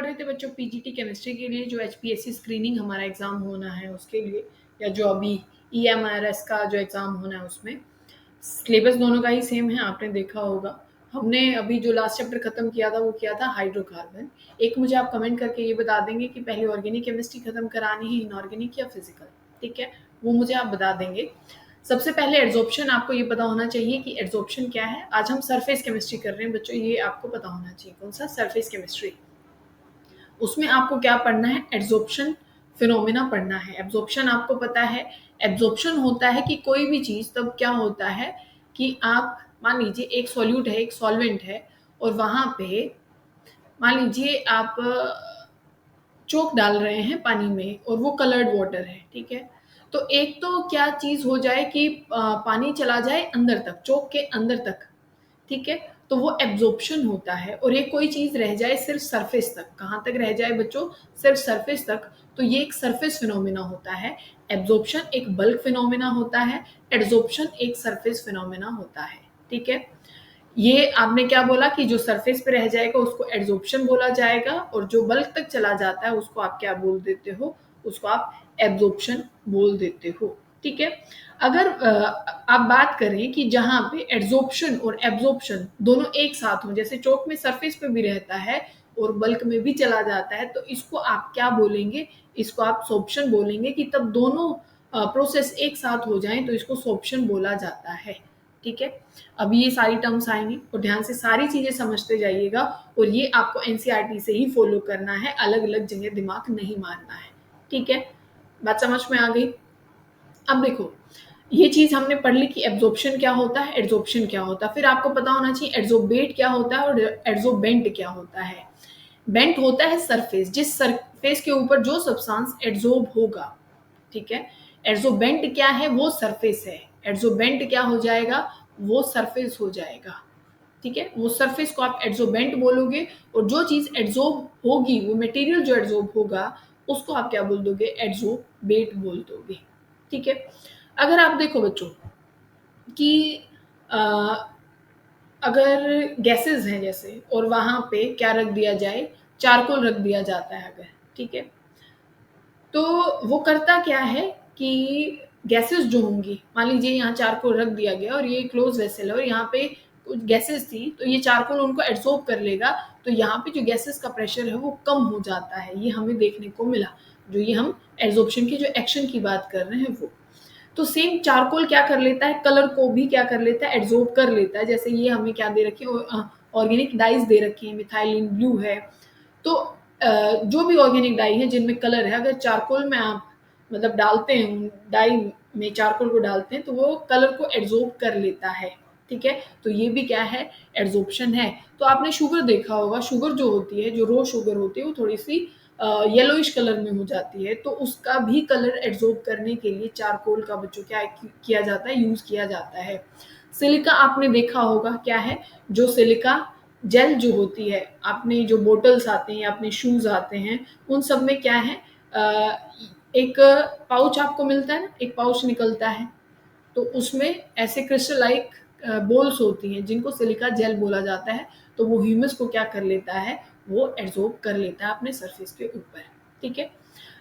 पढ़ रहे थे बच्चों पीजीटी केमिस्ट्री के लिए जो एचपीएससी स्क्रीनिंग हमारा एग्ज़ाम होना है उसके लिए, या जो अभी ईएमआरएस का जो एग्ज़ाम होना है उसमें सिलेबस दोनों का ही सेम है, आपने देखा होगा। हमने अभी जो लास्ट चैप्टर खत्म किया था वो किया था हाइड्रोकार्बन। एक मुझे आप कमेंट करके ये बता देंगे कि पहले ऑर्गेनिक केमिस्ट्री खत्म करानी है, इनऑर्गेनिक या फिजिकल, ठीक है? वो मुझे आप बता देंगे। सबसे पहले एड्सॉर्प्शन आपको ये पता होना चाहिए कि एड्सॉर्प्शन क्या है। आज हम सरफेस केमिस्ट्री कर रहे हैं बच्चों, ये आपको पता होना चाहिए। कौन सा? Surface chemistry. उसमें आपको क्या पढ़ना है? एड्सॉर्प्शन फिनोमेना पढ़ना है। एब्जॉर्प्शन आपको पता है, एब्जॉर्प्शन होता है कि कोई भी चीज़ तब क्या होता है कि आप मान लीजिए एक सॉल्यूट है, एक सॉल्वेंट है और वहाँ पे मान लीजिए आप चोक डाल रहे हैं पानी में और वो कलर्ड वाटर है, ठीक है? तो एक तो क्या चीज़ हो जाए कि पानी चला जाए अंदर तक, चोक के अंदर तक, ठीक है? तो वो एब्जॉर्प्शन होता है। और एक कोई चीज़ रह जाए सिर्फ सरफेस तक, कहाँ तक रह जाए बच्चों? सिर्फ सरफेस तक, तो ये एक सरफेस फिनोमेना होता है। एब्जॉर्प्शन एक बल्क फिनोमेना होता है, एड्सॉर्प्शन एक सरफेस फिनोमेना होता है, ठीक है? ये आपने क्या बोला कि जो सरफेस पे रह जाएगा उसको एड्सॉर्प्शन बोला जाएगा और जो बल्क तक चला जाता है उसको आप क्या बोल देते हो? उसको आप एब्जॉर्प्शन बोल देते हो, ठीक है? अगर आप बात करें कि जहाँ पे एड्सॉर्प्शन और एब्जॉर्प्शन दोनों एक साथ हों, जैसे चौक में सरफेस पे भी रहता है और बल्क में भी चला जाता है, तो इसको आप क्या बोलेंगे? इसको आप सोर्प्शन बोलेंगे कि तब दोनों प्रोसेस एक साथ हो जाएँ तो इसको सोर्प्शन बोला जाता है, ठीक है? अब ये सारी टर्म्स आएँगी और ध्यान से सारी चीज़ें समझते जाइएगा और ये आपको एनसीईआरटी से ही फॉलो करना है, अलग-अलग जगह दिमाग नहीं मारना है, ठीक है? बात समझ में आ गई? अब देखो, ये चीज़ हमने पढ़ ली कि एब्जॉर्प्शन क्या होता है, एड्सॉर्प्शन क्या होता है। फिर आपको पता होना चाहिए एड्सोर्बेट क्या होता है और एड्सोर्बेंट क्या होता है। बेंट होता है सरफेस, जिस सरफेस के ऊपर जो सब्सटेंस एड्सॉर्ब होगा, ठीक है? एड्सोर्बेंट क्या है? वो सरफेस है। एड्सोर्बेंट क्या हो जाएगा? वो सरफेस हो जाएगा, ठीक है? वो सरफेस को आप एड्सोर्बेंट बोलोगे और जो चीज़ एड्सॉर्ब होगी, वो मटेरियल जो एड्सॉर्ब होगा, उसको आप क्या बोल दोगे? एड्सोर्बेट बोल दोगे, ठीक है? अगर आप देखो बच्चों कि अ, अगर गैसेज़ हैं जैसे और वहाँ पे क्या रख दिया जाए? चारकोल रख दिया जाता है अगर, ठीक है? तो वो करता क्या है कि गैसेज़ जो होंगी, मान लीजिए यहाँ चारकोल रख दिया गया और ये क्लोज़ वेसल है और यहाँ पे कुछ गैसेज़ थी, तो ये चारकोल उनको एब्ज़ॉर्ब कर लेगा, तो यहाँ पे जो गैसेज़ का प्रेशर है वो कम हो जाता है, ये हमें देखने को मिला। जो ये हम एब्ज़ॉर्प्शन की जो एक्शन की बात कर रहे हैं वो। तो सेम चारकोल क्या कर लेता है? कलर को भी क्या कर लेता है? एब्ज़ॉर्ब कर लेता है। जैसे ये हमें क्या दे रखी है? ऑर्गेनिक डाइज़ दे रखी हैं, मिथाइलिन ब्लू है। तो जो भी ऑर्गेनिक डाई है जिनमें कलर है, अगर चारकोल में आप मतलब डालते हैं, डाई में चारकोल को डालते हैं तो वो कलर को एब्ज़ॉर्ब कर लेता है, ठीक है? तो ये भी क्या है? एड्सॉर्प्शन है। तो आपने शुगर देखा होगा, शुगर जो होती है, जो रॉ शुगर होती है, वो थोड़ी-सी येलोइश कलर में हो जाती है, तो उसका भी कलर एब्ज़ॉर्ब करने के लिए चारकोल का बच्चों क्या किया जाता है? यूज़ किया जाता है। सिलिका आपने देखा होगा क्या है? जो सिलिका जेल जो होती है, आपने जो बॉटल्स आते हैं या अपने शूज़ आते हैं, उन सब में क्या है? एक पाउच आपको मिलता है ना, एक पाउच निकलता है, तो उसमें ऐसे क्रिस्टलाइक बॉल्स होती हैं जिनको सिलिका जेल बोला जाता है, तो वो ह्यूमस को क्या कर लेता है? वो एब्ज़ॉर्ब कर लेता है अपने सरफेस के ऊपर, ठीक है?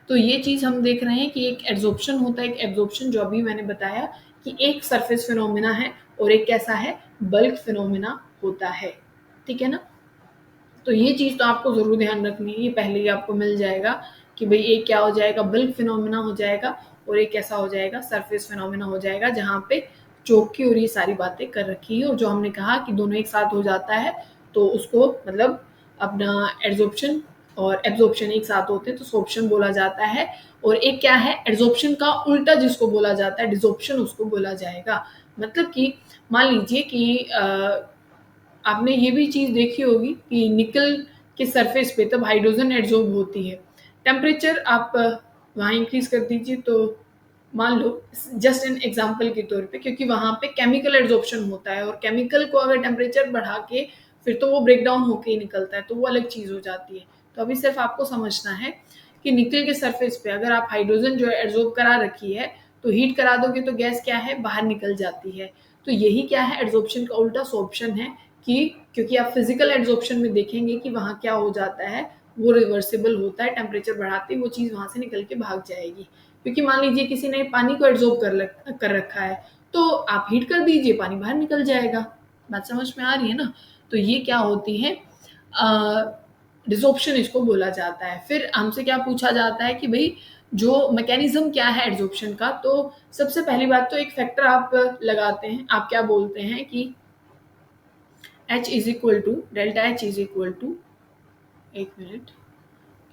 तो ये चीज़ हम देख रहे हैं कि एक एड्सॉर्प्शन होता है, एक एब्ज़ॉर्प्शन जो अभी मैंने बताया कि एक सरफेस फिनोमेना है और एक कैसा है? बल्क फिनोमेना होता है, ठीक है ना? तो ये चीज़ तो आपको ज़रूर ध्यान रखनी है, ये पहले ही आपको मिल जाएगा कि भई एक क्या हो जाएगा? बल्क फिनोमेना हो जाएगा और एक कैसा हो जाएगा? सरफेस फिनोमेना हो जाएगा, जहाँ पे चौकी और ये सारी बातें कर रखी है और जो हमने कहा कि दोनों एक साथ हो जाता है, तो उसको मतलब अपना एड्सॉर्प्शन और एब्ज़ॉर्प्शन एक साथ होते हैं, तो सोर्प्शन बोला जाता है। और एक क्या है? एड्सॉर्प्शन का उल्टा जिसको बोला जाता है, डिसॉर्प्शन उसको बोला जाएगा। मतलब कि मान लीजिए कि आपने ये भी चीज़ देखी होगी कि निकल के सरफेस पे तब हाइड्रोजन एड्सॉर्ब होती है। टेम्परेचर आप वहाँ इंक्रीज़ कर दीजिए तो मान लो जस्ट एन एग्ज़ाम्पल के तौर पे, क्योंकि वहाँ पे केमिकल एड्सॉर्प्शन होता है और केमिकल को अगर टेम्परेचर बढ़ा के फिर तो वो ब्रेक डाउन होके ही निकलता है, तो वो अलग चीज़ हो जाती है। तो अभी सिर्फ़ आपको समझना है कि निकल के सरफेस पे अगर आप हाइड्रोजन जो है एड्सॉर्ब करा रखी है, तो हीट करा दोगे तो गैस क्या है? बाहर निकल जाती है। तो यही क्या है? एड्सॉर्प्शन का उल्टा सोर्प्शन है कि क्योंकि आप फिज़िकल एड्सॉर्प्शन में देखेंगे कि वहाँ क्या हो जाता है? वो रिवर्सिबल होता है, टेम्परेचर बढ़ाते ही वो चीज़ वहाँ से निकल के भाग जाएगी। क्योंकि मान लीजिए किसी ने पानी को एब्ज़ॉर्ब कर रखा है, तो आप हीट कर दीजिए, पानी बाहर निकल जाएगा। बात समझ में आ रही है ना? तो ये क्या होती है, डिसॉर्प्शन इसको बोला जाता है। फिर हमसे क्या पूछा जाता है कि भई जो मैकेनिज़्म क्या है एड्सॉर्प्शन का, तो सबसे पहली बात तो एक फैक्टर आप लगाते हैं, आप क्या बोलते हैं कि H is equal to delta H is equal to, एक मिनट,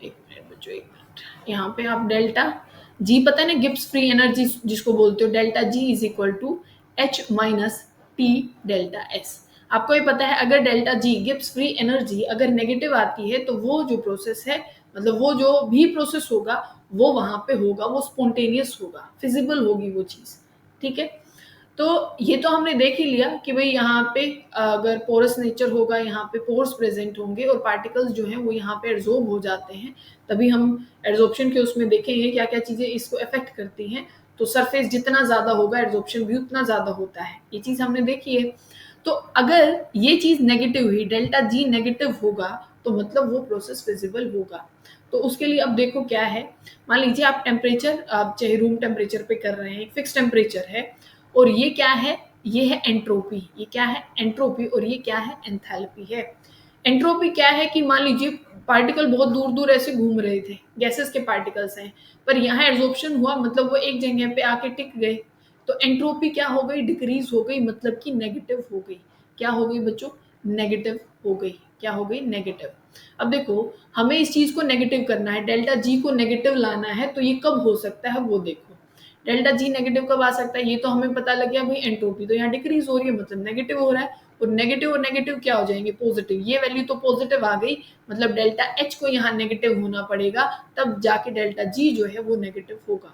एक मिनट बच्चों, एक मिनट, यहाँ पे आप डेल्टा जी पता है ना, गिब्स फ्री एनर्जी जिसको बोलते हो, delta G is equal to H minus T delta S. आपको ये पता है अगर delta G Gibbs free energy अगर नेगेटिव आती है तो वो जो प्रोसेस है, मतलब वो जो भी प्रोसेस होगा वो वहां पे होगा, वो स्पॉन्टेनियस होगा, फिजिबल होगी वो चीज। ठीक है, तो ये तो हमने देख ही लिया कि भाई यहाँ पे अगर पोरस नेचर होगा, यहाँ पे पोर्स प्रेजेंट होंगे और पार्टिकल्स जो हैं वो यहाँ पे एड्सॉर्ब हो जाते हैं, तभी हम एड्सॉर्प्शन के उसमें देखेंगे क्या क्या चीजें इसको अफेक्ट करती हैं। तो सरफेस जितना ज्यादा होगा एड्सॉर्प्शन भी उतना ज्यादा होता है, ये चीज हमने देखी है। तो अगर ये चीज नेगेटिव हुई, डेल्टा जी नेगेटिव होगा, तो मतलब वो प्रोसेस फिजिबल होगा। तो उसके लिए अब देखो क्या है, मान लीजिए आप टेम्परेचर, आप चाहे रूम टेम्परेचर पे कर रहे हैं, एक फिक्स टेम्परेचर है, और ये क्या है, ये है एंट्रोपी, ये क्या है एंट्रोपी, और ये क्या है एंथैल्पी है। एंट्रोपी क्या है कि मान लीजिए पार्टिकल बहुत दूर दूर ऐसे घूम रहे थे, गैसेस के पार्टिकल्स हैं, पर यहाँ एब्जॉर्प्शन हुआ, मतलब वो एक जगह पे आके टिक गए, तो एंट्रोपी क्या हो गई, डिक्रीज हो गई, मतलब कि नेगेटिव हो गई। क्या हो गई बच्चों, नेगेटिव हो गई। क्या हो गई, नेगेटिव। अब देखो हमें इस चीज को नेगेटिव करना है, डेल्टा जी को नेगेटिव लाना है, तो ये कब हो सकता है वो देखो। डेल्टा जी नेगेटिव कब आ सकता है, ये तो हमें पता लग गया भाई, एंट्रोपी तो यहाँ डिक्रीज हो रही है, मतलब नेगेटिव हो रहा है, और नेगेटिव क्या हो जाएंगे, पॉजिटिव। ये वैल्यू तो पॉजिटिव आ गई, मतलब डेल्टा एच को यहाँ नेगेटिव होना पड़ेगा, तब जाके डेल्टा जी जो है वो नेगेटिव होगा।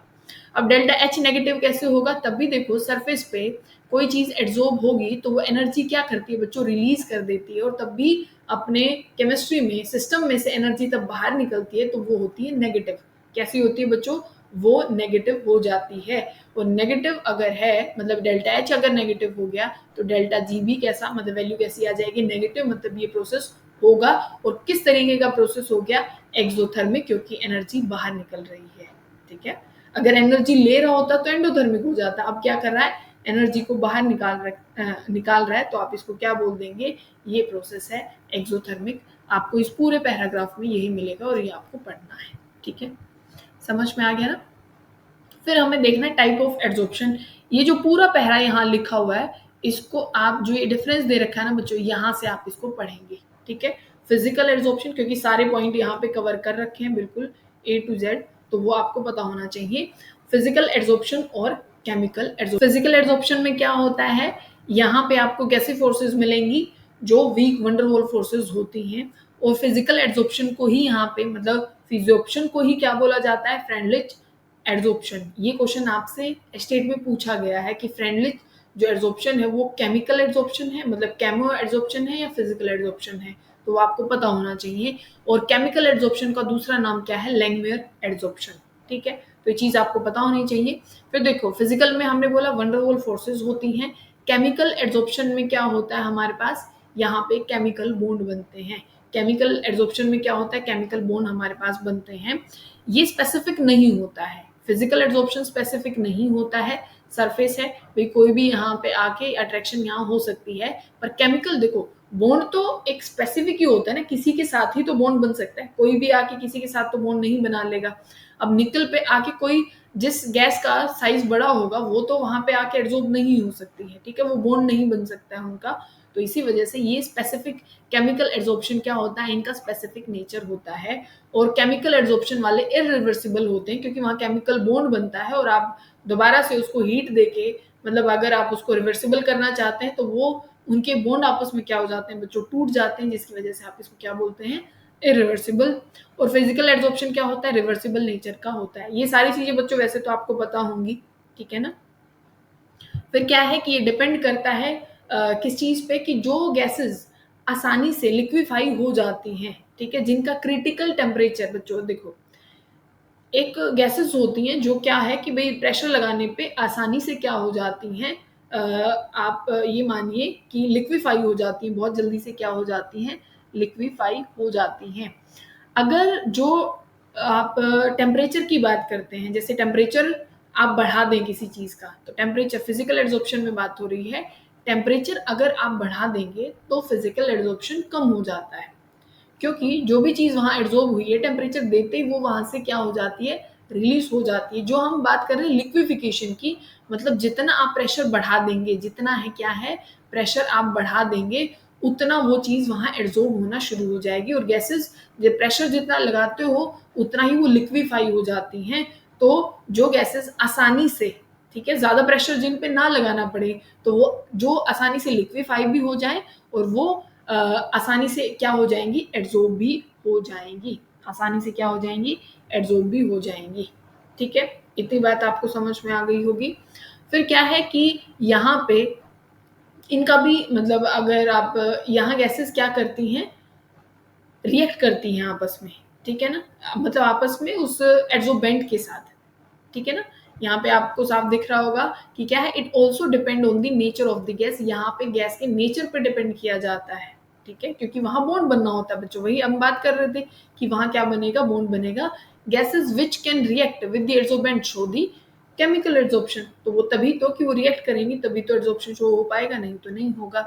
अब डेल्टा एच नेगेटिव कैसे होगा, तब भी देखो सरफेस पे कोई चीज एड्सॉर्ब होगी तो वो एनर्जी क्या करती है बच्चों, रिलीज कर देती है, और तब भी अपने केमिस्ट्री में सिस्टम में से एनर्जी तब बाहर निकलती है, तो वो होती है नेगेटिव। कैसी होती है बच्चों, वो नेगेटिव हो जाती है। और नेगेटिव अगर है, मतलब डेल्टा एच अगर नेगेटिव हो गया, तो डेल्टा जी भी कैसा, मतलब वैल्यू कैसी आ जाएगी, नेगेटिव, मतलब ये प्रोसेस होगा। और किस तरीके का प्रोसेस हो गया, एक्सोथर्मिक, क्योंकि एनर्जी बाहर निकल रही है। ठीक है, अगर एनर्जी ले रहा होता तो एंडोथर्मिक हो जाता, अब क्या कर रहा है, एनर्जी को बाहर निकाल रहा है, तो आप इसको क्या बोल देंगे, ये प्रोसेस है एक्सोथर्मिक। आपको इस पूरे पैराग्राफ में यही मिलेगा और ये आपको पढ़ना है। ठीक है, समझ में आ गया ना। फिर हमें देखना है टाइप ऑफ एड्सॉर्प्शन। ये जो पूरा पैरा यहाँ लिखा हुआ है, इसको आप जो ये डिफरेंस दे रखा है ना बच्चों, यहाँ से आप इसको पढ़ेंगे। ठीक है, फिजिकल एड्सॉर्प्शन, क्योंकि सारे पॉइंट यहाँ पे कवर कर रखे हैं बिल्कुल A to Z, तो वो आपको पता होना चाहिए। फिजिकल एड्सॉर्प्शन और केमिकल एड्सॉर्प्शन। फिजिकल एड्सॉर्प्शन में क्या होता है, यहाँ पे आपको कैसी फोर्सेस मिलेंगी, जो वीक वंडरवॉल फोर्सेस होती हैं। और फिजिकल एड्सॉर्प्शन को ही यहाँ पे, मतलब फिजियोप्शन को ही क्या बोला जाता है, फ्रेंडलिच एड्सॉर्प्शन। ये क्वेश्चन आपसे स्टेट में पूछा गया है कि फ्रेंडलिच जो एड्सॉर्प्शन है वो केमिकल एड्सॉर्प्शन है, मतलब केमो एड्सॉर्प्शन है, या फिजिकल एड्सॉर्प्शन है, तो वो आपको पता होना चाहिए। और केमिकल एड्सॉर्प्शन का दूसरा नाम क्या है, लैंगमुयर एड्सॉर्प्शन। ठीक है, तो ये चीज आपको पता होनी चाहिए। फिर देखो फिजिकल में हमने बोला वंडरवॉल फोर्सेस होती हैं। केमिकल एड्सॉर्प्शन में क्या होता है हमारे पास, यहाँ पे केमिकल बॉन्ड बनते हैं। केमिकल एड्सॉर्प्शन में क्या होता है, केमिकल बॉन्ड हमारे पास बनते हैं। ये स्पेसिफिक नहीं होता है, फिजिकल एड्सॉर्प्शन स्पेसिफिक नहीं होता है, सरफेस है भाई, कोई भी यहाँ पे आके अट्रैक्शन यहाँ हो सकती है। पर केमिकल देखो, बॉन्ड तो एक स्पेसिफिक ही होता है ना, किसी के साथ ही तो बॉन्ड बन सकता है, कोई भी आके किसी के साथ तो बॉन्ड नहीं बना लेगा। अब निकल पे आके कोई, जिस गैस का साइज बड़ा होगा वो तो वहां पे आके एड्सॉर्ब नहीं हो सकती है। ठीक है, वो बॉन्ड नहीं बन सकता है उनका, तो इसी वजह से ये स्पेसिफिक केमिकल एड्सॉर्प्शन क्या होता है, इनका स्पेसिफिक नेचर होता है। और केमिकल एड्सॉर्प्शन वाले इरिवर्सिबल होते हैं, क्योंकि वहाँ केमिकल बॉन्ड बनता है और आप दोबारा से उसको हीट देके, मतलब अगर आप उसको रिवर्सिबल करना चाहते हैं तो वो उनके बॉन्ड आपस में क्या हो जाते हैं बच्चों, टूट जाते हैं, जिसकी वजह से आप इसको क्या बोलते हैं, इरिवर्सिबल। और फिजिकल एड्सॉर्प्शन क्या होता है, रिवर्सिबल नेचर का होता है। ये सारी चीजें बच्चों वैसे तो आपको पता होंगी। ठीक है ना। फिर क्या है कि ये डिपेंड करता है किस चीज पे, कि जो गैसेस आसानी से लिक्विफाई हो जाती हैं, ठीक है, जिनका क्रिटिकल टेम्परेचर, बच्चों देखो एक गैसेस होती हैं जो क्या है कि भाई प्रेशर लगाने पे आसानी से क्या हो जाती हैं, आप ये मानिए कि लिक्विफाई हो जाती हैं, बहुत जल्दी से क्या हो जाती हैं, लिक्विफाई हो जाती हैं। अगर जो आप टेम्परेचर की बात करते हैं, जैसे टेम्परेचर आप बढ़ा दें किसी चीज़ का, तो टेम्परेचर फिज़िकल एड्सॉर्प्शन में बात हो रही है। टेम्परेचर अगर आप बढ़ा देंगे, तो फिज़िकल एड्सॉर्प्शन कम हो जाता है। क्योंकि जो भी चीज़ वहाँ एब्ज़ॉर्ब हुई है, टेम्परेचर देते ही वो वहाँ से क्या हो जाती है, रिलीज़ हो जाती है। जो हम बात कर रहे हैं लिक्विफिकेशन की, मतलब जितना आप प्रेशर बढ़ा देंगे, जितना है क्या है, प्रेशर आप बढ़ा देंगे, उतना वो चीज़ वहाँ एब्ज़ॉर्ब होना शुरू हो जाएगी और गैसेज़ प्रेशर जितना लगाते हो, उतना ही वो लिक्विफ़ाई हो जाती हैं। तो जो गैसेज़ आसानी से, ठीक है, ज़्यादा प्रेशर जिन पे ना लगाना पड़े, तो वो जो आसानी से लिक्विफ़ाई भी हो जाएँ और वो आसानी से क्या हो जाएँगी, एब्ज़ॉर्ब भी हो जाएँगी। आसानी से क्या हो जाएँगी, एब्ज़ॉर्ब भी हो जाएँगी। ठीक है? इतनी बात आपको समझ में आ गई होगी। फिर क्या है कि यहाँ पे इनका भी मतलब अगर आप यहाँ गैसेज़ क्या करती हैं, रिएक्ट करती हैं आपस में, ठीक है ना? मतलब आपस में उस एडसोर्बेंट के साथ, ठीक है ना? यहाँ पे आपको साफ दिख रहा होगा कि क्या है, it also depend on the nature of the gas. यहाँ पे गैस के नेचर पे डिपेंड किया जाता है, ठीक है? क्योंकि वहाँ बॉन्ड बनना होता है बच्चों, वही हम बात कर रहे थे कि वहाँ क्या बनेगा, बॉन्ड बनेगा। Gases which can react with the adsorbent show the chemical adsorption, तो वो तभी तो कि वो रिएक्ट करेंगी, तभी तो एड्सॉर्प्शन शो हो पाएगा, नहीं तो नहीं होगा।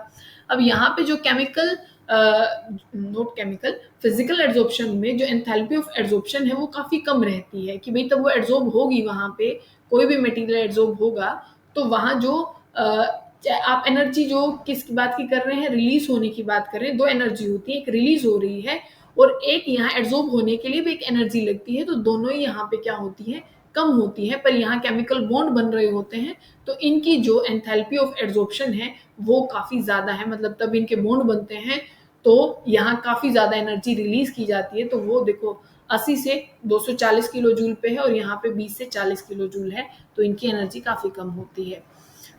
अब यहाँ पे जो chemical not chemical physical adsorption में जो एंथैल्पी ऑफ एड्सॉर्प्शन है वो काफ़ी कम रहती है कि भाई तब वो एड्सॉर्ब होगी, वहाँ पे कोई भी मटेरियल एड्सॉर्ब होगा तो वहाँ जो आप एनर्जी जो किसकी बात की कर रहे हैं, रिलीज होने की बात कर रहे हैं। दो एनर्जी होती है, एक रिलीज हो रही है और एक यहाँ एड्सॉर्ब होने के लिए भी एक एनर्जी लगती है, तो दोनों ही यहाँ पे क्या होती है, कम होती है। पर यहाँ केमिकल बॉन्ड बन रहे होते हैं तो इनकी जो एंथैल्पी ऑफ एड्सॉर्प्शन है वो काफ़ी ज़्यादा है, मतलब तब इनके बॉन्ड बनते हैं तो यहाँ काफ़ी ज़्यादा एनर्जी रिलीज की जाती है। तो वो देखो 80 से 240 किलो जूल पे है और यहाँ पे 20 से 40 किलो जूल है, तो इनकी एनर्जी काफ़ी कम होती है।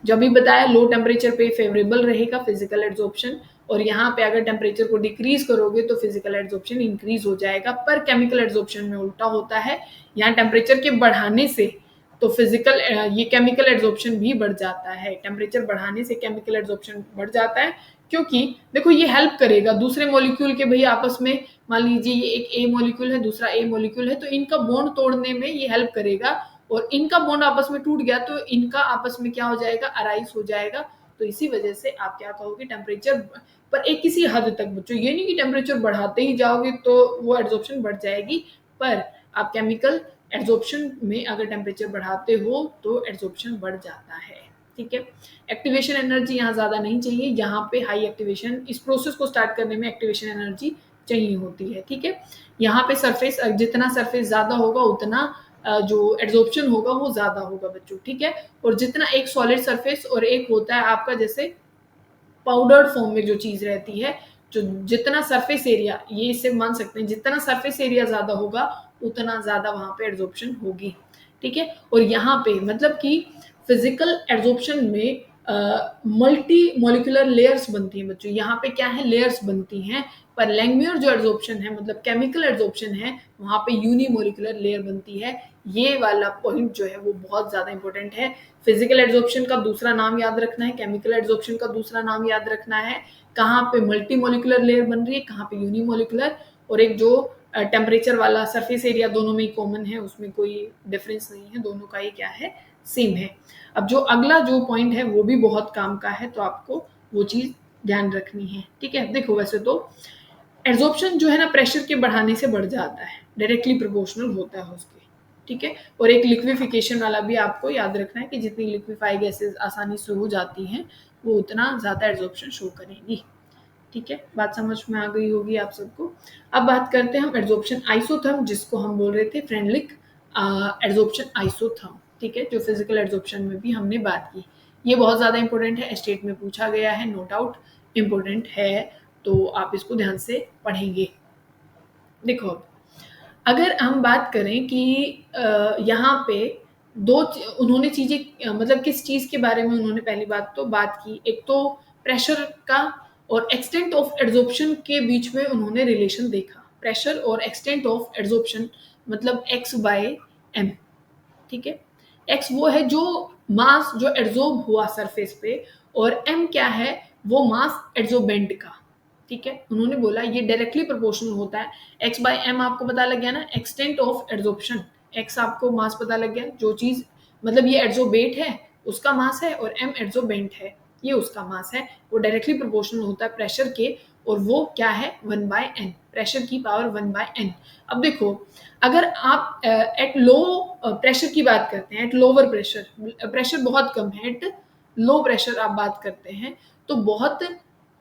जो अभी बताया लो टेम्परेचर पे फेवरेबल रहेगा फिजिकल एड्सॉर्प्शन, और यहाँ पे अगर टेम्परेचर को डिक्रीज करोगे तो फिजिकल एड्सॉर्प्शन इंक्रीज हो जाएगा। पर केमिकल एड्सॉर्प्शन में उल्टा होता है, यहाँ टेम्परेचर के बढ़ाने से तो फिजिकल ये केमिकल एड्सॉर्प्शन भी बढ़ जाता है। टेम्परेचर बढ़ाने से केमिकल एड्सॉर्प्शन बढ़ जाता है, क्योंकि देखो ये हेल्प करेगा दूसरे मॉलिक्यूल के, भाई आपस में मान लीजिए ये एक ए मॉलिक्यूल है, दूसरा ए मॉलिक्यूल है, तो इनका बॉन्ड तोड़ने में ये हेल्प करेगा और इनका बॉन्ड आपस में टूट गया तो इनका आपस में क्या हो जाएगा, अराइज हो जाएगा। तो इसी वजह से आप क्या कहोगे, टेम्परेचर पर एक किसी हद तक बच्चों, ये नहीं कि टेम्परेचर बढ़ाते ही जाओगे तो वो एड्सॉर्प्शन बढ़ जाएगी, पर आप केमिकल एड्सॉर्प्शन में अगर टेम्परेचर बढ़ाते हो तो एड्सॉर्प्शन बढ़ जाता है। ठीक है, एक्टिवेशन एनर्जी यहाँ ज़्यादा नहीं चाहिए, यहाँ पे हाई एक्टिवेशन, इस प्रोसेस को स्टार्ट करने में एक्टिवेशन एनर्जी चाहिए होती है। ठीक है, यहाँ पे सरफेस, जितना सरफेस ज़्यादा होगा उतना जो एड्सॉर्प्शन होगा वो ज़्यादा होगा बच्चों। ठीक है, और जितना एक सॉलिड सरफेस और एक होता है आपका जैसे पाउडर्ड फॉर्म में जो चीज़ रहती है, जो जितना सरफेस एरिया, ये इससे मान सकते हैं, जितना सरफेस एरिया ज़्यादा होगा उतना ज़्यादा वहाँ पे एड्सॉर्प्शन होगी। ठीक है, और यहाँ पे मतलब कि फिजिकल एड्सॉर्प्शन में मल्टी मॉलिक्यूलर लेयर्स बनती हैं बच्चों। यहाँ पे क्या है, लेयर्स बनती हैं, पर लैंगम्यूर जो एड्सॉर्प्शन है मतलब केमिकल एड्सॉर्प्शन है, वहाँ पे यूनिमोलिकुलर लेयर बनती है। ये वाला पॉइंट जो है वो बहुत ज़्यादा इंपॉर्टेंट है। फिजिकल एड्सॉर्प्शन का दूसरा नाम याद रखना है, केमिकल एड्सॉर्प्शन का दूसरा नाम याद रखना है। कहाँ पे मल्टी मॉलिक्यूलर लेयर बन रही है, कहाँ पे यूनिमोलिकुलर, और एक जो टेम्परेचर वाला सरफेस एरिया दोनों में ही कॉमन है, उसमें कोई डिफरेंस नहीं है, दोनों का ही क्या है, सेम है। अब जो अगला जो पॉइंट है वो भी बहुत काम का है, तो आपको वो चीज़ ध्यान रखनी है। ठीक है, देखो वैसे तो एड्सॉर्प्शन जो है ना प्रेशर के बढ़ाने से बढ़ जाता है, डायरेक्टली प्रोपोर्शनल होता है उसके। ठीक है, और एक लिक्विफिकेशन वाला भी आपको याद रखना है कि जितनी लिक्विफाई गैसेस आसानी से हो जाती हैं वो उतना ज़्यादा एड्सॉर्प्शन शो करेंगी। ठीक है, बात समझ में आ गई होगी आप सबको। अब बात करते हैं हम एड्सॉर्प्शन आइसोथर्म, जिसको हम बोल रहे थे फ्रेंडलिक एड्सॉर्प्शन आइसोथर्म। ठीक है, जो फिजिकल एड्सॉर्प्शन में भी हमने बात की, ये बहुत ज़्यादा इंपॉर्टेंट है, स्टेट में पूछा गया है, नो डाउट इंपॉर्टेंट है, तो आप इसको ध्यान से पढ़ेंगे। देखो अगर हम बात करें कि यहाँ पे उन्होंने चीज़ें मतलब किस चीज़ के बारे में उन्होंने पहली बात तो बात की, एक तो प्रेशर का और एक्सटेंट ऑफ एड्सॉर्प्शन के बीच में उन्होंने रिलेशन देखा। प्रेशर और एक्सटेंट ऑफ एड्सॉर्प्शन मतलब x बाय m। ठीक है, x वो है जो मास जो एड्सॉर्ब हुआ सरफेस पे, और m क्या है, वो मास एड्सॉर्बेंट का। ठीक है, उन्होंने बोला ये डायरेक्टली प्रोपोर्शनल होता है। x बाय m आपको पता लग गया ना, एक्सटेंट ऑफ एड्सॉर्प्शन। x आपको मास पता लग गया, जो चीज मतलब ये एड्सोबेट है उसका मास है और m एड्सोबेंट है ये उसका मास है, वो डायरेक्टली प्रोपोर्शनल होता है प्रेशर के, और वो क्या है 1/n, प्रेशर की पावर 1/n। अब देखो, अगर आप एट लो प्रेशर की बात करते हैं, एट लोअर प्रेशर, प्रेशर बहुत कम है, एट लो प्रेशर आप बात करते हैं, तो बहुत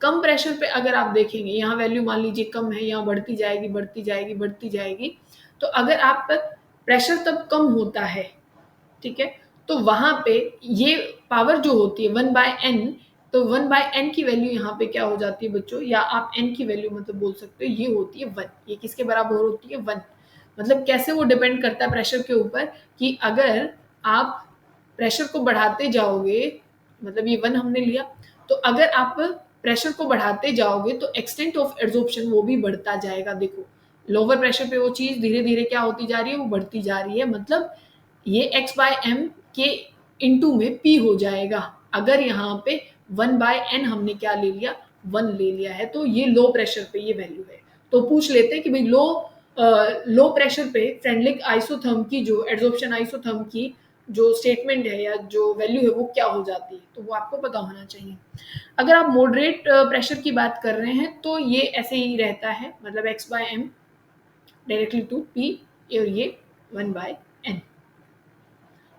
कम प्रेशर पे अगर आप देखेंगे, यहाँ वैल्यू मान लीजिए कम है, यहाँ बढ़ती जाएगी बढ़ती जाएगी बढ़ती जाएगी, तो अगर आप प्रेशर तब कम होता है, ठीक है, तो वहां पे ये पावर जो होती है 1/n, तो 1/n की वैल्यू यहाँ पे क्या हो जाती है बच्चों, या आप n की वैल्यू मतलब बोल सकते हो, ये होती है 1। ये किसके बराबर होती है 1। मतलब कैसे वो डिपेंड करता है प्रेशर के ऊपर, कि अगर आप प्रेशर को बढ़ाते जाओगे, मतलब ये 1 हमने लिया, तो अगर आप प्रेशर को बढ़ाते जाओगे तो एक्सटेंट ऑफ एब्जॉर्प्शन वो भी बढ़ता जाएगा। देखो, लोअर प्रेशर पे वो चीज धीरे धीरे क्या होती जा रही है, वो बढ़ती जा रही है, मतलब ये x/m के इंटू में p हो जाएगा। अगर यहाँ पे 1/n हमने क्या ले लिया, 1 ले लिया है, तो ये लो प्रेशर पे ये वैल्यू है। तो पूछ लेते हैं कि भाई लो प्रेशर पे फ्रेंडलिक आइसोथर्म की जो एड्सॉर्प्शन आइसोथर्म की जो स्टेटमेंट है या जो वैल्यू है वो क्या हो जाती है, तो वो आपको पता होना चाहिए। अगर आप मॉडरेट प्रेशर की बात कर रहे हैं तो ये ऐसे ही रहता है, मतलब x/m डायरेक्टली टू p, और ये 1/n।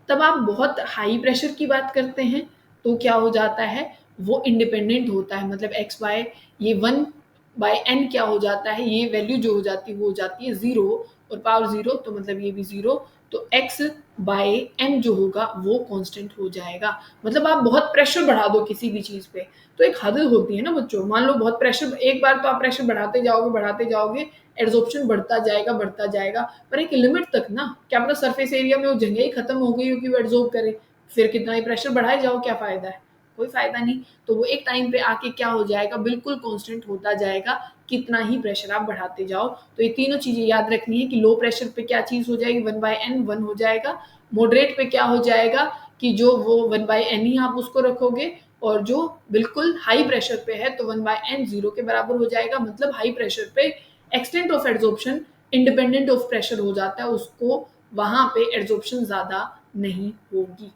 तब आप बहुत हाई प्रेशर की बात करते हैं तो क्या हो जाता है, वो इंडिपेंडेंट होता है, मतलब x बाय ये 1/n क्या हो जाता है, ये वैल्यू जो हो जाती है वो हो जाती है 0, और पावर 0 तो मतलब ये भी 0, तो x/m जो होगा वो कांस्टेंट हो जाएगा। मतलब आप बहुत प्रेशर बढ़ा दो किसी भी चीज पे, तो एक हद होती है ना बच्चों, मान लो बहुत प्रेशर, एक बार तो आप प्रेशर बढ़ाते जाओगे, एब्जॉर्प्शन बढ़ता जाएगा, पर एक लिमिट तक ना, क्या पता सरफेस एरिया में वो जगह ही खत्म हो गई हो कि वो एब्जॉर्ब करे, फिर कितना ही प्रेशर बढ़ाए जाओ क्या फायदा है, कोई फायदा नहीं। तो वो एक टाइम पे आके क्या हो जाएगा, बिल्कुल कांस्टेंट होता जाएगा, कितना ही प्रेशर आप बढ़ाते जाओ। तो ये तीनों चीजें याद रखनी है कि लो प्रेशर पे क्या चीज हो जाएगी, 1/n 1 हो जाएगा, मॉडरेट पे क्या हो जाएगा कि जो वो 1/n ही आप उसको रखोगे, और जो बिल्कुल हाई प्रेशर पे है तो 1/n 0 के बराबर हो जाएगा। मतलब हाई प्रेशर पे extent of adsorption independent of pressure हो जाता है, उसको वहां पे एड्सॉर्प्शन ज्यादा नहीं होगी,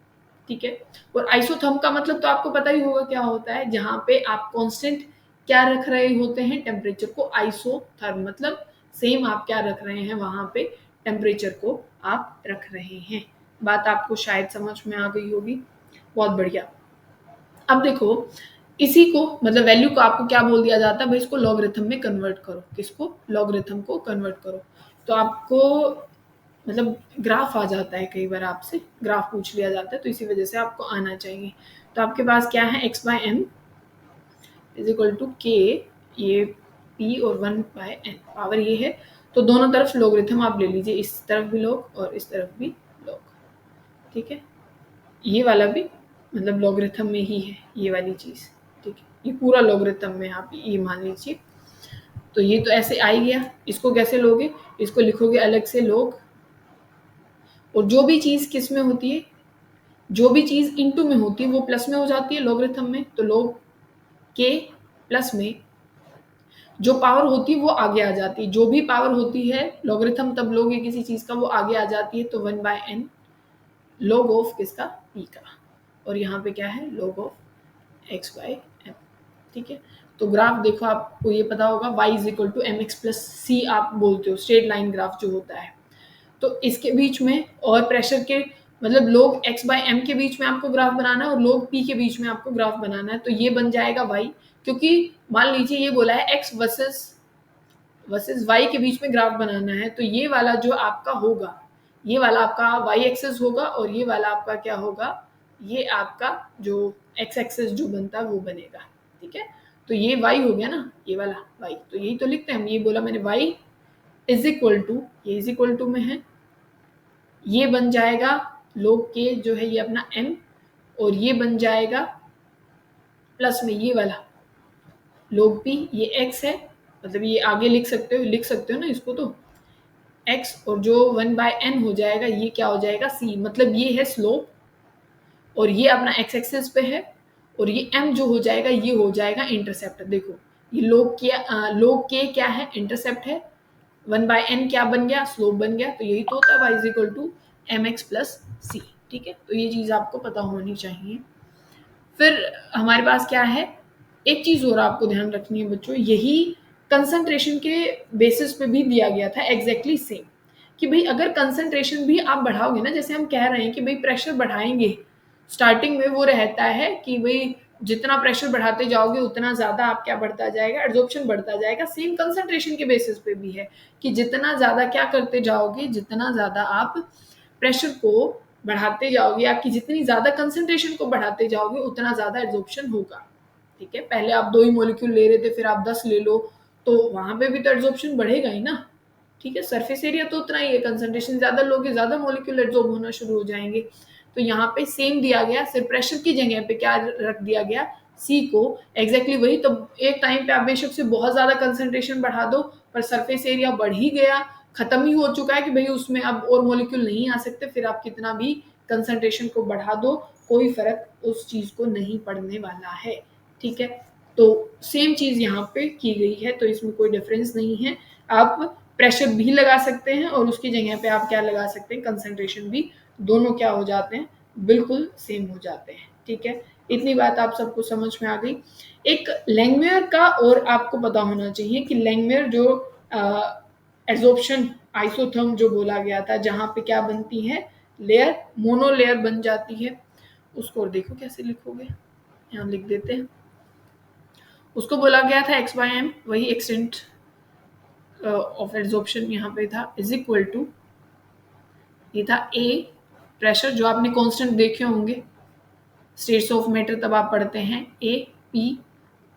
ठीक है। और आइसोथर्म का मतलब तो आपको पता ही होगा क्या होता है, जहां पे आप कांस्टेंट क्या रख रहे होते हैं, टेम्परेचर को। आइसोथर्म मतलब सेम आप क्या रख रहे हैं, वहां पे टेम्परेचर को आप रख रहे हैं। बात आपको शायद समझ में आ गई होगी, बहुत बढ़िया। अब देखो, इसी को मतलब वैल्यू को आपको क्या बोल दिया जाता है, भाई इसको लॉगरिथम में कन्वर्ट करो, किसको, लॉगरिथम को कन्वर्ट करो। तो आपको मतलब ग्राफ आ जाता है, कई बार आपसे ग्राफ पूछ लिया जाता है, तो इसी वजह से आपको आना चाहिए। तो आपके पास क्या है, x/m is equal to k, ये p और 1/n, पावर ये है, तो दोनों तरफ लॉगरिथम आप ले लीजिए, इस तरफ भी लॉग और इस तरफ भी लॉग, ठीक है। ये वाला भी मतलब लॉगरिथम में ही है ये वाली चीज, ठीक है, ये पूरा लॉगरिथम में आप ये मान लीजिए। तो ये तो ऐसे आ ही गया, इसको कैसे लोगे, इसको लिखोगे अलग से log, और जो भी चीज किस में होती है, जो भी चीज इनटू में होती है वो प्लस में हो जाती है लॉगरिथम में, तो log के प्लस में जो पावर होती है वो आगे आ जाती है, जो भी पावर होती है लॉगरिथम तब लोगे किसी चीज का वो आगे आ जाती है, तो 1/n log ऑफ किसका, p का, और यहाँ पे क्या है log ऑफ x/m, ठीक है। तो ग्राफ देखो, आपको ये पता होगा y is equal to mx plus c आप बोलते हो, स्ट्रेट लाइन ग्राफ जो होता है। तो इसके बीच में और प्रेशर के मतलब log x/m के बीच में आपको ग्राफ बनाना है और log p के बीच में आपको ग्राफ बनाना है, तो ये बन जाएगा y, क्योंकि मान लीजिए ये बोला है x वर्सेस y के बीच में ग्राफ बनाना है, तो ये वाला जो आपका होगा, ये वाला आपका y एक्सेस होगा, और ये वाला आपका क्या होगा, ये आपका जो x एक्सेस जो बनता है वो बनेगा, ठीक है। तो ये y हो गया ना, ये वाला y, तो यही तो लिखते हैं हम, ये बोला मैंने y इज इक्वल टू, ये इज इक्वल टू में है, ये बन जाएगा log k जो है ये अपना m, और ये बन जाएगा प्लस में ये वाला log p, ये x है, मतलब ये आगे लिख सकते हो ना इसको, तो x, और जो 1/n हो जाएगा ये क्या हो जाएगा c, मतलब ये है स्लोप, और ये अपना x एक्सिस पे है, और ये m जो हो जाएगा ये हो जाएगा इंटरसेप्ट। देखो ये log k क्या है, इंटरसेप्ट है, 1/n क्या बन गया, स्लोप बन गया, तो यही तो होता है y is equal to mx plus C. ठीक है, तो ये चीज़ आपको पता होनी चाहिए। फिर हमारे पास क्या है, एक चीज़ और आपको ध्यान रखनी है बच्चों, यही कंसंट्रेशन के बेसिस पे भी दिया गया था एग्जैक्टली सेम, कि भाई अगर कंसंट्रेशन भी आप बढ़ाओगे ना, जैसे हम कह रहे हैं कि भाई प्रेशर बढ़ाएंगे, स्टार्टिंग में वो रहता है कि भाई जितना प्रेशर बढ़ाते जाओगे उतना ज़्यादा आप क्या बढ़ता जाएगा, एड्जॉर्प्शन बढ़ता जाएगा। सेम कंसंट्रेशन के बेसिस पे भी है कि जितना ज़्यादा क्या करते जाओगे, जितना ज़्यादा आप प्रेशर को बढ़ाते जाओगे, आपकी जितनी ज़्यादा कंसंट्रेशन को बढ़ाते जाओगे उतना ज़्यादा एड्जॉर्प्शन होगा। ठीक है, पहले आप 2 ही मॉलिक्यूल ले रहे थे, फिर आप 10 ले लो, तो वहाँ पे भी तो एड्जॉर्प्शन बढ़ेगा ही ना। ठीक है, सरफेस एरिया तो उतना ही है, कंसंट्रेशन ज़्यादा लोगे ज़्यादा मॉलिक्यूल एड्जॉर्ब होना शुरू हो जाएंगे। तो यहाँ पे सेम दिया गया, सिर्फ प्रेशर की जगह पे क्या रख दिया गया, सी को, एग्जैक्टली वही। तो एक टाइम पे आप बेशक से बहुत ज़्यादा कंसंट्रेशन बढ़ा दो, पर सरफेस एरिया बढ़ ही गया, खत्म ही हो चुका है कि भाई उसमें अब और मॉलिक्यूल नहीं आ सकते, फिर आप कितना भी कंसंट्रेशन को बढ़ा दो, कोई फर्क उस चीज़ को नहीं पड़ने वाला है। ठीक है, तो सेम चीज़ यहाँ पे की गई है, तो इसमें कोई डिफरेंस नहीं है। आप प्रेशर भी लगा सकते हैं और उसकी जगह पे आप क्या लगा सकते हैं, कंसंट्रेशन भी, दोनों क्या हो जाते हैं, बिल्कुल सेम हो जाते हैं। ठीक है, इतनी बात आप सबको समझ में आ गई। एक लैंगमुयर का और आपको पता होना चाहिए कि लैंगमुयर जो एड्जॉर्प्शन आइसोथर्म जो बोला गया था, जहाँ पे क्या बनती है, लेयर, मोनो लेयर बन जाती है, उसको और देखो कैसे लिखोगे, यहाँ लिख देते हैं। उसको बोला गया था x बाय एम, वही एक्सटेंट ऑफ एड्जॉर्प्शन यहाँ पे था, इज इक्वल टू, ये था a प्रेशर जो आपने कांस्टेंट देखे होंगे स्टेट्स ऑफ मैटर, तब आप पढ़ते हैं a p,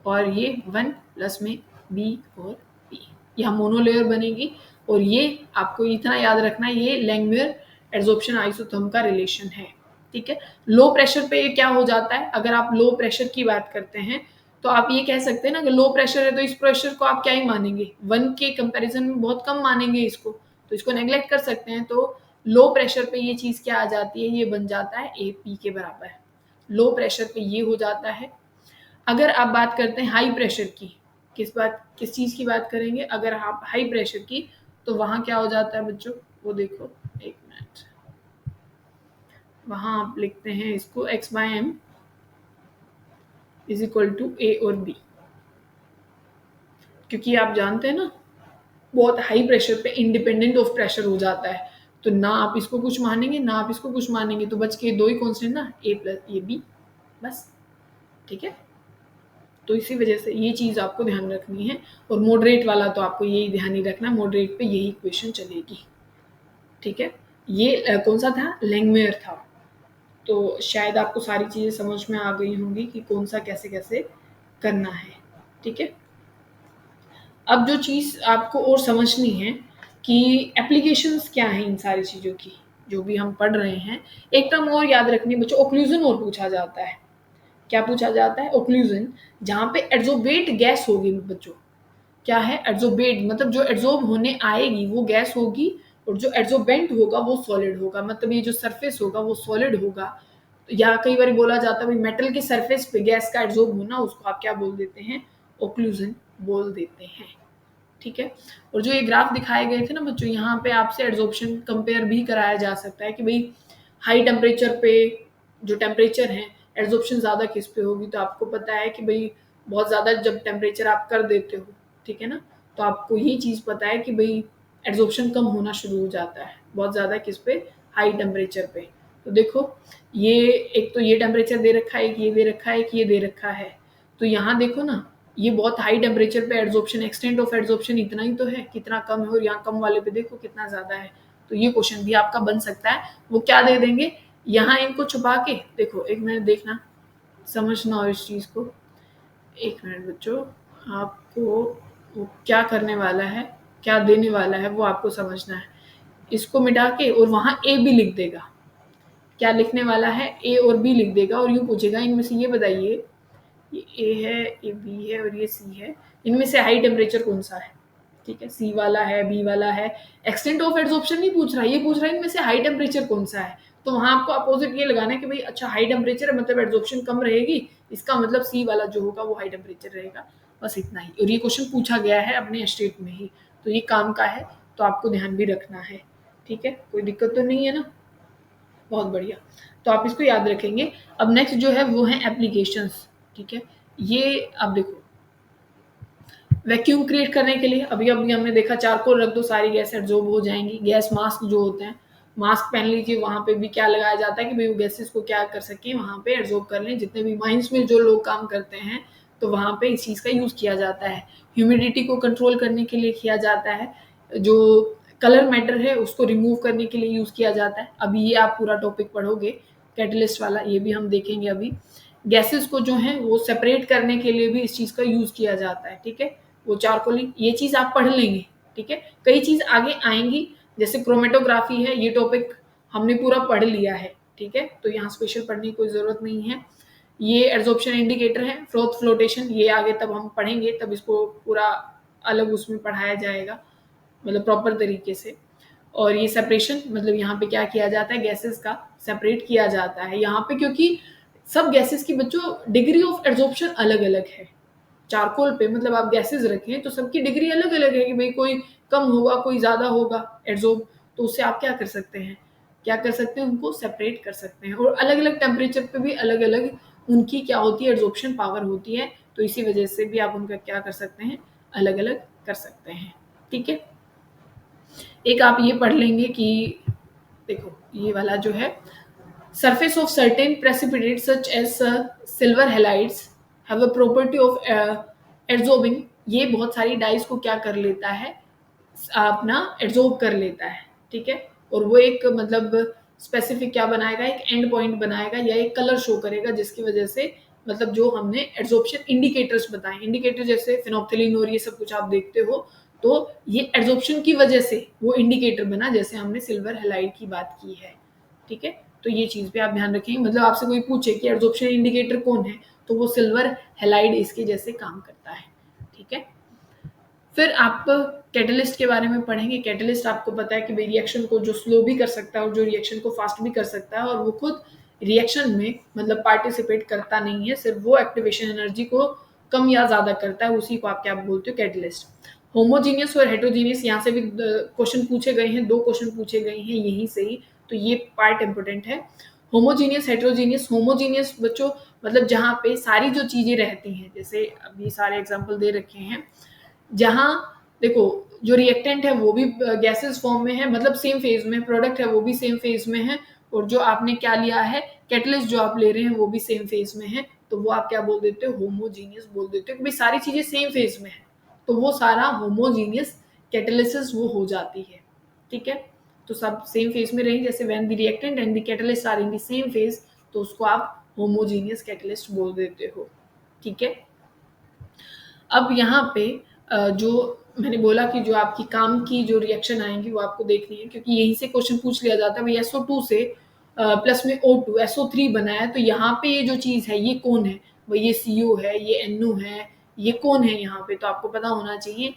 और ये 1 प्लस में b और p, यहाँ मोनोलेयर बनेगी। और ये आपको इतना याद रखना है, ये लैंगमुयर एड्जॉर्प्शन आइसोथर्म का रिलेशन है। ठीक है, लो प्रेशर पे ये क्या हो जाता है, अगर आप लो प्रेशर की बात करते हैं तो आप ये कह सकते हैं ना कि लो प्रेशर है तो इस प्रेशर को आप क्या ही मानेंगे, 1 के कंपैरिजन में बहुत कम मानेंगे इसको, तो इसको नेग्लेक्ट कर सकते हैं। तो लो प्रेशर पे ये चीज़ क्या आ जाती है, ये बन जाता है AP के बराबर। लो प्रेशर पे ये हो जाता है। अगर आप बात करते हैं हाई प्रेशर की, किस चीज़ की बात करेंगे, अगर आप हाई प्रेशर की, तो वहाँ क्या हो जाता है बच्चों, वो देखो, एक मिनट, वहाँ आप लिखते हैं इसको x by M is equal to A और B, क्योंकि आप जानते हैं ना बहुत हाई प्रेशर पे इंडिपेंडेंट ऑफ प्रेशर हो जाता है, तो ना आप इसको कुछ मानेंगे ना आप इसको कुछ मानेंगे, तो बच के 2 ही कांस्टेंट ना, A प्लस ये B, बस। ठीक है, तो इसी वजह से ये चीज़ आपको ध्यान रखनी है। और मॉडरेट वाला तो आपको यही ध्यान ही रखना, मॉडरेट पे यही इक्वेशन चलेगी। ठीक है, ये कौन सा था, लैंगमुयर था। तो शायद आपको सारी चीज़ें समझ में आ गई होंगी कि कौन सा कैसे कैसे करना है। ठीक है, अब जो चीज़ आपको और समझनी है कि एप्लीकेशंस क्या हैं इन सारी चीज़ों की, जो भी हम पढ़ रहे हैं। एक टर्म और याद रखनी बच्चों, ओक्लूजन और पूछा जाता है। क्या पूछा जाता है, ओक्लूजन, जहाँ पे एड्जॉर्बेट गैस होगी बच्चों। क्या है एड्जॉर्बेट, मतलब जो एड्जॉर्ब होने आएगी वो गैस होगी, और जो एड्जॉर्बेंट होगा वो सॉलिड होगा, मतलब ये जो सरफेस होगा वो सॉलिड होगा। या कई बार बोला जाता है भाई मेटल के सरफेस पे गैस का एड्जॉर्ब होना, उसको आप क्या बोल देते हैं, ओक्लूजन बोल देते हैं। ठीक है, और जो ये ग्राफ दिखाए गए थे ना बच्चों, यहाँ पे आपसे एड्जॉर्प्शन कंपेयर भी कराया जा सकता है कि भाई हाई टेम्परेचर पे जो टेम्परेचर है, एड्जॉर्प्शन ज़्यादा किस पे होगी, तो आपको पता है कि भाई बहुत ज़्यादा जब टेम्परेचर आप कर देते हो, ठीक है ना, तो आपको ये चीज़ पता है कि भाई एड्जॉर्प्शन कम होना शुरू हो जाता है बहुत ज़्यादा किस पे, हाई टेम्परेचर पे। तो देखो ये एक तो ये टेम्परेचर दे रखा है, एक ये दे रखा है, एक ये दे रखा है, तो यहाँ देखो ना ये बहुत हाई टेम्परेचर पे एड्जॉर्प्शन, एक्सटेंट ऑफ एड्जॉर्प्शन इतना ही तो है, कितना कम है, और यहाँ कम वाले पे देखो कितना ज़्यादा है। तो ये क्वेश्चन भी आपका बन सकता है। वो क्या दे देंगे, यहाँ इनको छुपा के देखो, एक मिनट देखना, समझना और इस चीज़ को, एक मिनट बच्चों, आपको वो क्या करने वाला है, क्या देने वाला है वो आपको समझना है। इसको मिटा के और वहाँ ए भी लिख देगा, क्या लिखने वाला है, ए और बी लिख देगा, और यूँ पूछेगा इनमें से ये बताइए, ये ए है, ये बी है और ये सी है, इनमें से हाई टेम्परेचर कौन सा है। ठीक है, सी वाला है, बी वाला है, एक्सटेंट ऑफ एड्जॉर्प्शन नहीं पूछ रहा, ये पूछ रहा है इनमें से हाई टेम्परेचर कौन सा है। तो वहाँ आपको अपोजिट ये लगाना है कि भाई अच्छा हाई टेम्परेचर है मतलब एड्जॉर्प्शन कम रहेगी, इसका मतलब सी वाला जो होगा वो हाई टेम्परेचर रहेगा। बस इतना ही, और ये क्वेश्चन पूछा गया है अपने स्टेट में ही, तो ये काम का है, तो आपको ध्यान भी रखना है। ठीक है, कोई दिक्कत तो नहीं है ना? बहुत बढ़िया, तो आप इसको याद रखेंगे। अब नेक्स्ट जो है वो है एप्लीकेशंस। ठीक है, ये अब देखो, वैक्यूम क्रिएट करने के लिए अभी अभी हमने देखा चारकोल रख दो, सारी गैस एब्जॉर्ब हो जाएंगी। गैस मास्क जो होते हैं, मास्क पहन लीजिए, वहां पे भी क्या लगाया जाता है कि भाई वो गैसेस को क्या कर सके, वहां पे एब्जॉर्ब कर लें। जितने भी माइंस में जो लोग काम करते हैं तो वहां पे इस चीज का यूज किया जाता है। ह्यूमिडिटी को कंट्रोल करने के लिए किया जाता है। जो कलर मैटर है उसको रिमूव करने के लिए यूज किया जाता है। अभी ये आप पूरा टॉपिक पढ़ोगे कैटलिस्ट वाला, ये भी हम देखेंगे अभी। गैसेस को जो है वो सेपरेट करने के लिए भी इस चीज का यूज किया जाता है। ठीक है, वो चारकोलिंग, ये चीज आप पढ़ लेंगे। ठीक है, कई चीज आगे आएंगी, जैसे क्रोमेटोग्राफी है, ये टॉपिक हमने पूरा पढ़ लिया है। ठीक है, तो यहाँ स्पेशल पढ़ने की कोई जरूरत नहीं है। ये एब्जॉर्प्शन इंडिकेटर है, फ्रोथ फ्लोटेशन, ये आगे तब हम पढ़ेंगे, तब इसको पूरा अलग उसमें पढ़ाया जाएगा, मतलब प्रॉपर तरीके से। और ये सेपरेशन, मतलब यहाँ पे क्या किया जाता है, गैसेस का सेपरेट किया जाता है यहाँ पे, क्योंकि सब गैसेस की बच्चों डिग्री ऑफ एब्जॉर्प्शन अलग अलग है। चारकोल पे मतलब आप गैसेस रखें तो सबकी डिग्री अलग अलग है, कि भाई कोई कम होगा, कोई ज्यादा होगा एब्जॉर्ब, तो उससे आप क्या कर सकते हैं, क्या कर सकते हैं, उनको सेपरेट कर सकते हैं। और अलग अलग टेम्परेचर पे भी अलग अलग उनकी क्या होती है, एब्जॉर्प्शन पावर होती है, तो इसी वजह से भी आप उनका क्या कर सकते हैं, अलग अलग कर सकते हैं। ठीक है, एक आप ये पढ़ लेंगे कि देखो ये वाला जो है, surface of certain precipitates such as silver halides have a property of absorbing, ये बहुत सारी डाइस को क्या कर लेता है, अपना एब्जॉर्ब कर लेता है। ठीक है, और वो एक मतलब स्पेसिफिक क्या बनाएगा, एक एंड पॉइंट बनाएगा या एक कलर शो करेगा, जिसकी वजह से मतलब जो हमने एब्जॉर्प्शन इंडिकेटर्स बताए, इंडिकेटर जैसे फिनोप्थिलीन और ये सब कुछ आप देखते हो, तो ये एब्जॉर्प्शन की वजह से वो इंडिकेटर बना, जैसे हमने सिल्वर हैलाइड की बात की है। ठीक है, तो ये चीज भी आप ध्यान रखेंगे। मतलब आपसे कोई पूछे कि एब्जॉर्प्शन इंडिकेटर कौन है, तो वो सिल्वर हैलाइड इसके जैसे काम करता है। ठीक है, फिर आप कैटलिस्ट के बारे में पढ़ेंगे। कैटलिस्ट आपको पता है कि भाई रिएक्शन को जो स्लो भी कर सकता है और जो रिएक्शन को फास्ट भी कर सकता है, और वो खुद रिएक्शन में मतलब पार्टिसिपेट करता नहीं है, सिर्फ वो एक्टिवेशन एनर्जी को कम या ज्यादा करता है, उसी को आप क्या बोलते हो, कैटलिस्ट। होमोजीनियस और हेट्रोजीनियस, यहाँ से भी क्वेश्चन पूछे गए हैं, 2 क्वेश्चन पूछे गए हैं यहीं से ही, तो ये पार्ट इंपोर्टेंट है। होमोजीनियस हेट्रोजीनियस, होमोजीनियस बच्चों मतलब जहाँ पे सारी जो चीजें रहती हैं, जैसे अभी सारे एग्जाम्पल दे रखे हैं, जहाँ देखो जो रिएक्टेंट है वो भी गैसेस फॉर्म में है, मतलब सेम फेज में, प्रोडक्ट है वो भी सेम फेज में है, और जो आपने क्या लिया है, कैटलिस्ट जो आप ले रहे हैं वो भी सेम फेज में है, तो वो आप क्या बोल देते हो, होमोजीनियस बोल देते हो, कि भाई सारी चीजें सेम फेज में है, तो वो सारा होमोजीनियस कैटलिसिस वो हो जाती है। ठीक है, तो सब सेम फेज में रही, जैसे when the reactant and the catalyst are in the same phase, तो उसको आप होमोजीनियस कैटलिस्ट बोल देते हो। ठीक है, अब यहाँ पे जो मैंने बोला कि जो आपकी काम की जो रिएक्शन आएंगी वो आपको देखनी है, क्योंकि यहीं से क्वेश्चन पूछ लिया जाता है भाई SO2 से प्लस में O2 SO3 बना है, तो यहाँ पे ये जो चीज है ये कौन है, भाई ये CO है, ये NO है, ये कौन है यहाँ पे, तो आपको पता होना चाहिए।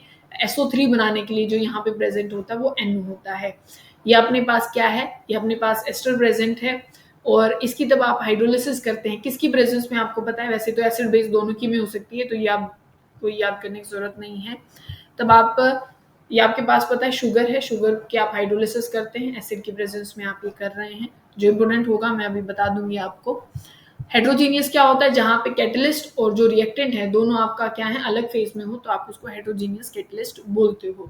SO3 बनाने के लिए जो यहाँ पे प्रेजेंट होता है वो NO होता है। ये अपने पास क्या है, ये अपने पास एस्टर प्रेजेंट है, और इसकी तब आप हाइड्रोलिसिस करते हैं किसकी प्रेजेंस में, आपको पता है, वैसे तो एसिड बेस दोनों की में हो सकती है, तो ये आप कोई याद करने की जरूरत नहीं है। तब आप ये आपके पास पता है शुगर है, शुगर की आप हाइड्रोलिसिस करते हैं, एसिड की प्रेजेंस में आप ये कर रहे हैं, जो इम्पोर्टेंट होगा मैं अभी बता दूंगी आपको। हेट्रोजीनियस क्या होता है, जहाँ पे कैटलिस्ट और जो रिएक्टेंट है दोनों आपका क्या है, अलग फेज में हो, तो आप उसको हेट्रोजीनियस कैटलिस्ट बोलते हो।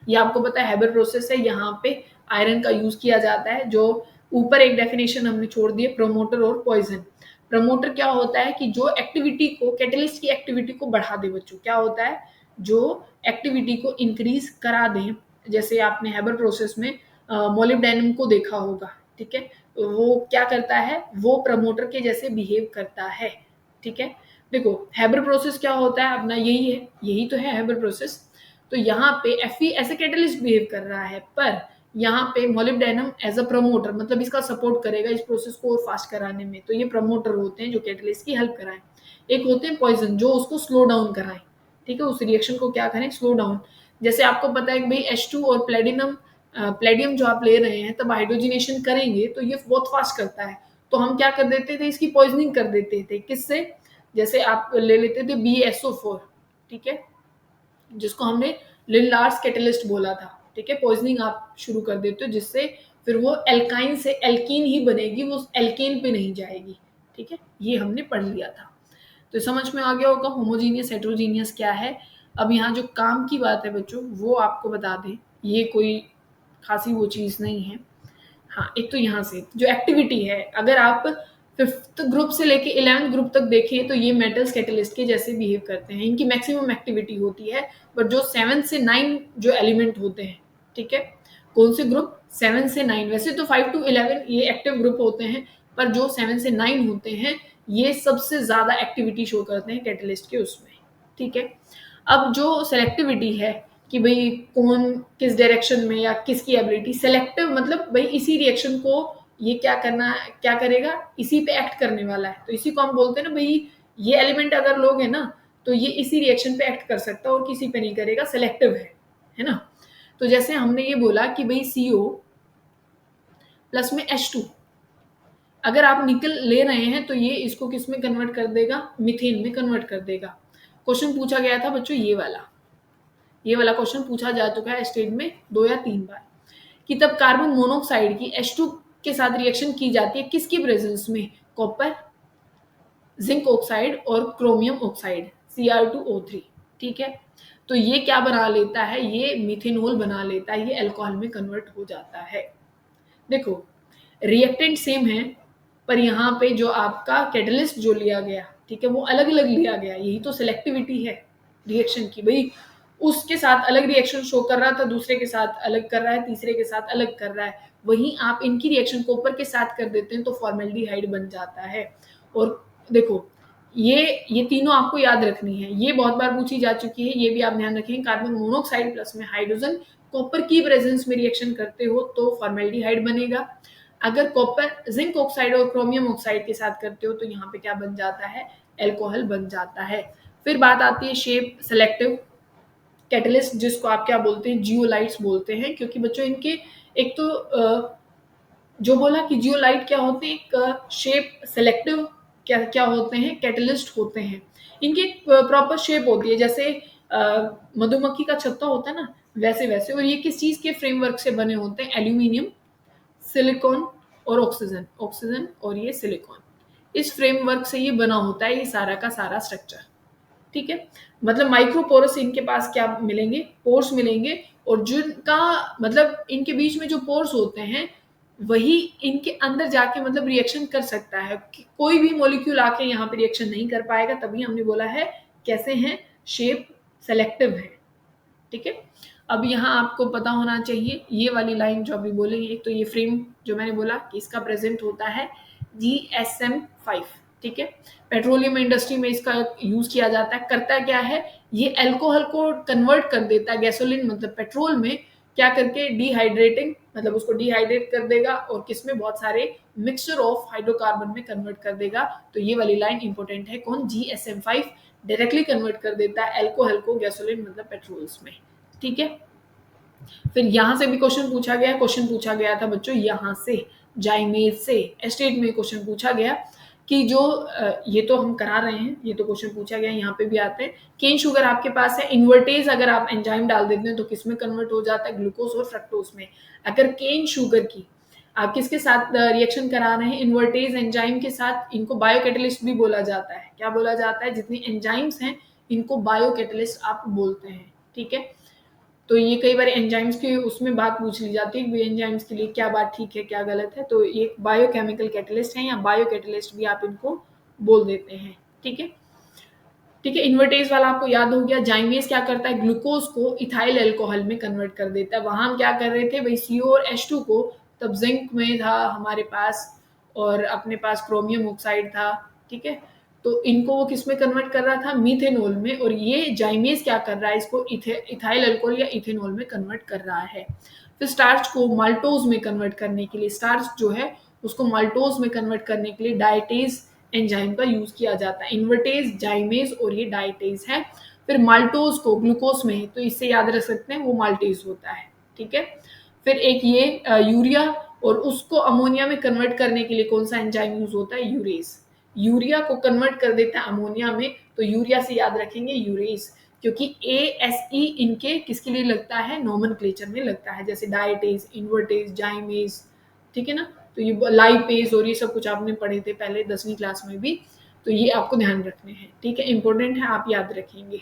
ये आपको पता है हेबर प्रोसेस है, यहाँ पे आयरन का यूज किया जाता है। जो ऊपर एक डेफिनेशन हमने छोड़ दी है, प्रोमोटर और पॉइजन। प्रमोटर क्या होता है कि जो एक्टिविटी को, कैटलिस्ट की एक्टिविटी को बढ़ा दे बच्चों, क्या होता है, जो एक्टिविटी को इंक्रीज करा दें, जैसे आपने हेबर प्रोसेस में मोलिब्डेनम को देखा होगा। ठीक है, वो क्या करता है, वो प्रमोटर के जैसे बिहेव करता है। ठीक है, देखो हेबर प्रोसेस क्या होता है अपना, यही है, यही तो है हेबर प्रोसेस। तो यहाँ पे Fe ऐसे कैटलिस्ट बिहेव कर रहा है, पर यहाँ पे मोलिब्डेनम एज अ प्रमोटर, मतलब इसका सपोर्ट करेगा इस प्रोसेस को और फास्ट कराने में, तो ये प्रमोटर होते हैं जो कैटलिस्ट की हेल्प कराएं। एक होते हैं पॉइजन, जो उसको स्लो डाउन कराएं। ठीक है, उस रिएक्शन को क्या करें, स्लो डाउन। जैसे आपको पता है कि भाई H2 और प्लेडियम जो आप ले रहे हैं, तब हाइड्रोजिनेशन करेंगे तो ये बहुत फास्ट करता है, तो हम क्या कर देते थे, इसकी पॉइजनिंग कर देते थे, किससे, जैसे आप ले लेते थे BSO4, ठीक है, जिसको हमने लिन-लार्स कैटलिस्ट बोला था, ठीक है, पॉइजनिंग आप शुरू कर देते हो जिससे फिर वो एल्काइन से एल्कीन ही बनेगी, वो एल्केन पे नहीं जाएगी, ठीक है, ये हमने पढ़ लिया था। तो समझ में आ गया होगा होमोजीनियस हेटेरोजीनियस क्या है। अब यहाँ जो काम की बात है बच्चों, वो आपको बता दें, ये कोई खासी वो चीज़ नहीं है। हाँ, एक तो यहाँ से जो एक्टिविटी है, अगर आप 5th ग्रुप से लेके 11th ग्रुप तक देखें तो ये मेटल्स कैटलिस्ट के जैसे बिहेव करते हैं, इनकी मैक्सिमम एक्टिविटी होती है। बट जो 7 से 9 जो एलिमेंट होते हैं, ठीक है, कौन से ग्रुप, 7 से 9, वैसे तो 5 to 11 ये एक्टिव ग्रुप होते हैं, पर जो 7 से 9 होते हैं ये सबसे ज्यादा एक्टिविटी शो करते हैं कैटलिस्ट के उसमें, ठीक है। अब जो सेलेक्टिविटी है कि भाई कौन किस डायरेक्शन में या किसकी एबिलिटी, सेलेक्टिव मतलब भाई इसी रिएक्शन को ये क्या करना, क्या करेगा, इसी पे एक्ट करने वाला है, तो इसी को हम बोलते हैं ना भाई, ये एलिमेंट अगर लोग है ना तो ये इसी रिएक्शन पे एक्ट कर सकता है और किसी पे नहीं करेगा, सेलेक्टिव है ना। तो जैसे हमने ये बोला कि भाई CO प्लस में H2, अगर आप निकल ले रहे हैं तो ये इसको किस में कन्वर्ट कर देगा, मीथेन में कन्वर्ट कर देगा। क्वेश्चन पूछा गया था बच्चों ये वाला क्वेश्चन पूछा जा चुका है स्टेज में 2 या 3 बार, कि तब कार्बन मोनोऑक्साइड की H2 के साथ रिएक्शन की जाती है किसकी प्रेजेंस में, कॉपर, जिंक ऑक्साइड और क्रोमियम ऑक्साइड Cr2O3, ठीक है। तो ये क्या बना लेता है, ये मिथेनॉल बना लेता है, ये अल्कोहल में कन्वर्ट हो जाता है। देखो रिएक्टेंट सेम है, पर यहाँ पे जो आपका कैटलिस्ट जो लिया गया, ठीक है, वो अलग अलग लिया गया, यही तो सिलेक्टिविटी है रिएक्शन की, भाई उसके साथ अलग रिएक्शन शो कर रहा था, दूसरे के साथ अलग कर रहा है, तीसरे के साथ अलग कर रहा है, वहीं आप इनकी रिएक्शन कॉपर के साथ कर देते हैं तो फॉर्मेल्डिहाइड बन जाता है। और देखो ये तीनों आपको याद रखनी है, ये बहुत बार पूछी जा चुकी है, ये भी आप ध्यान रखें, कार्बन मोनोऑक्साइड प्लस में हाइड्रोजन कॉपर की प्रेजेंस में रिएक्शन करते हो तो फॉर्मेल्डिहाइड बनेगा, अगर कॉपर जिंक ऑक्साइड और क्रोमियम ऑक्साइड के साथ करते हो तो यहाँ पे क्या बन जाता है, एल्कोहल बन जाता है। फिर बात आती है शेप सेलेक्टिव कैटलिस्ट, जिसको आप क्या बोलते हैं, जियोलाइट्स बोलते हैं, क्योंकि बच्चों इनके एक तो जो बोला कि जियोलाइट क्या होते हैं, एक शेप सेलेक्टिव क्या क्या होते हैं, कैटलिस्ट होते हैं, इनकी एक प्रॉपर शेप होती है, जैसे मधुमक्खी का छत्ता होता है ना, वैसे वैसे, और ये किस चीज के फ्रेमवर्क से बने होते हैं, एल्यूमिनियम, सिलिकॉन और ऑक्सीजन और ये सिलिकॉन, इस फ्रेमवर्क से ये बना होता है ये सारा का सारा स्ट्रक्चर, ठीक है। मतलब माइक्रोपोरस इनके पास क्या मिलेंगे, पोर्स मिलेंगे, और जिनका मतलब इनके बीच में जो पोर्स होते हैं वही इनके अंदर जाके मतलब रिएक्शन कर सकता है, कि कोई भी मॉलिक्यूल आके यहाँ पे रिएक्शन नहीं कर पाएगा, तभी हमने बोला है कैसे हैं, शेप सेलेक्टिव है, ठीक है। अब यहाँ आपको पता होना चाहिए ये वाली लाइन जो अभी बोलेंगे, एक तो ये फ्रेम जो मैंने बोला कि इसका प्रेजेंट होता है GSM5, ठीक है, पेट्रोलियम इंडस्ट्री में इसका यूज किया जाता है, करता क्या है, ये अल्कोहल को कन्वर्ट कर देता है गैसोलीन मतलब पेट्रोल में, क्या करके डिहाइड्रेटिंग मतलब उसको डिहाइड्रेट कर देगा और किसमें बहुत सारे मिक्सचर ऑफ हाइड्रोकार्बन में कन्वर्ट कर देगा। तो ये वाली लाइन इंपॉर्टेंट है, कौन, GSM5 डायरेक्टली कन्वर्ट कर देता है अल्कोहल को गैसोलीन मतलब पेट्रोल्स में, ठीक है। फिर यहाँ से भी क्वेश्चन पूछा गया था बच्चों, यहाँ से जाइमेज से एस्टेट में क्वेश्चन पूछा गया कि जो ये तो हम करा रहे हैं, ये तो क्वेश्चन पूछा गया, यहाँ पे भी आते हैं, केन शुगर आपके पास है, इन्वर्टेज अगर आप एंजाइम डाल देते हैं तो किस में कन्वर्ट हो जाता है, ग्लूकोज और फ्रक्टोज में। अगर केन शुगर की आप किसके साथ रिएक्शन करा रहे हैं, इन्वर्टेज एंजाइम के साथ, इनको बायोकैटलिस्ट भी बोला जाता है, क्या बोला जाता है, जितनी एंजाइम्स हैं इनको बायोकैटलिस्ट आप बोलते हैं, ठीक है। तो ये कई बार एंजाइम्स की उसमें बात पूछ ली जाती है कि एंजाइम्स के लिए क्या बात ठीक है क्या गलत है, तो ये बायोकेमिकल कैटलिस्ट है या बायोकैटलिस्ट भी आप इनको बोल देते हैं, ठीक है। ठीक है, इन्वर्टेज वाला आपको याद हो गया। जाइमेज क्या करता है, ग्लूकोज को इथाइल अल्कोहल में कन्वर्ट कर देता है। वहां हम क्या कर रहे थे भाई, CO और H2 को तब जिंक में था हमारे पास और अपने पास क्रोमियम ऑक्साइड था, ठीक है, तो इनको वो किस में कन्वर्ट कर रहा था, मीथेनॉल में, और ये जाइमेज क्या कर रहा है, इसको इथाइल अल्कोहल या इथेनॉल में कन्वर्ट कर रहा है। फिर स्टार्च को माल्टोज में कन्वर्ट करने के लिए, स्टार्च जो है उसको माल्टोज में कन्वर्ट करने के लिए डायटेज एंजाइम का यूज किया जाता है। इन्वर्टेज, जाइमेज और ये डायटेज है। फिर माल्टोज को ग्लूकोज में, तो इससे याद रख सकते हैं वो माल्टेज होता है, ठीक है। फिर एक ये यूरिया और उसको अमोनिया में कन्वर्ट करने के लिए कौन सा एंजाइम यूज होता है, यूरेज। यूरिया को कन्वर्ट कर देता है अमोनिया में, तो यूरिया से याद रखेंगे यूरेस, क्योंकि ASE इनके किसके लिए लगता है, नोमेनक्लेचर में लगता है, जैसे डायटेज, इन्वर्टेज, जाइमेज, ठीक है ना। तो ये लाइपेज और ये सब कुछ आपने पढ़े थे पहले 10वीं क्लास में भी, तो ये आपको ध्यान रखने हैं, ठीक है, इंपॉर्टेंट है, आप याद रखेंगे।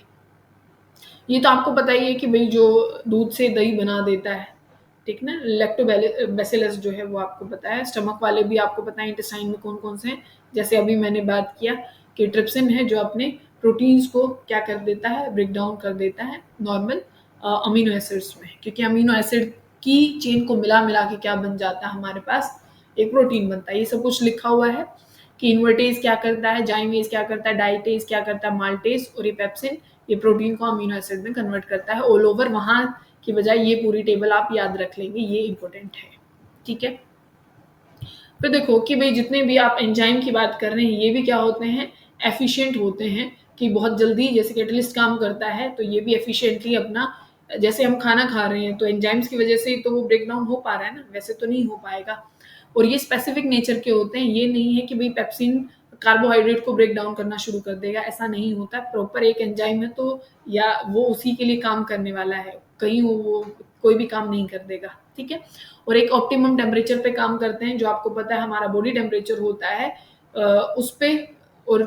ये तो आपको पता ही है कि भाई जो दूध से दही बना देता है, ठीक ना, लैक्टोबैसिलस जो है वो आपको पता है। स्टमक वाले भी आपको पता है इंटेस्टाइन में कौन कौन से हैं, जैसे अभी मैंने बात किया कि ट्रिप्सिन है जो अपने प्रोटीन्स को क्या कर देता है, ब्रेक डाउन कर देता है नॉर्मल अमीनो एसिड्स में, क्योंकि अमीनो एसिड की चेन को मिला मिला के क्या बन जाता है हमारे पास, एक प्रोटीन बनता है। ये सब कुछ लिखा हुआ है कि इन्वर्टेज क्या करता है, जाइमेज क्या करता है, डाइटेज क्या करता है, माल्टेज, और ये पेप्सिन ये प्रोटीन को अमीनो एसिड में कन्वर्ट करता है ऑल ओवर। वहां की बजाय ये पूरी टेबल आप याद रख लेंगे, ये इंपॉर्टेंट है, ठीक है। फिर देखो कि भाई जितने भी आप एंजाइम की बात कर रहे हैं, ये भी क्या होते हैं, एफिशिएंट होते हैं, कि बहुत जल्दी जैसे कैटलिस्ट काम करता है, तो ये भी एफिशिएंटली अपना, जैसे हम खाना खा रहे हैं तो एंजाइम्स की वजह से तो वो ब्रेक डाउन हो पा रहा है ना, वैसे तो नहीं हो पाएगा। और ये स्पेसिफिक नेचर के होते हैं, ये नहीं है कि भाई पेप्सिन कार्बोहाइड्रेट को ब्रेक डाउन करना शुरू कर देगा, ऐसा नहीं होता। प्रॉपर एक एंजाइम है तो या वो उसी के लिए काम करने वाला है, कहीं वो कोई भी काम नहीं कर देगा, ठीक है। और एक ऑप्टिमम टेम्परेचर पे काम करते हैं, जो आपको पता है हमारा बॉडी टेम्परेचर होता है उस पे, और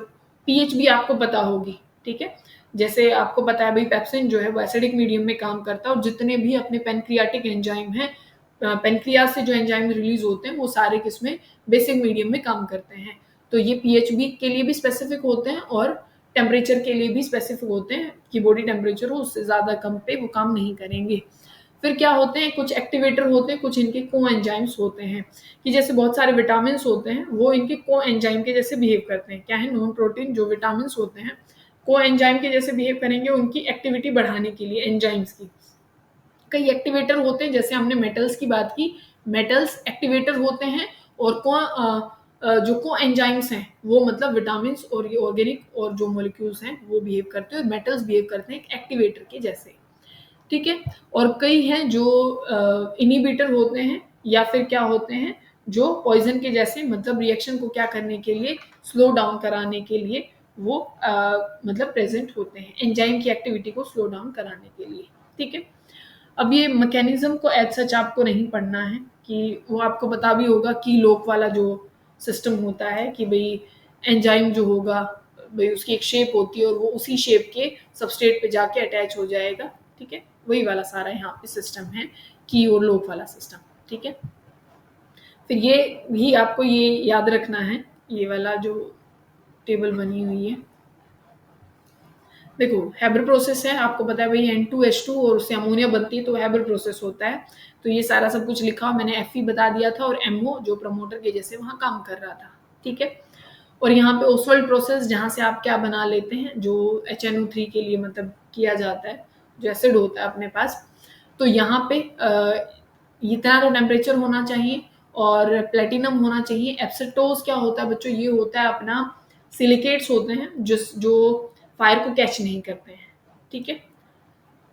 पीएच भी आपको पता होगी, ठीक है। जैसे आपको पता है भाई पेप्सिन जो है वो एसिडिक मीडियम में काम करता है, और जितने भी अपने पेनक्रियाटिक एंजाइम हैं, पेनक्रियाज से जो एंजाइम रिलीज होते हैं वो सारे किसमें, बेसिक मीडियम में काम करते हैं। तो ये पीएच भी के लिए भी स्पेसिफिक होते हैं और टेम्परेचर के लिए भी स्पेसिफिक होते हैं, कि बॉडी टेम्परेचर हो उससे ज़्यादा कम पे वो काम नहीं करेंगे। फिर क्या होते हैं, कुछ एक्टिवेटर होते हैं, कुछ इनके को एंजाइम्स होते हैं, कि जैसे बहुत सारे विटामिन होते हैं वो इनके को एंजाइम के जैसे बिहेव करते हैं। क्या है, नॉन प्रोटीन जो विटामिन होते हैं को एंजाइम के जैसे बिहेव करेंगे उनकी एक्टिविटी बढ़ाने के लिए एंजाइम्स की। कई एक्टिवेटर होते हैं, जैसे हमने मेटल्स की बात की, मेटल्स एक्टिवेटर होते हैं, और जो को एंजाइम्स हैं वो मतलब विटामिन और ये ऑर्गेनिक और जो मॉलिक्यूल्स हैं वो बिहेव करते हैं, और मेटल्स बिहेव करते हैं एक एक्टिवेटर के जैसे, ठीक है। और कई हैं जो इनिबिटर होते हैं, या फिर क्या होते हैं जो पॉइजन के जैसे, मतलब रिएक्शन को क्या करने के लिए, स्लो डाउन कराने के लिए वो मतलब प्रेजेंट होते हैं, एंजाइम की एक्टिविटी को स्लो डाउन कराने के लिए, ठीक है। अब ये मैकेनिज्म को एज सच आपको नहीं पढ़ना है, कि वो आपको पता भी होगा कि लोक वाला जो सिस्टम होता है, कि भाई एंजाइम जो होगा भाई उसकी एक शेप होती है और वो उसी शेप के सबस्ट्रेट पे जाके अटैच हो जाएगा, ठीक है। वही वाला सारा यहाँ पे सिस्टम है, की और लोक वाला सिस्टम, ठीक है। फिर ये भी आपको ये याद रखना है, ये वाला जो टेबल बनी हुई है, देखो हैबर प्रोसेस है, आपको पता है भाई N2H2 और उससे अमोनिया बनती है तो हैबर प्रोसेस होता है। तो ये सारा सब कुछ लिखा, मैंने Fe बता दिया था, और MO जो प्रमोटर के जैसे वहाँ काम कर रहा था, ठीक है। और यहाँ पे ओसवाल्ड प्रोसेस, जहाँ से आप क्या बना लेते हैं, जो HNO3 के लिए मतलब किया जाता है, जो एसिड होता है अपने पास। तो यहाँ पे इतना तो टेम्परेचर होना चाहिए, और प्लेटिनम होना चाहिए। एप्सिटोज क्या होता है बच्चों, ये होता है अपना सिलिकेट्स होते हैं जो फायर को कैच नहीं करते हैं, ठीक है।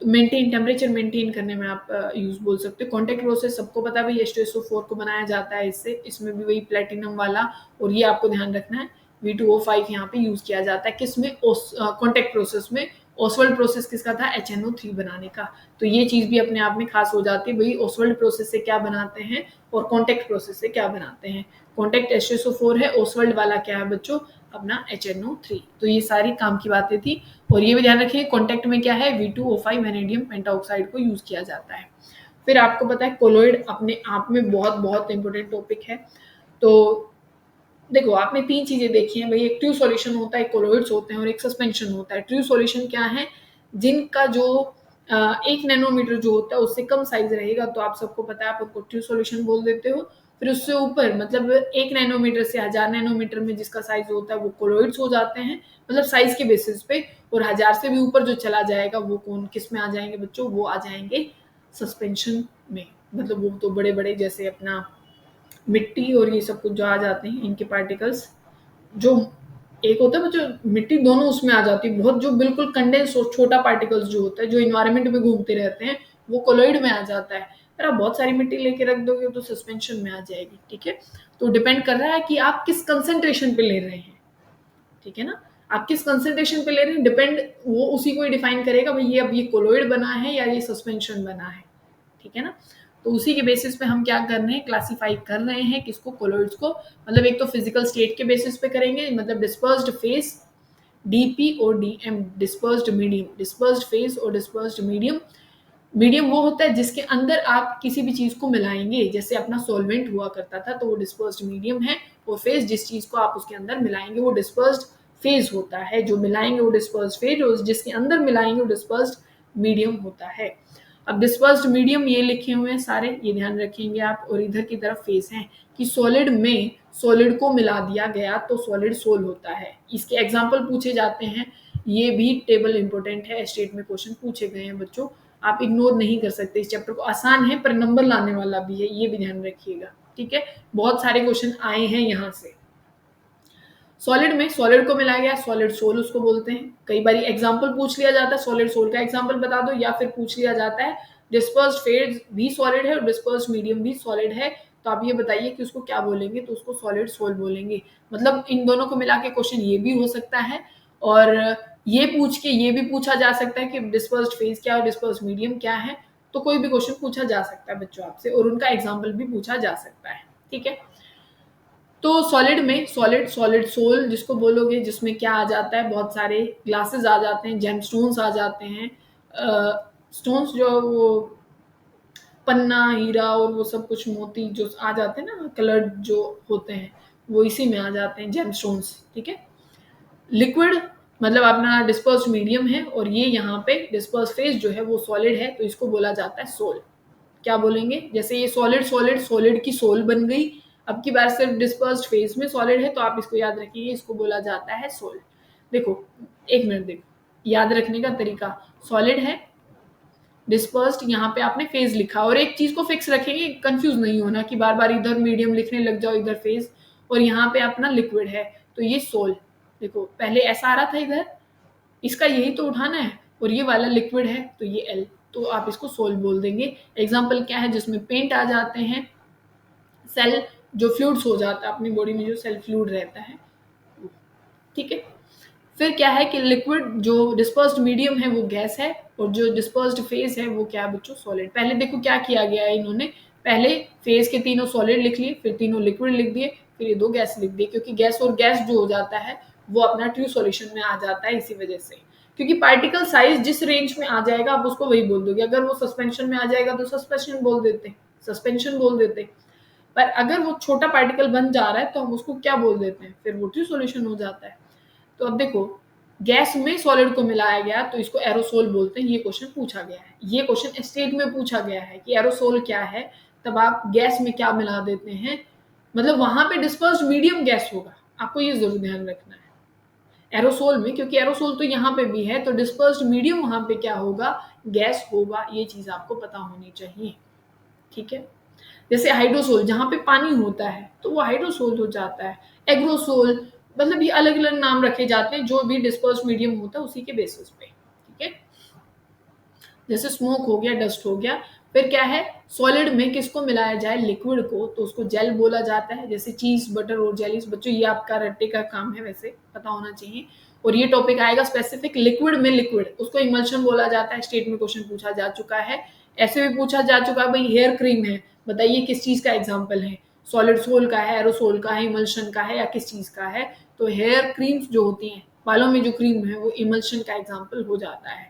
मेंटेन टेम्परेचर मेंटेन करने में आप यूज बोल सकते हो। कॉन्टेक्ट प्रोसेस सबको पता है भाई, H2SO4 को बनाया जाता है इससे, इसमें भी वही प्लेटिनम वाला, और ये आपको ध्यान रखना है V2O5 यहाँ पे यूज किया जाता है, किसमें, कॉन्टेक्ट प्रोसेस में। ओसवाल्ड प्रोसेस किसका था, HNO3 बनाने का। तो ये चीज भी अपने आप में खास हो जाती है भाई, ओसवाल्ड प्रोसेस से क्या बनाते हैं और कॉन्टेक्ट प्रोसेस से क्या बनाते हैं। कॉन्टेक्ट H2SO4 है, ओसवाल्ड वाला क्या है बच्चों, अपना HNO3। तो ये सारी काम की बातें थी। और ये भी ध्यान रखिए कॉन्टेक्ट में क्या है, V2O5 वैनेडियम पेंटाऑक्साइड को यूज किया जाता है। फिर आपको पता है कोलोइड अपने आप में बहुत बहुत इंपॉर्टेंट टॉपिक है। तो देखो आपने तीन चीजें देखी हैं भाई, एक ट्रू सॉल्यूशन होता है, एक कोलोइड्स होते हैं, और एक सस्पेंशन होता है। ट्रू सॉल्यूशन क्या है, जिनका जो 1 नैनोमीटर जो होता है उससे कम साइज रहेगा, तो आप सबको पता है आप उनको ट्रू सॉल्यूशन बोल देते हो। फिर उससे ऊपर मतलब 1 नैनोमीटर से 1000 नैनोमीटर में जिसका साइज होता है वो कोलोइड्स हो जाते हैं, मतलब साइज के बेसिस पे। और 1000 से भी ऊपर जो चला जाएगा वो कौन किस में आ जाएंगे बच्चों, वो आ जाएंगे सस्पेंशन में। मतलब वो तो बड़े बड़े जैसे अपना मिट्टी और ये सब कुछ जो आ जाते हैं इनके पार्टिकल्स, जो एक होता है बच्चों मिट्टी, दोनों उसमें आ जाती है, बहुत जो बिल्कुल कंडेंस और छोटा पार्टिकल्स जो होता है जो इन्वायरमेंट में घूमते रहते हैं वो कोलोइड में आ जाता है। अगर आप बहुत सारी मिट्टी लेके रख दोगे तो सस्पेंशन में आ जाएगी, ठीक है। तो डिपेंड कर रहा है कि आप किस कंसंट्रेशन पे ले रहे हैं, ठीक है ना। आप किस कंसंट्रेशन पे ले रहे हैं डिपेंड, वो उसी को ही डिफाइन करेगा भाई ये अब ये कोलोइड बना है या ये सस्पेंशन बना है, ठीक है ना। तो उसी के बेसिस पे हम क्या कर रहे हैं, क्लासीफाई कर रहे हैं किसको, कोलोइड्स को। मतलब एक तो फिजिकल स्टेट के बेसिस पे करेंगे, मतलब डिस्पर्स्ड फेस डीपी और DM, dispersed medium, dispersed phase और डिस्पर्स्ड मीडियम। मीडियम वो होता है जिसके अंदर आप किसी भी चीज को मिलाएंगे, जैसे अपना सॉल्वेंट हुआ करता था तो वो डिस्पर्स्ड मीडियम है। और फेज जिस चीज को आप उसके अंदर मिलाएंगे वो डिस्पर्स्ड फेज होता है, जो मिलाएंगे वो डिस्पर्स्ड फेज, और जिसके अंदर मिलाएंगे वो डिस्पर्स्ड मीडियम होता है। अब डिस्पर्स्ड मीडियम ये लिखे हुए हैं सारे, ये ध्यान रखेंगे आप। और इधर की तरफ फेज है कि सॉलिड में सॉलिड को मिला दिया गया तो सॉलिड सोल होता है। इसके एग्जाम्पल पूछे जाते हैं, ये भी टेबल इंपॉर्टेंट है, स्टेट में क्वेश्चन पूछे गए हैं बच्चों, आप इग्नोर नहीं कर सकते इस चैप्टर को, आसान है पर नंबर लाने वाला भी है, ये भी ध्यान रखिएगा, ठीक है। बहुत सारे क्वेश्चन आए हैं यहाँ से। सॉलिड में सॉलिड को मिलाया गया, सॉलिड सोल उसको बोलते हैं। कई बार एग्जांपल पूछ लिया जाता है, सॉलिड सोल का एग्जांपल बता दो, या फिर पूछ लिया जाता है डिस्पर्स्ड फेज भी सॉलिड है और डिस्पर्स्ड मीडियम भी सॉलिड है, तो आप ये बताइए कि उसको क्या बोलेंगे, तो उसको सॉलिड सोल बोलेंगे। मतलब इन दोनों को मिला के क्वेश्चन ये भी हो सकता है, और ये पूछ के ये भी पूछा जा सकता है कि डिस्पर्स्ड फेज क्या है, डिस्पर्स्ड मीडियम क्या है। तो कोई भी क्वेश्चन पूछा जा सकता है बच्चों आपसे, और उनका एग्जाम्पल भी पूछा जा सकता है, ठीक है। तो सॉलिड में सॉलिड सॉलिड सोल जिसको बोलोगे, जिसमें क्या आ जाता है, बहुत सारे ग्लासेस आ जाते हैं, जेम स्टोन्स आ जाते हैं, स्टोन्स जो वो पन्ना हीरा और वो सब कुछ मोती जो आ जाते हैं ना, कलर्ड जो होते हैं, वो इसी में आ जाते हैं, जेम स्टोन्स, ठीक है। लिक्विड मतलब अपना डिस्पर्स मीडियम है, और ये यहाँ पे डिस्पर्स फेज जो है वो सॉलिड है, तो इसको बोला जाता है सोल। क्या बोलेंगे, जैसे ये सॉलिड सॉलिड सॉलिड की सोल बन गई, अब की बार सिर्फ डिस्पर्स्ड फेज में सॉलिड है, तो आप इसको याद रखिए, इसको बोला जाता है सोल। देखो एक मिनट, देखो याद रखने का तरीका, सॉलिड है, डिस्पर्स्ड, यहाँ पे आपने फेज लिखा, और एक चीज को फिक्स रखेंगे, कंफ्यूज नहीं होना कि बार बार इधर मीडियम लिखने लग जाओ, इधर फेज, और यहाँ पे अपना लिक्विड है, तो ये सोल। देखो पहले ऐसा आ रहा था इधर, इसका यही तो उठाना है, और ये वाला लिक्विड है तो ये एल, तो आप इसको सोल बोल देंगे। एग्जाम्पल क्या है, जिसमें पेंट आ जाते हैं, सेल जो फ्लूइड्स हो जाता है अपनी बॉडी में, जो सेल फ्लूइड रहता है, ठीक है। फिर क्या है कि लिक्विड जो डिस्पर्स्ड मीडियम है वो गैस है, और जो डिस्पर्स्ड फेज है वो क्या है बच्चों, सॉलिड। पहले देखो क्या किया गया है इन्होंने, पहले फेज के तीनों सॉलिड लिख लिए, फिर तीनों लिक्विड लिख दिए, फिर ये दो गैस लिख दिए, क्योंकि गैस और गैस जो हो जाता है वो अपना ट्रू सॉल्यूशन में आ जाता है, इसी वजह से। क्योंकि पार्टिकल साइज जिस रेंज में आ जाएगा आप उसको वही बोल दोगे, अगर वो सस्पेंशन में आ जाएगा तो सस्पेंशन बोल देते, सस्पेंशन बोल देते। पर अगर वो छोटा पार्टिकल बन जा रहा है तो हम उसको क्या बोल देते हैं, फिर वो ट्रू सॉल्यूशन हो जाता है। तो अब देखो, गैस में सॉलिड को मिलाया गया तो इसको एरोसोल बोलते हैं, ये क्वेश्चन पूछा गया है, ये क्वेश्चन स्टेट में पूछा गया है कि एरोसोल क्या है, तब आप गैस में क्या मिला देते हैं, मतलब वहां पे डिस्पर्स्ड मीडियम गैस होगा, आपको ये जरूर ध्यान रखना है एरोसोल में, क्योंकि एरोसोल तो यहाँ पे भी है, तो डिस्पर्स्ड मीडियम वहां पे क्या होगा, गैस होगा, ये चीज आपको पता होनी चाहिए, ठीक है। जैसे हाइड्रोसोल जहाँ पे पानी होता है तो वो हाइड्रोसोल हो जाता है, एग्रोसोल, मतलब ये अलग अलग नाम रखे जाते हैं जो भी डिस्पर्स मीडियम होता है उसी के बेसिस पे, ठीक है। जैसे स्मोक हो गया, डस्ट हो गया। फिर क्या है, सॉलिड में किसको मिलाया जाए, लिक्विड को, तो उसको जेल बोला जाता है, जैसे चीज बटर और जेलीज। बच्चों ये आपका रट्टे का काम है, वैसे पता होना चाहिए। और ये टॉपिक आएगा स्पेसिफिक लिक्विड में, लिक्विड उसको इमल्शन बोला जाता है, स्टेट में क्वेश्चन पूछा जा चुका है। ऐसे भी पूछा जा चुका है, भाई हेयर क्रीम है, बताइए किस चीज का एग्जाम्पल है, सॉलिड सोल का है, एरोसोल का है, इमल्शन का है, या किस चीज का है। तो हेयर क्रीम्स जो होती हैं, बालों में जो क्रीम है, वो इमल्शन का एग्जाम्पल हो जाता है।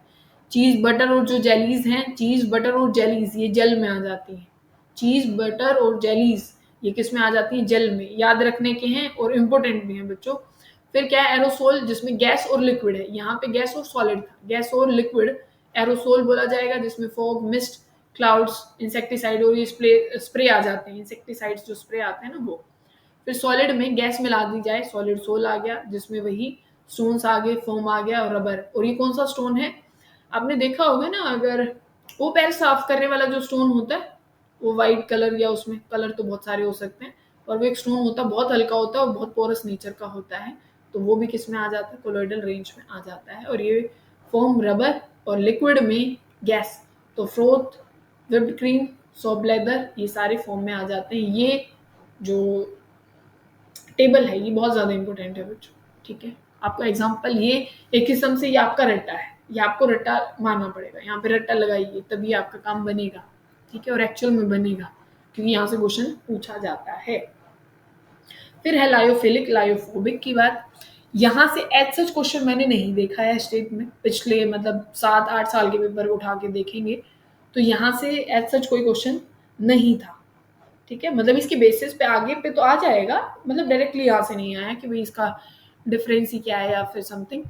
चीज बटर और जो जेलीज हैं, चीज बटर और जेलीज ये जेल में आ जाती हैं, चीज बटर और जेलीज ये किस में आ जाती है, जेल में, याद रखने के हैं और इम्पोर्टेंट भी हैं बच्चों। फिर क्या है, एरोसोल जिसमें गैस और लिक्विड है, यहाँ पे गैस और सॉलिड था, गैस और लिक्विड, एरोसोल बोला जाएगा, जिसमें फॉग, मिस्ट, क्लाउड्स, इंसेक्टिसाइड और ये स्प्रे आ जाते हैं, इंसेक्टिसाइड्स जो स्प्रे आते हैं ना वो। फिर सॉलिड में गैस मिला दी जाए, सॉलिड सोल आ गया, जिसमें वही स्टोन्स आ गए, फोम आ गया और रबर। और ये कौन सा स्टोन है, आपने देखा होगा ना, अगर वो पैर साफ करने वाला जो स्टोन होता है, वो वाइट कलर, या उसमें कलर तो बहुत सारे हो सकते हैं, और वो एक स्टोन होता है, बहुत हल्का होता है और बहुत पोरस नेचर का होता है, तो वो भी किस में आ जाता है, कोलोइडल रेंज में आ जाता है। और ये फोम, रबर और लिक्विड में गैस, तो froth, whipped cream, soap leather, ये सारे फॉर्म में आ जाते हैं। ये जो टेबल है ये बहुत ज़्यादा इंपॉर्टेंट है बच्चों, ठीक है। आपको एग्जाम्पल ये एक किस्म से ये आपका रट्टा है, ये आपको रट्टा मारना पड़ेगा, यहाँ पे रट्टा लगाइए तभी आपका काम बनेगा, ठीक है, और एक्चुअल में बनेगा क्योंकि यहाँ से क्वेश्चन पूछा जाता है। फिर है लायोफिलिक लायोफोबिक की बात। यहाँ से एज सच क्वेश्चन मैंने नहीं देखा है स्टेट में, पिछले मतलब 7-8 साल के पेपर उठा के देखेंगे तो यहाँ से एज सच कोई क्वेश्चन नहीं था, ठीक है, मतलब इसके बेसिस पे आगे पे तो आ जाएगा, मतलब डायरेक्टली यहाँ से नहीं आया कि भाई इसका डिफरेंस ही क्या है या फिर समथिंग।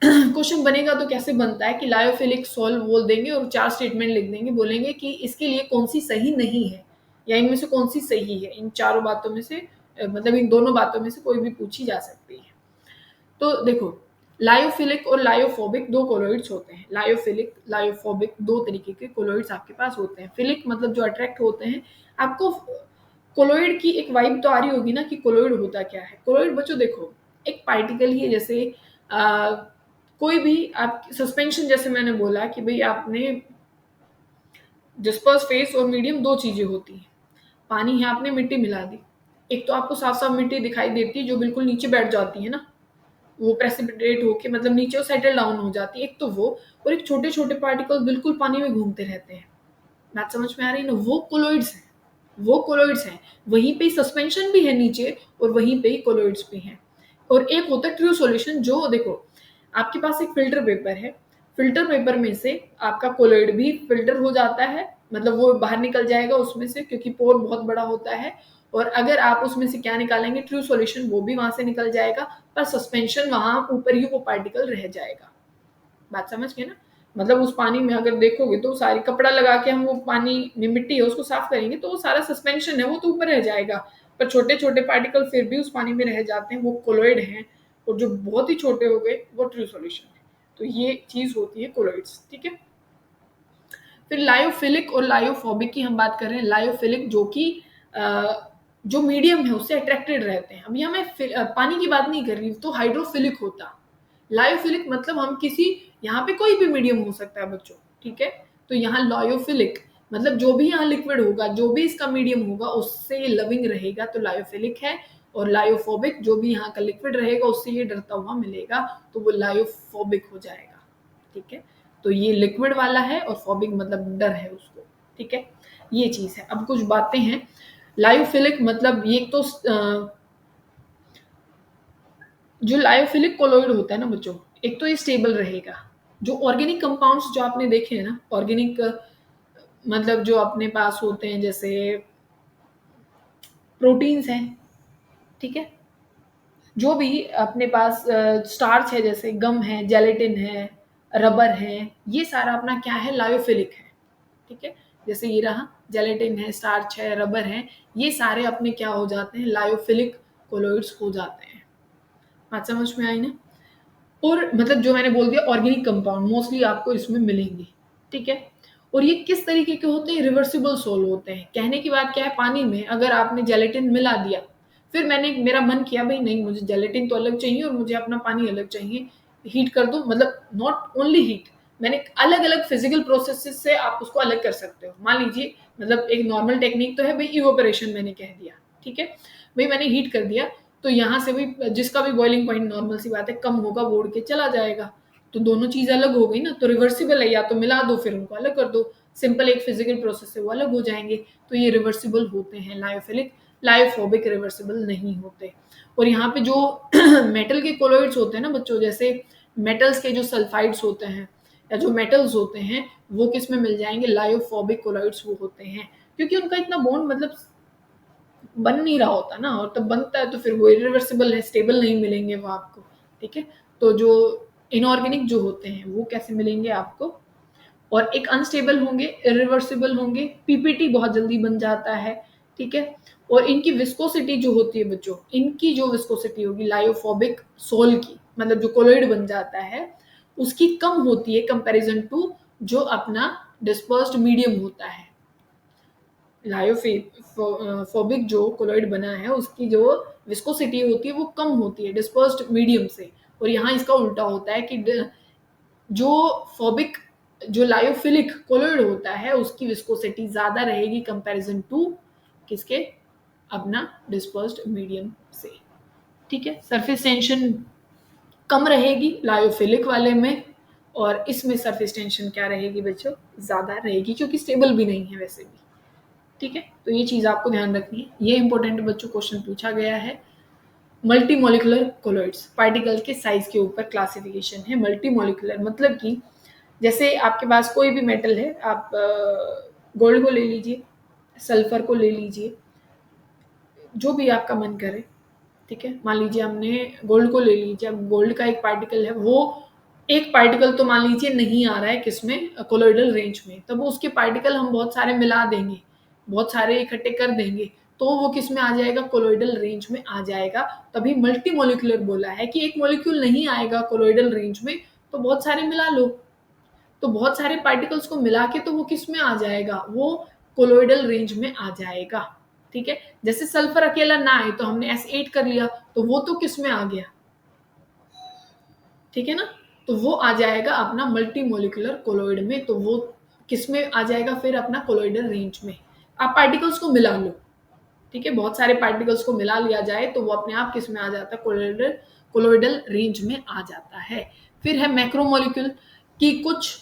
क्वेश्चन बनेगा तो कैसे बनता है कि लायोफिलिक सॉल्व बोल देंगे और 4 स्टेटमेंट लिख देंगे, बोलेंगे कि इसके लिए कौन सी सही नहीं है या इनमें से कौन सी सही है, इन चारों बातों में से मतलब इन दोनों बातों में से कोई भी पूछी जा सकती है। तो देखो, लायोफिलिक और लायोफोबिक दो कोलोइड्स होते हैं। लायोफिलिक लायोफोबिक दो तरीके के कोलोइड्स आपके पास होते हैं। फिलिक मतलब जो अट्रैक्ट होते हैं, आपको कोलोइड की एक वाइब तो आ रही होगी ना कि कोलोइड होता क्या है। कोलोइड बच्चों देखो एक पार्टिकल ही है, जैसे कोई भी आप सस्पेंशन, जैसे मैंने बोला कि भाई आपने डिस्पर्स फेस और मीडियम दो चीजें होती हैं। पानी है, आपने मिट्टी मिला दी, एक तो आपको साफ साफ मिट्टी दिखाई देती है जो बिल्कुल नीचे बैठ जाती है ना, वो प्रेसिपिटेट होके मतलब नीचे वो सेटल डाउन हो जाती है, एक तो वो, और एक छोटे छोटे पार्टिकल बिल्कुल पानी में घूमते रहते हैं। बात समझ में आ रही है ना, वो कोलोइड्स हैं, वो कोलोइड्स हैं। वहीं पे सस्पेंशन भी है नीचे और वहीं पे ही कोलोइड्स भी हैं। और एक होता है ट्रू सॉल्यूशन, जो देखो आपके पास एक फिल्टर पेपर है, फिल्टर पेपर में से आपका कोलोइड भी फिल्टर हो जाता है, मतलब वो बाहर निकल जाएगा उसमें से क्योंकि पोर बहुत बड़ा होता है, और अगर आप उसमें से क्या निकालेंगे ट्रू सॉल्यूशन, वो भी वहां से निकल जाएगा, पर सस्पेंशन वहां ऊपर ही वो पार्टिकल रह जाएगा। बात समझ गए ना, मतलब उस पानी में अगर देखोगे तो सारी कपड़ा लगा के हम वो पानी में मिट्टी है उसको साफ करेंगे तो वो सारा सस्पेंशन है वो तो ऊपर रह जाएगा, पर छोटे छोटे पार्टिकल फिर भी उस पानी में रह जाते हैं, वो कोलोइड हैं, और जो बहुत ही छोटे हो गए वो ट्रू सॉल्यूशन है। तो ये चीज होती है कोलोइड्स, ठीक है। फिर लायोफिलिक और लायोफोबिक की हम बात कर रहे हैं। लायोफिलिक जो कि जो मीडियम है उससे अट्रैक्टेड रहते हैं। अभी हमें पानी की बात नहीं कर रही, तो हाइड्रोफिलिक होता। लायोफिलिक मतलब हम किसी, यहाँ पे कोई भी मीडियम हो सकता है बच्चों, ठीक है, तो यहाँ लायोफिलिक मतलब जो भी यहाँ लिक्विड होगा, जो भी इसका मीडियम होगा उससे लविंग रहेगा तो लायोफिलिक है, और लायोफोबिक जो भी यहाँ का लिक्विड रहेगा उससे ये डरता हुआ मिलेगा तो वो लायोफोबिक हो जाएगा, ठीक है। तो ये लिक्विड वाला है और फोबिक मतलब डर है उसको, ठीक है, ये चीज है। अब कुछ बातें हैं। लायोफिलिक मतलब ये तो जो लायोफिलिक कोलोइड होता है ना बच्चों, एक तो ये स्टेबल रहेगा। जो ऑर्गेनिक कंपाउंड्स जो आपने देखे हैं ना, ऑर्गेनिक मतलब जो अपने पास होते हैं जैसे प्रोटीन्स हैं, ठीक है, जो भी अपने पास स्टार्च है जैसे गम है, जेलेटिन है, रबर है, ये सारा अपना क्या है लायोफिलिक है, ठीक है। जैसे ये रहा जेलेटिन है, स्टार्च है, रबर है, ये सारे अपने क्या हो जाते हैं लायोफिलिक कोलोइड्स हो जाते हैं। बात समझ में आई ना। और मतलब जो मैंने बोल दिया ऑर्गेनिक कंपाउंड मोस्टली आपको इसमें मिलेंगे, ठीक है। और ये किस तरीके के होते हैं, रिवर्सिबल सोल होते हैं। कहने की बात क्या है, पानी में अगर आपने जेलेटिन मिला दिया, फिर मेरा मन किया भाई नहीं मुझे जेलेटिन तो अलग चाहिए और मुझे अपना पानी अलग चाहिए, हीट कर दो, मतलब नॉट ओनली हीट, मैंने अलग अलग फिजिकल प्रोसेस से आप उसको अलग कर सकते हो। मान लीजिए मतलब एक नॉर्मल टेक्निक तो है भाई इवोपरेशन, मैंने कह दिया, ठीक है, भाई मैंने हीट कर दिया तो यहाँ से भी जिसका भी बॉइलिंग पॉइंट नॉर्मल सी बात है कम होगा वो उड़ के चला जाएगा, तो दोनों चीज अलग हो गई ना, तो रिवर्सिबल है, या तो मिला दो फिर उनको अलग कर दो, सिंपल एक फिजिकल प्रोसेस से वो अलग हो जाएंगे, तो ये रिवर्सिबल होते हैं लायोफिलिक। लायोफोबिक रिवर्सिबल नहीं होते। और यहाँ पे जो मेटल के कोलोइड्स होते हैं ना बच्चों, जैसे मेटल्स के जो सल्फाइड्स होते हैं या जो मेटल्स होते हैं वो किस में मिल जाएंगे, लायोफोबिक कोलोइड्स वो होते हैं, क्योंकि उनका इतना बॉन्ड मतलब बन नहीं रहा होता ना, और तब बनता है तो फिर वो इरिवर्सिबल है, स्टेबल नहीं मिलेंगे वो आपको, ठीक है। तो जो इनऑर्गेनिक जो होते हैं वो कैसे मिलेंगे आपको, और एक अनस्टेबल होंगे, इरिवर्सिबल होंगे, पीपीटी बहुत जल्दी बन जाता है, ठीक है। और इनकी विस्कोसिटी जो होती है बच्चों, इनकी जो विस्कोसिटी होगी लायोफोबिक सोल की, मतलब जो कोलोइड बन जाता है उसकी कम होती है कंपैरिजन टू जो अपना डिस्पर्स्ड मीडियम होता है। लायोफोबिक जो कोलोइड बना है उसकी जो विस्कोसिटी होती है वो कम होती है डिस्पर्स्ड मीडियम से, और यहाँ इसका उल्टा होता है कि जो फोबिक जो लायोफिलिक कोलोइड होता है उसकी विस्कोसिटी ज्यादा रहेगी कंपैरिजन टू किसके, अपना डिस्पर्स्ड मीडियम से, ठीक है। सरफेस टेंशन कम रहेगी लायोफिलिक वाले में, और इसमें सरफेस टेंशन क्या रहेगी बच्चों, ज़्यादा रहेगी, क्योंकि स्टेबल भी नहीं है वैसे भी। ठीक है, तो ये चीज़ आपको ध्यान रखनी है। ये इंपॉर्टेंट बच्चों क्वेश्चन पूछा गया है। मल्टी मॉलिकुलर कोलॉइड्स, पार्टिकल के साइज के ऊपर क्लासिफिकेशन है। मल्टी मॉलिकुलर मतलब कि जैसे आपके पास कोई भी मेटल है, आप गोल्ड को ले लीजिए, सल्फर को ले लीजिए, जो भी आपका मन करे। ठीक है, मान लीजिए हमने गोल्ड को ले लीजिए, अब गोल्ड का एक पार्टिकल है, वो एक पार्टिकल तो मान लीजिए नहीं आ रहा है किसमें, कोलॉइडल रेंज में, तब उसके पार्टिकल हम बहुत सारे मिला देंगे, बहुत सारे इकट्ठे कर देंगे, तो वो किस में आ जाएगा, कोलॉइडल रेंज में आ जाएगा। तभी मल्टी मॉलिक्यूलर बोला है कि एक मॉलिक्यूल नहीं आएगा कोलॉइडल रेंज में, तो बहुत सारे मिला लो, तो बहुत सारे पार्टिकल्स को मिला के तो वो किस में आ जाएगा, वो कोलॉइडल रेंज में आ जाएगा। ठीक है, जैसे सल्फर अकेला ना आए तो हमने S8 कर लिया, तो वो तो किस में आ गया, ठीक है ना, तो वो आ जाएगा अपना मल्टी मोलिकुलर कोलॉइड में, तो वो किस में आ जाएगा फिर, अपना कोलॉइडल रेंज में। आप पार्टिकल्स को मिला लो, ठीक है, बहुत सारे पार्टिकल्स को मिला लिया जाए तो वो अपने आप किस में आ जाता है, कोलॉइडल रेंज में आ जाता है। फिर है मैक्रोमोलिक्यूल, कि कुछ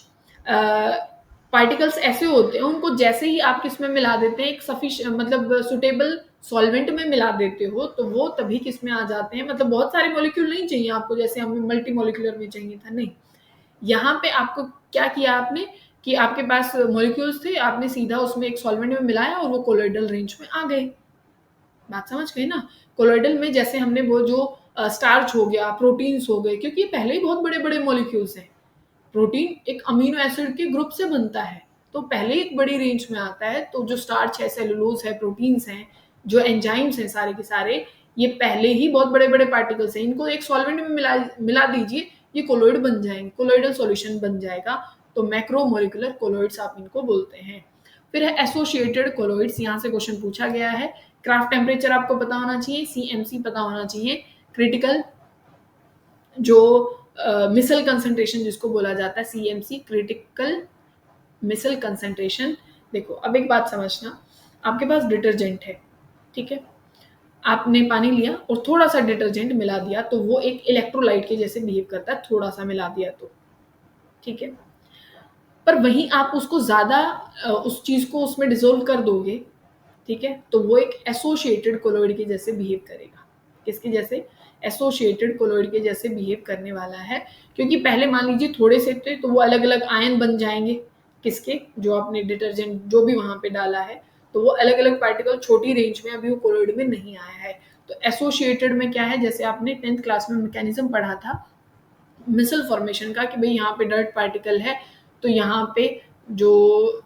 पार्टिकल्स ऐसे होते हैं, उनको जैसे ही आप किस में मिला देते हैं, एक मतलब सुटेबल सॉल्वेंट में मिला देते हो, तो वो तभी किस में आ जाते हैं, मतलब बहुत सारे मॉलिक्यूल नहीं चाहिए आपको, जैसे हमें मल्टी मॉलिक्यूलर में चाहिए था, नहीं। यहाँ पे आपको क्या किया आपने, कि आपके पास मॉलिक्यूल्स थे, आपने सीधा उसमें एक सॉल्वेंट में मिलाया और वो कोलॉइडल रेंज में आ गए। बात समझ गए ना। कोलॉइडल में जैसे हमने वो जो स्टार्च हो गया, प्रोटीन्स हो गए, क्योंकि ये पहले ही बहुत बड़े बड़े मॉलिक्यूल्स हैं। प्रोटीन एक अमीनो एसिड के ग्रुप से बनता है, तो पहले एक बड़ी रेंज में आता है। तो जो स्टार्च है, सेलुलोज है, प्रोटीन्स हैं, जो एंजाइम्स हैं, सारे के सारे ये पहले ही बहुत बड़े बड़े पार्टिकल्स हैं, इनको एक सॉल्वेंट में मिला दीजिए, ये कोलॉइड बन जाएंगे, कोलॉइडल सॉल्यूशन बन जाएगा। तो मैक्रोमोलिकुलर कोलॉइड्स आप इनको बोलते हैं। फिर है एसोसिएटेड कोलॉइड्स, यहाँ से क्वेश्चन पूछा गया है। क्राफ्ट टेम्परेचर आपको पता होना चाहिए, CMC पता होना चाहिए, क्रिटिकल जो मिसल कंसंट्रेशन जिसको बोला जाता है, CMC क्रिटिकल मिसल कंसंट्रेशन। देखो अब एक बात समझना, आपके पास डिटर्जेंट है, ठीक है, आपने पानी लिया और थोड़ा सा डिटर्जेंट मिला दिया, तो वो एक इलेक्ट्रोलाइट के जैसे बिहेव करता है, थोड़ा सा मिला दिया तो, ठीक है। पर वहीं आप उसको ज्यादा उस चीज को उसमें डिसोल्व कर दोगे, ठीक है, तो वो एक एसोसिएटेड कोलॉइड के जैसे बिहेव करेगा। किसके जैसे, एसोसिएटेड कोलॉइड के जैसे बिहेव करने वाला है। क्योंकि पहले मान लीजिए थोड़े से थे, तो वो अलग अलग आयन बन जाएंगे, किसके, जो आपने डिटर्जेंट जो भी वहां पे डाला है, तो वो अलग अलग पार्टिकल छोटी रेंज में, अभी वो कोलॉइड में नहीं आया है। तो एसोसिएटेड में क्या है, जैसे आपने 10th क्लास में मैकेनिज्म पढ़ा था मिसल फॉर्मेशन का, कि भाई यहाँ पे डर्ट पार्टिकल है, तो यहाँ पे जो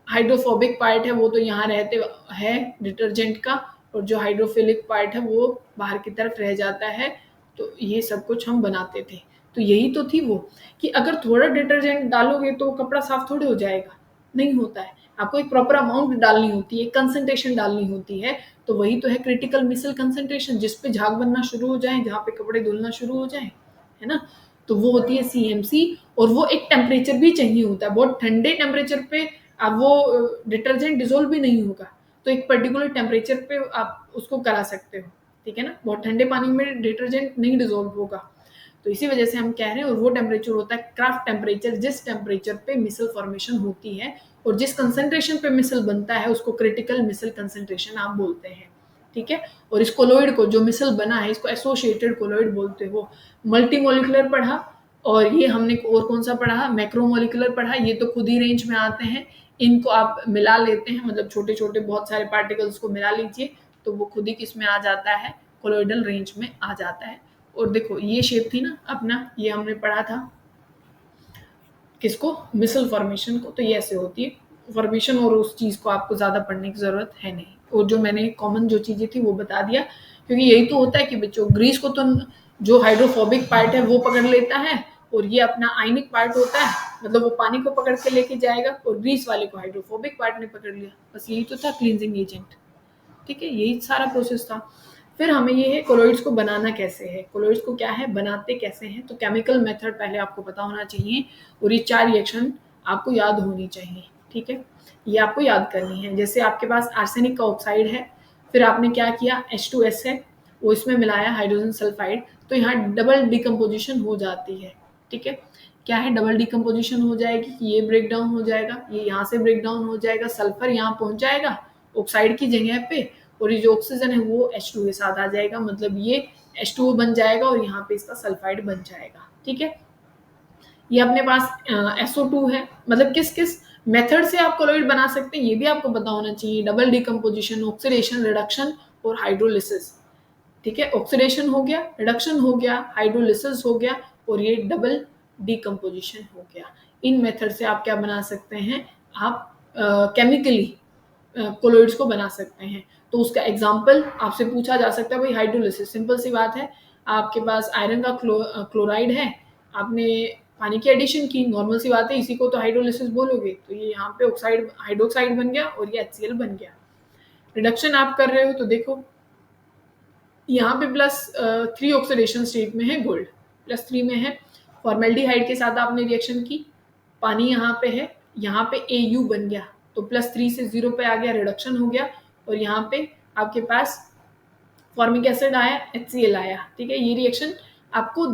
हाइड्रोफोबिक पार्ट है वो तो यहाँ रहते है डिटर्जेंट का, और जो हाइड्रोफिलिक पार्ट है वो बाहर की तरफ रह जाता है। तो ये सब कुछ हम बनाते थे। तो यही तो थी वो, कि अगर थोड़ा डिटर्जेंट डालोगे तो कपड़ा साफ थोड़े हो जाएगा, नहीं होता है। आपको एक प्रॉपर अमाउंट डालनी होती है, कंसंट्रेशन डालनी होती है। तो वही तो है क्रिटिकल मिसल कंसंट्रेशन, जिस पे झाग बनना शुरू हो जाए, जहाँ पे कपड़े धुलना शुरू हो जाए, है ना। तो वो होती है CMC। और वो एक टेम्परेचर भी चाहिए होता है, बहुत ठंडे टेम्परेचर पे अब वो डिटर्जेंट डिसॉल्व भी नहीं होगा, तो एक पर्टिकुलर टेम्परेचर पे आप उसको करा सकते हो, ठीक है ना। बहुत ठंडे पानी में डिटर्जेंट नहीं डिसॉल्व होगा, तो इसी वजह से हम कह रहे हैं। और वो टेम्परेचर होता है क्राफ्ट टेम्परेचर, जिस टेम्परेचर पे मिसल फॉर्मेशन होती है और जिस कंसंट्रेशन पे मिसल बनता है, उसको क्रिटिकल मिसल कंसंट्रेशन आप बोलते हैं, ठीक है। और इस कोलॉइड को जो मिसल बना है, इसको एसोसिएटेड कोलॉइड बोलते हो। मल्टीमोलिकुलर पढ़ा, और ये हमने और कौन सा पढ़ा, मैक्रोमोलिकुलर पढ़ा, ये तो खुद ही रेंज में आते हैं। इनको आप मिला लेते हैं, मतलब छोटे छोटे बहुत सारे पार्टिकल्स को मिला लीजिए, तो वो खुद ही किस में आ जाता है, कोलॉइडल रेंज में आ जाता है। और देखो ये शेप थी ना अपना, ये हमने पढ़ा था किसको, मिसल फॉर्मेशन को, तो ये ऐसे होती है फॉर्मेशन। और उस चीज को आपको ज्यादा पढ़ने की जरूरत है नहीं, और जो मैंने कॉमन जो चीजें थी वो बता दिया। क्योंकि यही तो होता है कि बच्चों ग्रीस को तो जो हाइड्रोफोबिक पार्ट है वो पकड़ लेता है, और ये अपना आयनिक पार्ट होता है, मतलब वो पानी को पकड़ के लेके जाएगा, और ग्रीस वाले को हाइड्रोफोबिक पार्ट ने पकड़ लिया। बस यही तो था क्लींजिंग एजेंट, ठीक है, यही सारा प्रोसेस था। फिर हमें ये है कोलॉइड्स को बनाना कैसे है, कोलॉइड्स को क्या है बनाते कैसे हैं। तो केमिकल मेथड पहले आपको पता होना चाहिए, और ये 4 रिएक्शन आपको याद होनी चाहिए, ठीक है, ये आपको याद करनी है। जैसे आपके पास आर्सेनिक का ऑक्साइड है, फिर आपने क्या किया, H2S है, वो इसमें मिलाया हाइड्रोजन सल्फाइड, तो यहाँ डबल डिकम्पोजिशन हो जाती है। ठीक है, क्या है, डबल डिकम्पोजिशन हो जाएगी, ये ब्रेक डाउन हो जाएगा, ये यहाँ से ब्रेक डाउन हो जाएगा, सल्फर यहाँ पहुंच जाएगा ऑक्साइड की जगह पे, और ये जो ऑक्सीजन है वो H2 के साथ आ जाएगा, मतलब ये H2O बन जाएगा और यहाँ पे इसका सल्फाइड बन जाएगा। ठीक है, ये अपने पास SO2 है। मतलब किस किस मेथड से आप कोलोइड बना सकते हैं ये भी आपको पता होना चाहिए। डबल डिकम्पोजिशन, ऑक्सीडेशन, रिडक्शन और हाइड्रोलिसिस। ठीक है, ऑक्सीडेशन हो गया, रिडक्शन हो गया, हाइड्रोलिसिस हो गया और ये डबल डिकम्पोजिशन हो गया। इन मेथड से आप क्या बना सकते हैं, आप केमिकली कोलोइड्स को बना सकते हैं। तो उसका एग्जाम्पल आपसे पूछा जा सकता है, भाई हाइड्रोलिसिस, सिंपल सी बात है, आपके पास आयरन का क्लोराइड है, आपने पानी की एडिशन की, नॉर्मल सी बात है, इसी को तो हाइड्रोलिसिस बोलोगे। तो ये यहाँ पे ऑक्साइड हाइड्रोक्साइड बन गया और ये HCl बन गया। रिडक्शन आप कर रहे हो तो देखो यहाँ पे +3 ऑक्सीडेशन स्टेट में है गोल्ड, +3 में है, फॉर्मेल्डिहाइड के साथ आपने रिएक्शन की, पानी यहाँ पे है, यहाँ पे AU बन गया, तो +3 से 0 पे आ गया, रिडक्शन हो गया, और यहाँ पे आपके पास फॉर्मिक एसिड आया, HCl आया। ठीक है, ये रिएक्शन आपको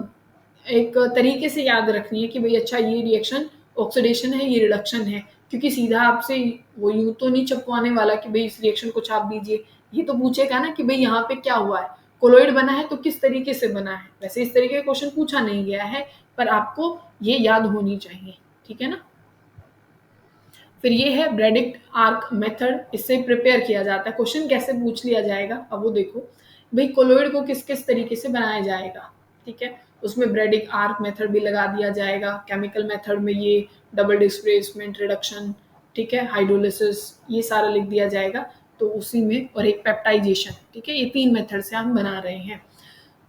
एक तरीके से याद रखनी है कि भाई अच्छा ये रिएक्शन ऑक्सीडेशन है, ये रिडक्शन है, क्योंकि सीधा आपसे वो यूं तो नहीं छपवाने वाला कि भाई इस रिएक्शन को छाप दीजिए। ये तो पूछेगा ना कि भाई यहाँ पे क्या हुआ है, कोलोइड बना है तो किस तरीके से बना है। वैसे इस तरीके का क्वेश्चन पूछा नहीं गया है, पर आपको ये याद होनी चाहिए। ठीक है ना। फिर ये है ब्रेडिक्ट आर्क मेथड, इससे प्रिपेयर किया जाता है। क्वेश्चन कैसे पूछ लिया जाएगा, अब वो देखो, भाई कोलोइड को किस किस तरीके से बनाया जाएगा। ठीक है, उसमें ब्रेडिक्ट आर्क मेथड भी लगा दिया जाएगा। केमिकल मेथड में ये डबल डिस्प्लेसमेंट, रिडक्शन, ठीक है, हाइड्रोलिसिस, ये सारा लिख दिया जाएगा। तो उसी में, और एक पेप्टाइजेशन। ठीक है, ये 3 मेथड से हम बना रहे हैं।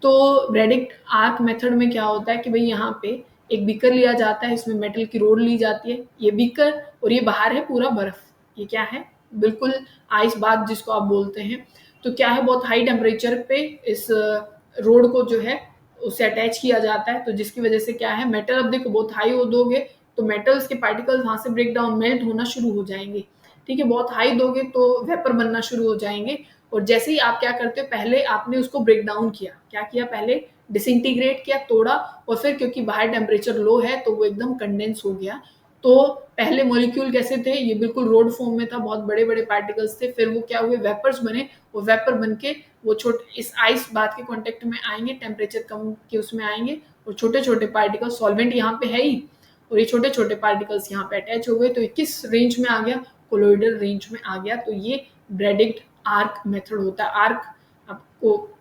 तो ब्रेडिक्ट आर्क मेथड में क्या होता है कि भाई यहाँ पे एक बीकर लिया जाता है, इसमें मेटल की रोड ली जाती है, ये बीकर, और ये बाहर है पूरा बर्फ। ये क्या है, बिल्कुल आइस बाथ जिसको आप बोलते हैं। तो क्या है, बहुत हाई टेम्परेचर पे इस रोड को जो है उससे अटैच किया जाता है, तो जिसकी वजह से क्या है, मेटल, अब देखो बहुत हाई हो दोगे तो मेटल्स के पार्टिकल्स वहां से ब्रेक डाउन, मेल्ट होना शुरू हो जाएंगे। ठीक है, बहुत हाई दोगे तो वेपर बनना शुरू हो जाएंगे। और जैसे ही आप क्या करते हो, पहले आपने उसको ब्रेक डाउन किया, क्या किया, पहले डिसइंटीग्रेट किया, तोड़ा, और फिर क्योंकि बाहर टेम्परेचर लो है तो वो एकदम कंडेंस हो गया। तो पहले मॉलिक्यूल कैसे थे, ये बिल्कुल रोड फॉर्म में था, बहुत बड़े बड़े पार्टिकल्स थे, फिर वो क्या हुए, वेपर्स बने, वो वेपर बन के वो छोटे इस आइस बात के कांटेक्ट में आएंगे, टेम्परेचर कम के उसमें आएंगे, और छोटे छोटे पार्टिकल, सॉल्वेंट यहाँ पे है ही, और ये छोटे छोटे पार्टिकल्स यहाँ पे अटैच हो गए, तो किस रेंज में आ गया, कोलोइडल रेंज में आ गया। तो ये ब्रेडिक्ट आर्क मेथड होता है। आर्क आपको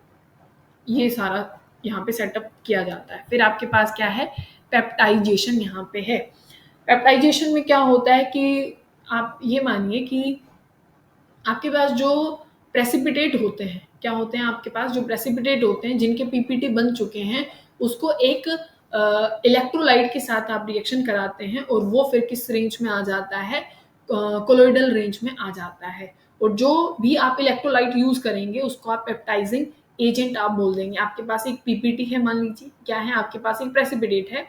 ये सारा यहाँ पे सेटअप किया जाता है। फिर आपके पास क्या है, पेप्टाइजेशन यहाँ पे है। पेप्टाइजेशन में क्या होता है कि आप ये मानिए कि आपके पास जो प्रेसिपिटेट होते हैं, क्या होते हैं आपके पास जो प्रेसिपिटेट होते हैं, जिनके पीपीटी बन चुके हैं, उसको एक इलेक्ट्रोलाइट के साथ आप रिएक्शन कराते हैं, और वो फिर किस रेंज में आ जाता है, कोलोइडल रेंज में आ जाता है। और जो भी आप इलेक्ट्रोलाइट यूज करेंगे उसको आप पेप्टाइजिंग एजेंट आप बोल देंगे। आपके पास एक पीपीटी है, मान लीजिए, क्या है, आपके पास एक प्रेसिपिटेट है,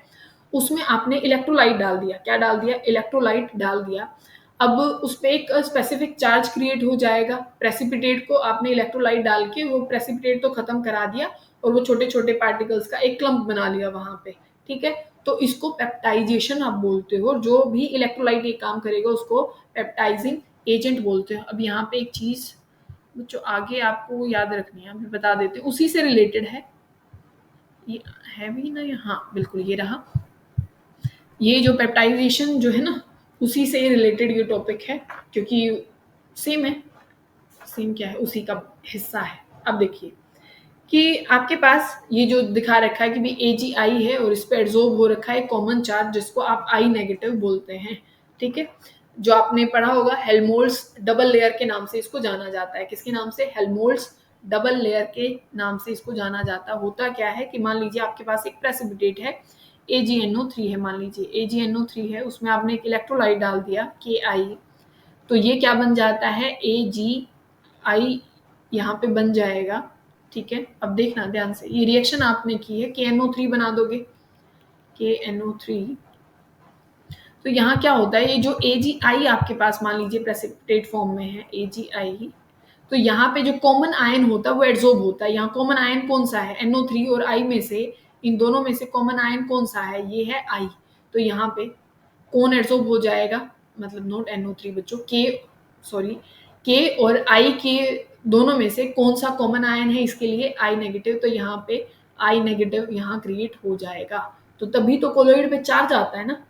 उसमें आपने इलेक्ट्रोलाइट डाल दिया, क्या डाल दिया, इलेक्ट्रोलाइट डाल दिया। अब उस पे एक स्पेसिफिक चार्ज क्रिएट हो जाएगा। प्रेसिपिटेट को आपने इलेक्ट्रोलाइट डाल के वो प्रेसिपिटेट तो खत्म करा दिया, और वो छोटे छोटे पार्टिकल्स का एक क्लम्प बना लिया वहां पे। ठीक है, तो इसको पेप्टाइजेशन आप बोलते हो। जो भी इलेक्ट्रोलाइट ये काम करेगा उसको पेप्टाइजिंग एजेंट बोलते हो। अब यहाँ पे एक चीज जो आगे आपको याद रखनी है, मैं बता देते हैं, उसी से रिलेटेड है, ये है भी ना, हाँ बिल्कुल ये रहा। ये जो पेप्टाइजेशन जो है ना, उसी से रिलेटेड ये टॉपिक है, क्योंकि सेम है, सेम क्या है, उसी का हिस्सा है। अब देखिए कि आपके पास ये जो दिखा रखा है कि भी AgI है, और इस पे एड्सॉर्ब हो रखा है कॉमन चार्ज, जिसको आप I नेगेटिव बोलते हैं। ठीक है, जो आपने पढ़ा होगा, हेल्महोल्ट्ज डबल लेयर के नाम से इसको जाना जाता है। किसके नाम से, हेल्महोल्ट्ज डबल लेयर के नाम से इसको जाना जाता है। होता क्या है कि मान लीजिए आपके पास एक प्रेसिपिटेट है, AgNO3 है, मान लीजिए AgNO3 है, उसमें आपने एक इलेक्ट्रोलाइट डाल दिया Ki, तो ये क्या बन जाता है, AgI यहाँ पे बन जाएगा। ठीक है, अब देखना ध्यान से, ये रिएक्शन आपने की है, KNO3 बना दोगे, KNO3। तो यहाँ क्या होता है, ये जो AgI आपके पास मान लीजिए प्रेसिपिटेट फॉर्म में है AgI, तो यहाँ पे जो कॉमन आयन होता है वो एड्सॉर्ब होता है। यहाँ कॉमन आयन कौन सा है? NO3 और I में से, इन दोनों में से कॉमन आयन कौन सा है? ये है I। तो यहाँ पे कौन एड्सॉर्ब हो जाएगा? मतलब नॉट NO3 बच्चों, सॉरी K और I के दोनों में से कौन सा कॉमन आयन है इसके लिए? I negative. तो यहाँ पे I नेगेटिव यहाँ क्रिएट हो जाएगा। तो तभी तो कोलोइड पे चार्ज आता है ना।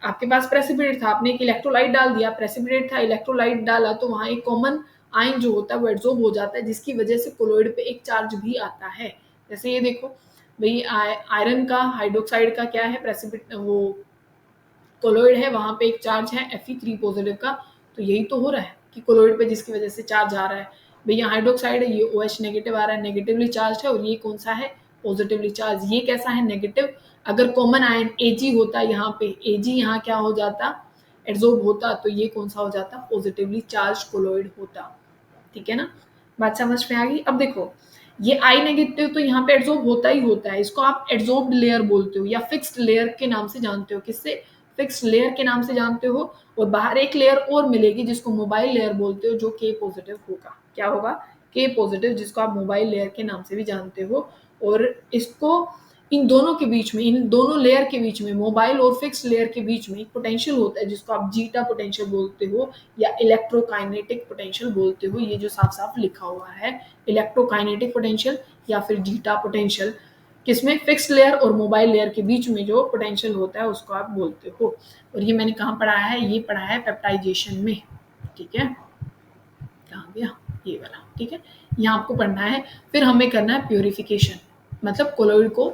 आपके पास प्रेसिपिटेट था, आपने एक इलेक्ट्रोलाइट डाल दिया, प्रेसिपिटेट था, इलेक्ट्रोलाइट डाला, तो वहाँ एक कॉमन आयन जो होता है वो एड्सॉर्ब हो जाता है, जिसकी वजह से कोलोइड पे एक चार्ज भी आता है। जैसे ये देखो भाई, आयरन का, हाइड्रोक्साइड का क्या है? प्रेसिपिट वो कोलोइड है, वहाँ पे एक चार्ज है Fe3 पॉजिटिव का। तो यही तो हो रहा है कि कोलोइड पे जिसकी वजह से चार्ज आ रहा है। भैया हाइड्रोक्साइड है, ये OH नेगेटिव आ रहा है, नेगेटिवली चार्ज है, और ये कौन सा है? Positively charge. ये कैसा है? नेगेटिव। अगर कॉमन आयन Ag होता यहाँ पे, Ag यहाँ क्या हो जाता? एड्सॉर्ब होता, तो ये कौन सा हो जाता? पॉजिटिवली चार्ज कोलोइड होता। ठीक है ना, बात समझ में आ गई? अब देखो, ये आई नेगेटिव तो यहाँ पे एड्सॉर्ब होता ही होता है, इसको आप एड्सॉर्ब्ड लेयर बोलते हो या फिक्स्ड लेयर के नाम से जानते हो। किससे? फिक्स्ड लेयर के नाम से जानते हो। और बाहर एक लेयर और मिलेगी जिसको मोबाइल लेयर बोलते हो, जो के पॉजिटिव होगा। क्या होगा? के पॉजिटिव, जिसको आप मोबाइल लेयर के नाम से भी जानते हो। और इसको, इन दोनों के बीच में, इन दोनों लेयर के बीच में, मोबाइल और फिक्स्ड लेयर के बीच में एक पोटेंशियल होता है जिसको आप जीटा पोटेंशियल बोलते हो या इलेक्ट्रोकाइनेटिक पोटेंशियल बोलते हो। ये जो साफ साफ लिखा हुआ है, इलेक्ट्रोकाइनेटिक पोटेंशियल या फिर जीटा पोटेंशियल, किसमें? फिक्स्ड लेयर और मोबाइल लेयर के बीच में जो पोटेंशियल होता है उसको आप बोलते हो। और ये मैंने कहाँ पढ़ा है? ये पढ़ा है पेप्टाइजेशन में। ठीक है, कहाँ गया ये वाला? ठीक है, यहाँ आपको पढ़ना है। फिर हमें करना है प्योरिफिकेशन, मतलब कोलोइड को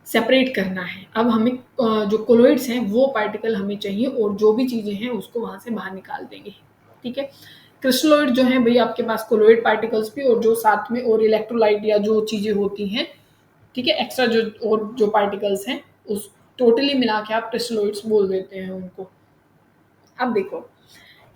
सेपरेट करना है। अब हमें जो कोलोइड्स हैं वो पार्टिकल हमें चाहिए, और जो भी चीज़ें हैं उसको वहाँ से बाहर निकाल देंगे। ठीक है, क्रिस्टलोइड जो है भाई आपके पास कोलोइड पार्टिकल्स भी, और जो साथ में और इलेक्ट्रोलाइट या जो चीज़ें होती हैं, ठीक है, एक्स्ट्रा जो और जो पार्टिकल्स हैं, उस टोटली मिला के आप क्रिस्टलोइड्स बोल देते हैं उनको। अब देखो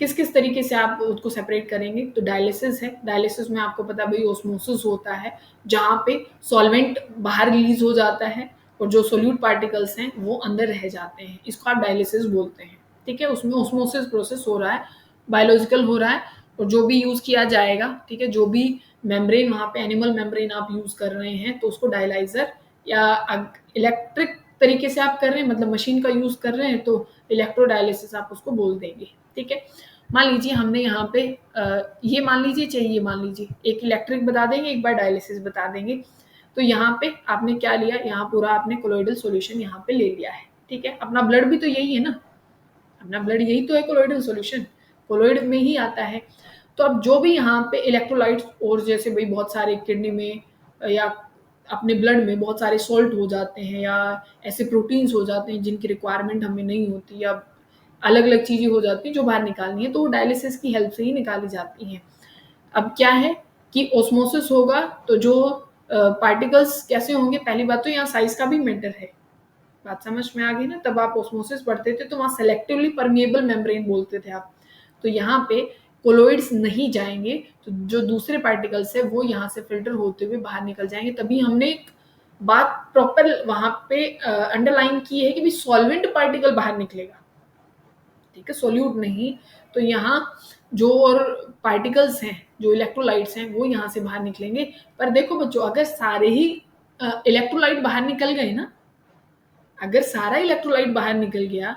किस किस तरीके से आप उसको सेपरेट करेंगे। तो डायलिसिस है, डायलिसिस में आपको पता है भाई ऑस्मोसिस होता है, जहाँ पे सॉल्वेंट बाहर रिलीज हो जाता है और जो सोल्यूट पार्टिकल्स हैं वो अंदर रह जाते हैं, इसको आप डायलिसिस बोलते हैं। ठीक है, उसमें ऑस्मोसिस प्रोसेस हो रहा है, बायोलॉजिकल हो रहा है, और जो भी यूज किया जाएगा, ठीक है, जो भी मेम्ब्रेन वहाँ पे एनिमल मेम्ब्रेन आप यूज कर रहे हैं, तो उसको डायलाइजर या इलेक्ट्रिक तरीके से आप कर रहे हैं, मतलब मशीन का यूज कर रहे हैं, तो इलेक्ट्रोडायलिसिस आप उसको बोल देंगे। ठीक है, मान लीजिए हमने यहाँ पे ये मान लीजिए, चाहिए मान लीजिए, एक इलेक्ट्रिक बता देंगे, एक बार डायलिसिस बता देंगे। तो यहाँ पे आपने क्या लिया? यहाँ पूरा आपने कोलोइडल सॉल्यूशन यहाँ पे ले लिया है। ठीक है, अपना ब्लड भी तो यही है ना, अपना ब्लड यही तो है कोलोइडल सॉल्यूशन, कोलोइड में ही आता है। तो अब जो भी यहाँ पे इलेक्ट्रोलाइट्स, और जैसे भाई बहुत सारे किडनी में या अपने ब्लड में बहुत सारे सॉल्ट हो जाते हैं, या ऐसे प्रोटीन्स हो जाते हैं जिनकी रिक्वायरमेंट हमें नहीं होती, या अलग अलग चीज़ें हो जाती हैं जो बाहर निकालनी है, तो वो डायलिसिस की हेल्प से ही निकाली जाती हैं। अब क्या है कि ऑस्मोसिस होगा, तो जो पार्टिकल्स कैसे होंगे? पहली बात तो यहाँ साइज का भी मैटर है, बात समझ में आ गई ना। तब आप ऑस्मोसिस पढ़ते थे तो वहाँ सेलेक्टिवली परमिएबल मेम्ब्रेन बोलते थे आप। तो यहाँ पे कोलोइड्स नहीं जाएंगे, तो जो दूसरे पार्टिकल्स है वो यहाँ से फिल्टर होते हुए बाहर निकल जाएंगे। तभी हमने एक बात प्रॉपर वहाँ पे अंडरलाइन की है कि भी सॉल्वेंट पार्टिकल बाहर निकलेगा, ठीक है, सोल्यूट नहीं। तो यहाँ जो और पार्टिकल्स हैं, जो इलेक्ट्रोलाइट्स हैं, वो यहाँ से बाहर निकलेंगे। पर देखो बच्चों, अगर सारे ही इलेक्ट्रोलाइट बाहर निकल गए ना, अगर सारा इलेक्ट्रोलाइट बाहर निकल गया,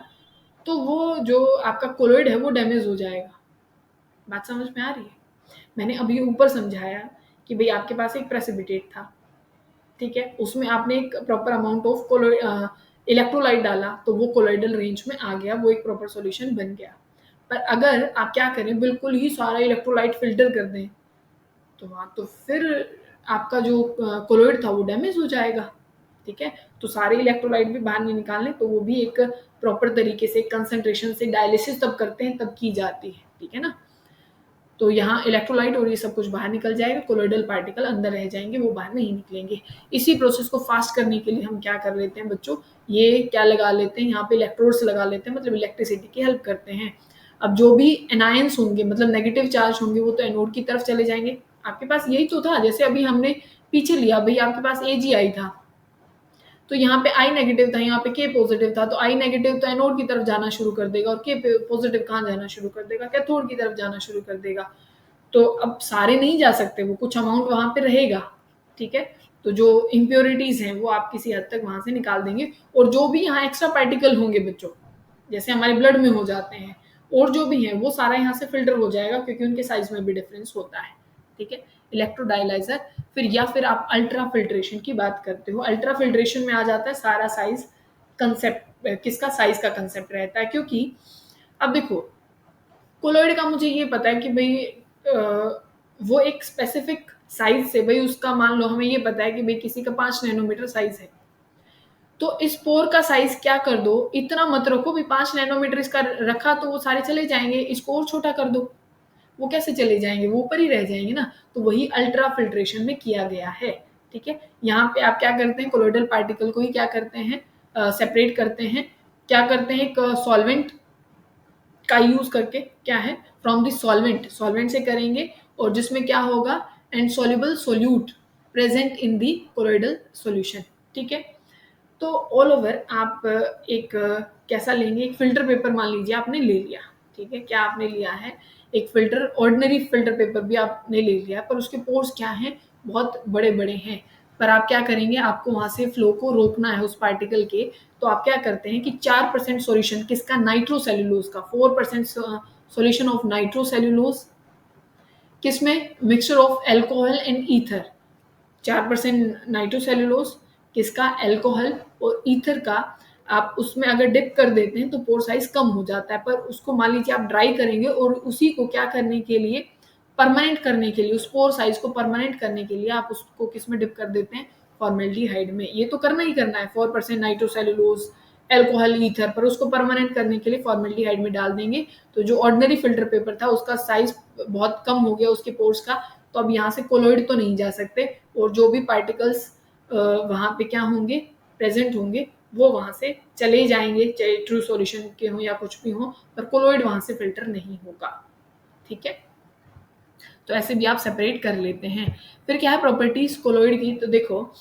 तो वो जो आपका कोलोइड है वो डैमेज हो जाएगा। बात समझ में आ रही है? मैंने अभी ऊपर समझाया कि भाई आपके पास एक प्रेसिपिटेट था, ठीक है, उसमें आपने एक प्रॉपर अमाउंट ऑफ इलेक्ट्रोलाइट डाला, तो वो कोलोइडल रेंज में आ गया, वो एक प्रॉपर सॉल्यूशन बन गया। पर अगर आप क्या करें, बिल्कुल ही सारा इलेक्ट्रोलाइट फिल्टर कर दें, तो वहाँ तो फिर आपका जो कोलोइड था वो डैमेज हो जाएगा। ठीक है, तो सारे इलेक्ट्रोलाइट भी बाहर नहीं निकालने, तो वो भी एक प्रॉपर तरीके से कंसंट्रेशन से डायलिसिस तब करते हैं, तब की जाती है। ठीक है ना, तो यहाँ इलेक्ट्रोलाइट और ये सब कुछ बाहर निकल जाएगा, कोलोइडल पार्टिकल अंदर रह जाएंगे, वो बाहर नहीं निकलेंगे। इसी प्रोसेस को फास्ट करने के लिए हम क्या कर लेते हैं बच्चों, ये क्या लगा लेते हैं, यहाँ पे इलेक्ट्रोड्स लगा लेते हैं, मतलब इलेक्ट्रिसिटी की हेल्प करते हैं। अब जो भी एनायंस होंगे, मतलब नेगेटिव चार्ज होंगे, वो तो एनोड की तरफ चले जाएंगे। आपके पास यही तो था, जैसे अभी हमने पीछे लिया, भाई आपके पास AgI था, तो यहाँ पे I नेगेटिव था, यहाँ पे K पॉजिटिव था, तो I नेगेटिव तो एनोड की तरफ जाना शुरू कर देगा, और K पॉजिटिव कहाँ जाना शुरू कर देगा? कैथोड की तरफ जाना शुरू कर देगा। तो अब सारे नहीं जा सकते, वो कुछ अमाउंट वहाँ पे रहेगा, ठीक है? तो जो इम्प्योरिटीज़ हैं वो आप किसी हद तक वहाँ से निकाल देंगे, और जो भी यहाँ एक्स्ट्रा पार्टिकल होंगे बच्चों, जैसे हमारे ब्लड में हो जाते हैं और जो भी है वो सारा यहाँ से फ़िल्टर हो जाएगा, क्योंकि उनके साइज़ में भी डिफ़रेंस होता है, ठीक है? इलेक्ट्रोडायलाइज़र फिर, या फिर आप अल्ट्रा फ़िल्ट्रेशन की बात करते हो। अल्ट्रा फ़िल्ट्रेशन में आ जाता है सारा साइज़ कंसेप्ट, किसका साइज़ का कंसेप्ट रहता है, क्योंकि अब देखो कोलॉइड का मुझे ये पता है कि भई वो एक स्पेसिफिक साइज़ से, भई उसका मान लो हमें ये पता है कि भई किसी का 5 नैनोमीटर साइज़ है। तो इस पोर का साइज़ क्या कर दो, इतना मत रखो, भई 5 नैनोमीटर इसका रखा तो वो सारे चले जाएँगे, इसको और छोटा कर दो। वो कैसे चले जाएँगे? वो ऊपर ही रह जाएँगे ना। तो वही अल्ट्रा फ़िल्ट्रेशन में किया गया है, ठीक है? यहाँ पे आप क्या करते हैं, कोलॉइडल पार्टिकल को ही क्या करते हैं, सेपरेट करते हैं। क्या करते हैं, एक सॉल्वेंट का यूज़ करके, क्या है, फ्रॉम द सॉल्वेंट, सॉल्वेंट से करेंगे, और जिसमें क्या होगा, and soluble solute present in the colloidal solution, ठीक है? तो ऑल ओवर आप एक कैसा लेंगे, एक फ़िल्टर पेपर मान लीजिए आपने ले लिया, ठीक है? क्या आपने लिया है, एक फ़िल्टर, ऑर्डिनरी फ़िल्टर पेपर भी आपने ले लिया, पर उसके पोर्स क्या हैं, बहुत बड़े-बड़े हैं। पर आप क्या करेंगे, आपको वहाँ से फ्लो को रोकना है उस पार्टिकल के, तो आप क्या करते हैं कि 4% सॉल्यूशन किसका, नाइट्रोसेल्युलोज़ का, 4% सॉल्यूशन ऑफ नाइट्रोसेल्युलोज़, किसमें, mixture of alcohol and ether, 4% नाइट्रोसेल्युलोज, किसका, अल्कोहल और ईथर का, आप उसमें अगर डिप कर देते हैं तो पोर साइज कम हो जाता है। पर उसको मान लीजिए आप ड्राई करेंगे, और उसी को क्या करने के लिए, परमानेंट करने के लिए, उस पोर साइज को परमानेंट करने के लिए आप उसको किस में डिप कर देते हैं, फॉर्मेल्डिहाइड में। ये तो करना ही करना है, 4% नाइट्रोसेल्युलोज, अल्कोहल, ईथर, पर उसको परमानेंट करने के लिए फॉर्मेल्डिहाइड में डाल देंगे। तो जो ऑर्डिनरी फिल्टर पेपर था उसका साइज बहुत कम हो गया उसके पोर्स का, तो अब यहाँ से कोलॉइड तो नहीं जा सकते, और जो भी पार्टिकल्स वहाँ पे क्या होंगे, प्रेजेंट होंगे, वो वहाँ से चले जाएंगे, चाहे ट्रू सॉल्यूशन के हों या कुछ भी हों, पर कोलॉइड वहाँ से फिल्टर नहीं होगा, ठीक है? तो ऐसे भी आप सेपरेट कर लेते हैं। फिर क्या है प्रॉपर्टीज कोलॉइड की, तो देखो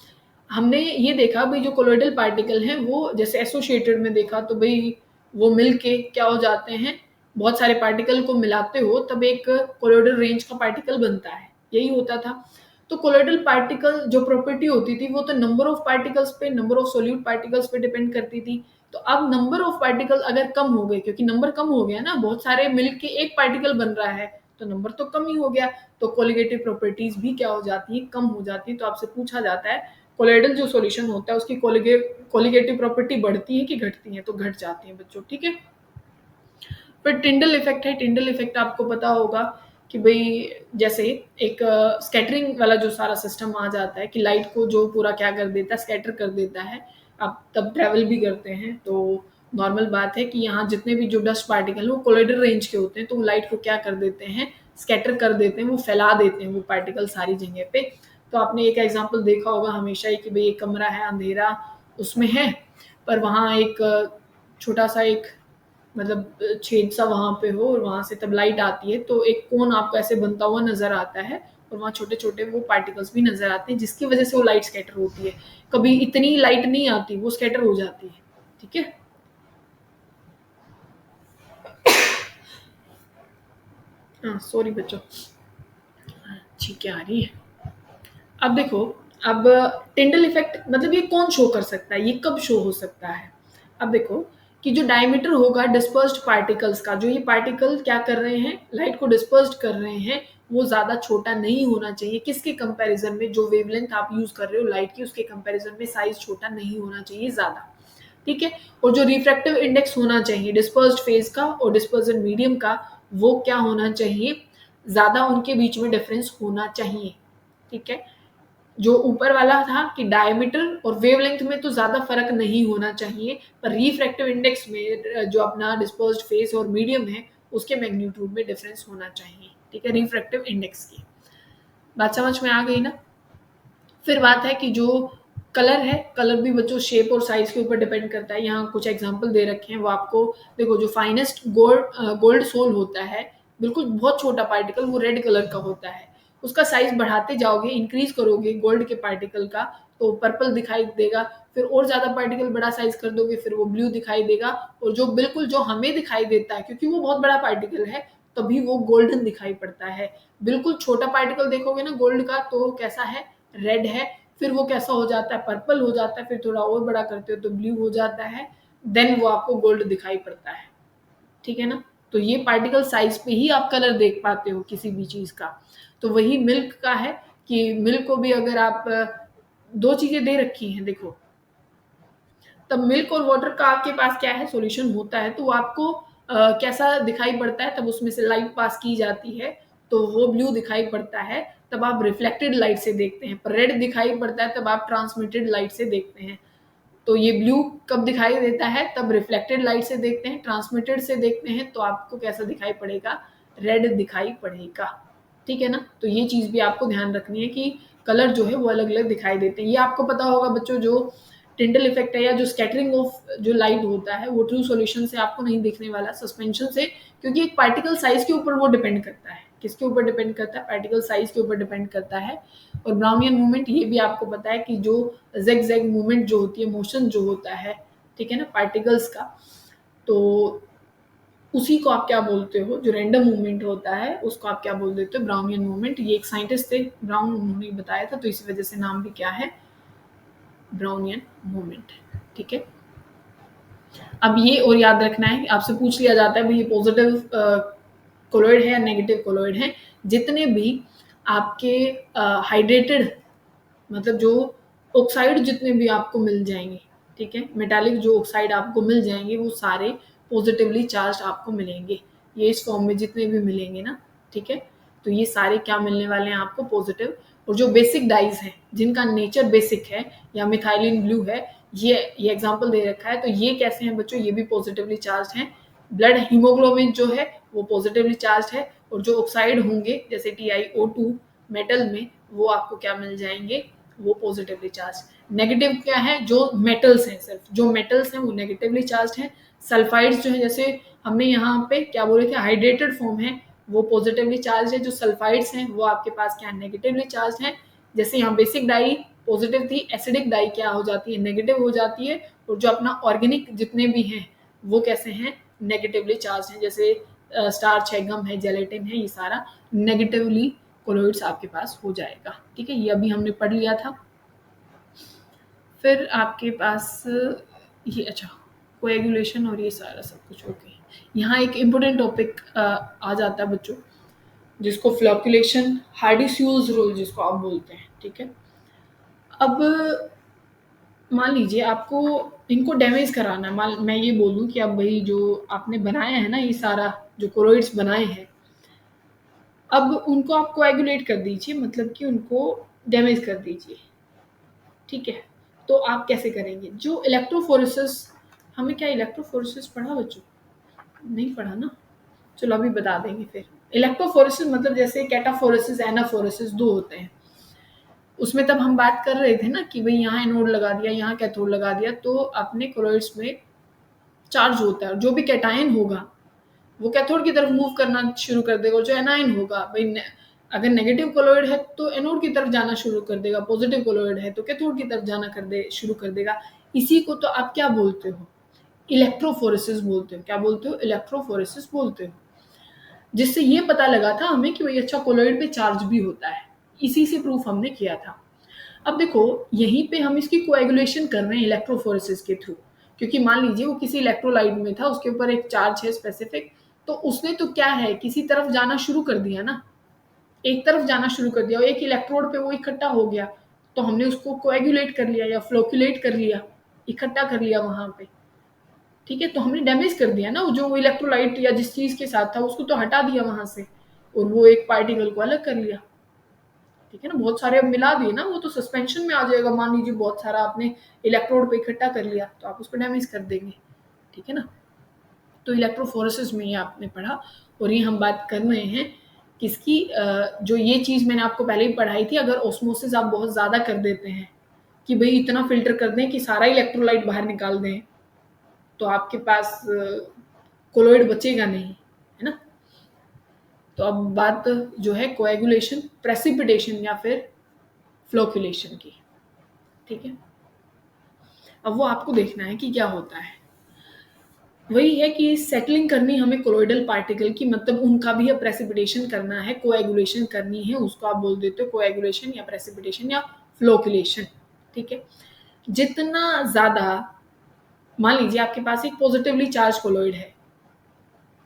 हमने ये देखा भाई जो कोलॉइडल पार्टिकल हैं वो जैसे एसोसिएटेड में देखा, तो भाई वो मिल के क्या हो जाते हैं, बहुत सारे पार्टिकल को मिलाते हो तब एक कोलॉइडल रेंज का पार्टिकल बनता है, यही होता था। तो कोलॉइडल पार्टिकल जो प्रॉपर्टी होती थी वो तो नंबर ऑफ पार्टिकल्स पे, नंबर ऑफ सोल्यूट पार्टिकल्स पे डिपेंड करती थी। तो अब नंबर ऑफ पार्टिकल अगर कम हो गए, क्योंकि नंबर कम हो गया ना, बहुत सारे मिलके एक पार्टिकल बन रहा है, तो नंबर तो कम ही हो गया, तो कोलिगेटिव प्रॉपर्टीज भी क्या हो जाती है, कम हो जाती है। तो आपसे पूछा जाता है कोलॉइडल जो सॉल्यूशन होता है उसकी कोलिगेटिव प्रॉपर्टी बढ़ती है कि घटती है, तो घट जाती है बच्चों, ठीक है? फिर टिंडल इफेक्ट है। टिंडल इफेक्ट आपको पता होगा कि भाई जैसे एक स्कैटरिंग वाला जो सारा सिस्टम आ जाता है कि लाइट को जो पूरा क्या कर देता है, स्कैटर कर देता है। आप तब ट्रैवल भी करते हैं तो नॉर्मल बात है कि यहाँ जितने भी जो डस्ट पार्टिकल हैं वो कोलॉइडल रेंज के होते हैं, तो वो लाइट को क्या कर देते हैं, स्कैटर कर देते हैं, वो फैला देते हैं वो पार्टिकल सारी जगह पे। तो आपने एक एग्जाम्पल देखा होगा हमेशा ही कि भाई एक कमरा है अंधेरा उसमें है, पर वहाँ एक छोटा सा एक मतलब छेद सा वहाँ पे हो, और वहाँ से तब लाइट आती है तो एक कोन आपको ऐसे बनता हुआ नज़र आता है, और वहाँ छोटे-छोटे वो पार्टिकल्स भी नज़र आते हैं जिसकी वज़ह से वो लाइट स्कैटर होती है। कभी इतनी लाइट नहीं आती, वो स्कैटर हो जाती है, ठीक है? हाँ, सॉरी बच्चों। छींकें आ रही है। अब देखो, अब टिंडल इफेक्ट मतलब ये कौन शो कर सकता है, ये कब शो हो सकता है? अब देखो कि जो डायमीटर होगा डिस्पर्स्ड पार्टिकल्स का, जो ये पार्टिकल क्या कर रहे हैं, लाइट को डिस्पर्स्ड कर रहे हैं, वो ज़्यादा छोटा नहीं होना चाहिए। किसके कंपैरिजन में, जो वेवलेंथ आप यूज़ कर रहे हो लाइट की, उसके कंपैरिजन में साइज़ छोटा नहीं होना चाहिए ज़्यादा, ठीक है? और जो रिफ्रैक्टिव इंडेक्स होना चाहिए डिस्पर्स्ड फेज़ का और डिस्पर्जन मीडियम का, वो क्या होना चाहिए, ज़्यादा उनके बीच में डिफरेंस होना चाहिए, ठीक है? जो ऊपर वाला था कि डायमीटर और वेवलेंथ में तो ज़्यादा फ़र्क नहीं होना चाहिए, पर रिफ्रैक्टिव इंडेक्स में जो अपना डिस्पर्स्ड फेस और मीडियम है, उसके मैग्नीट्यूड में डिफरेंस होना चाहिए, ठीक है? रिफ्रैक्टिव इंडेक्स की बात समझ में आ गई ना? फिर बात है कि जो कलर है, कलर भी बच्चों शेप और साइज़ के ऊपर डिपेंड करता है। यहाँ कुछ एग्ज़ाम्पल दे रखे हैं, वो आपको देखो, जो फाइनेस्ट गोल्ड सोल होता है, बिल्कुल बहुत छोटा पार्टिकल, वो रेड कलर का होता है। उसका साइज़ बढ़ाते जाओगे, इंक्रीज़ करोगे गोल्ड के पार्टिकल का, तो पर्पल दिखाई देगा। फिर और ज़्यादा पार्टिकल बड़ा साइज़ कर दोगे, फिर वो ब्लू दिखाई देगा, और जो बिल्कुल जो हमें दिखाई देता है, क्योंकि वो बहुत बड़ा पार्टिकल है, तभी वो गोल्डन दिखाई पड़ता है। बिल्कुल छोटा पार्टिकल देखोगे ना गोल्ड का तो कैसा है, रेड है, फिर वो कैसा हो जाता है, पर्पल हो जाता है, फिर थोड़ा और बड़ा करते हो तो ब्लू हो जाता है, देन वो आपको गोल्ड दिखाई पड़ता है। ठीक है ना। तो ये पार्टिकल साइज पे ही आप कलर देख पाते हो किसी भी चीज का। तो वही मिल्क का है कि मिल्क को भी अगर आप दो चीजें दे रखी हैं देखो, तब मिल्क और वाटर का आपके पास क्या है, सॉल्यूशन होता है, तो वो आपको कैसा दिखाई पड़ता है, तब उसमें से लाइट पास की जाती है तो वो ब्लू दिखाई पड़ता है, तब आप रिफ्लेक्टेड लाइट से देखते हैं। पर रेड दिखाई पड़ता है तब आप ट्रांसमिटेड लाइट से देखते हैं। तो ये ब्लू कब दिखाई देता है, तब रिफ्लेक्टेड लाइट से देखते हैं, ट्रांसमिटेड से देखते हैं तो आपको कैसा दिखाई पड़ेगा, रेड दिखाई पड़ेगा। ठीक है ना। तो ये चीज भी आपको ध्यान रखनी है कि कलर जो है वो अलग अलग दिखाई देते हैं। ये आपको पता होगा बच्चों, जो टिंडल इफेक्ट है या जो स्कैटरिंग ऑफ जो लाइट होता है वो ट्रू सॉल्यूशन से आपको नहीं दिखने वाला, सस्पेंशन से, क्योंकि एक पार्टिकल साइज के ऊपर वो डिपेंड करता है। किसके ऊपर डिपेंड करता है, पार्टिकल साइज के ऊपर डिपेंड करता है। और ब्राउनियन मूवमेंट ये भी आपको पता है कि जो जेग जेग मूवमेंट जो होती है, मोशन जो होता है, ठीक है ना, पार्टिकल्स का, तो उसी को आप क्या बोलते हो, जो रैंडम मूवमेंट होता है उसको आप क्या बोल देते हो, ब्राउनियन मूवमेंट। ये एक साइंटिस्ट थे ब्राउन, उन्होंने बताया था, तो इसी वजह से नाम भी क्या है, ब्राउनियन मूवमेंट। ठीक है। अब ये और याद रखना है कि आपसे पूछ लिया जाता है भाई ये पॉजिटिव कोलॉइड है या नेगेटिव कोलॉइड है। जितने भी आपके हाइड्रेटेड, मतलब जो ऑक्साइड जितने भी आपको मिल जाएंगे, ठीक है, मेटालिक जो ऑक्साइड आपको मिल जाएंगे वो सारे पॉजिटिवली चार्ज आपको मिलेंगे। ये इस फॉर्म में जितने भी मिलेंगे ना, ठीक है, तो ये सारे क्या मिलने वाले हैं आपको, पॉजिटिव। और जो बेसिक डाइज हैं जिनका नेचर बेसिक है या मिथाइलिन ब्लू है, ये एग्जांपल दे रखा है, तो ये कैसे हैं बच्चों, ये भी पॉजिटिवली चार्ज हैं। ब्लड हीमोग्लोबिन जो है वो पॉजिटिवली चार्ज है, और जो ऑक्साइड होंगे जैसे TiO2 मेटल में, वो आपको क्या मिल जाएंगे, वो पॉजिटिवली चार्ज। नेगेटिव क्या है, जो मेटल्स हैं, सिर्फ जो मेटल्स हैं वो नेगेटिवली चार्ज हैं। सल्फाइड्स जो है, जैसे हमने यहाँ पे क्या बोले थे, हाइड्रेटेड फॉर्म है, वो पॉजिटिवली चार्ज है। जो सल्फाइड्स हैं वो आपके पास क्या नेगेटिवली चार्ज हैं। जैसे यहाँ बेसिक डाई पॉजिटिव थी, एसिडिक डाई क्या हो जाती है, नेगेटिव हो जाती है। और जो अपना ऑर्गेनिक जितने भी हैं वो कैसे हैं, नेगेटिवली चार्ज हैं। जैसे स्टार्च है, गम है, जेलेटिन है, ये सारा नेगेटिवली कोलोइड्स आपके पास हो जाएगा। ठीक है, ये अभी हमने पढ़ लिया था। फिर आपके पास ये, अच्छा, कोएगुलेशन और ये सारा सब कुछ ओके। यहाँ एक इम्पोर्टेंट टॉपिक आ जाता है बच्चों, जिसको फ्लॉक्यूलेशन, हार्डी-स्यूल्स रूल जिसको आप बोलते हैं। ठीक है। अब मान लीजिए आपको इनको डैमेज कराना है, मैं ये बोलूँ कि अब भाई जो आपने बनाया है ना, ये सारा जो कोलोइड्स बनाए हैं, अब उनको आप कोएगुलेट कर दीजिए, मतलब कि उनको डैमेज कर दीजिए। ठीक है। तो आप कैसे करेंगे, जो इलेक्ट्रोफोरेसिस, हमें क्या इलेक्ट्रोफोरेसिस पढ़ा बच्चों, नहीं पढ़ा ना, चलो अभी बता देंगे फिर। इलेक्ट्रोफोरेसिस मतलब जैसे कैटाफोरेसिस, एनाफोरेसिस दो होते हैं। उसमें तब हम बात कर रहे थे ना कि भाई यहाँ एनोड लगा दिया, यहाँ कैथोड लगा दिया, तो अपने कोलॉइड्स में चार्ज होता है, जो भी कैटायन होगा वो कैथोड की तरफ मूव करना शुरू कर देगा, और जो एनायन होगा भाई अगर नेगेटिव कोलॉइड है तो एनोड की तरफ जाना शुरू कर देगा, पॉजिटिव कोलॉइड है तो कैथोड की तरफ जाना शुरू कर देगा। इसी को तो आप क्या बोलते हो, इलेक्ट्रोफोरेसिस बोलते हो। क्या बोलते हो, इलेक्ट्रोफोरेसिस बोलते हो। जिससे ये पता लगा था हमें कि भाई अच्छा कोलॉइड पे चार्ज भी होता है, इसी से प्रूफ हमने किया था। अब देखो यहीं पे हम इसकी कोएगुलेशन कर रहे हैं इलेक्ट्रोफोरेसिस के थ्रू, क्योंकि मान लीजिए वो किसी इलेक्ट्रोलाइट में था, उसके ऊपर एक चार्ज है स्पेसिफिक, तो उसने तो क्या है, किसी तरफ जाना शुरू कर दिया ना, एक तरफ जाना शुरू कर दिया और एक इलेक्ट्रोड पे वो इकट्ठा हो गया, तो हमने उसको कोएगुलेट कर लिया या फ्लोक्यूलेट कर लिया, इकट्ठा कर लिया वहां पे। ठीक है, तो हमने डैमेज कर दिया ना, जो वो इलेक्ट्रोलाइट या जिस चीज के साथ था उसको तो हटा दिया वहां से, और वो एक पार्टिकल को अलग कर लिया। ठीक है ना, बहुत सारे अब मिला दिए ना, वो तो सस्पेंशन में आ जाएगा। मान लीजिए बहुत सारा आपने इलेक्ट्रोड पे इकट्ठा कर लिया तो आप उसको डैमेज कर देंगे। ठीक है ना। तो इलेक्ट्रोफोरेसिस में ये आपने पढ़ा, और ये हम बात कर रहे हैं किसकी, जो ये चीज़ मैंने आपको पहले ही पढ़ाई थी, अगर ऑस्मोसिस आप बहुत ज़्यादा कर देते हैं कि भाई इतना फिल्टर कर दें कि सारा इलेक्ट्रोलाइट बाहर निकाल दें, तो आपके पास कोलोइड बचेगा नहीं, है ना। तो अब बात जो है कोएगुलेशन, प्रेसिपिटेशन या फिर फ्लोक्यूलेशन की। ठीक है। अब वो आपको देखना है कि क्या होता है। वही है कि सेटलिंग करनी हमें कोलॉइडल पार्टिकल की, मतलब उनका भी अब प्रेसिपिटेशन करना है, कोएगुलेशन करनी है, उसको आप बोल देते हो कोएगुलेशन या प्रेसिपिटेशन या फ्लोकुलेशन, ठीक है। जितना ज़्यादा, मान लीजिए आपके पास एक पॉजिटिवली चार्ज कोलॉइड है,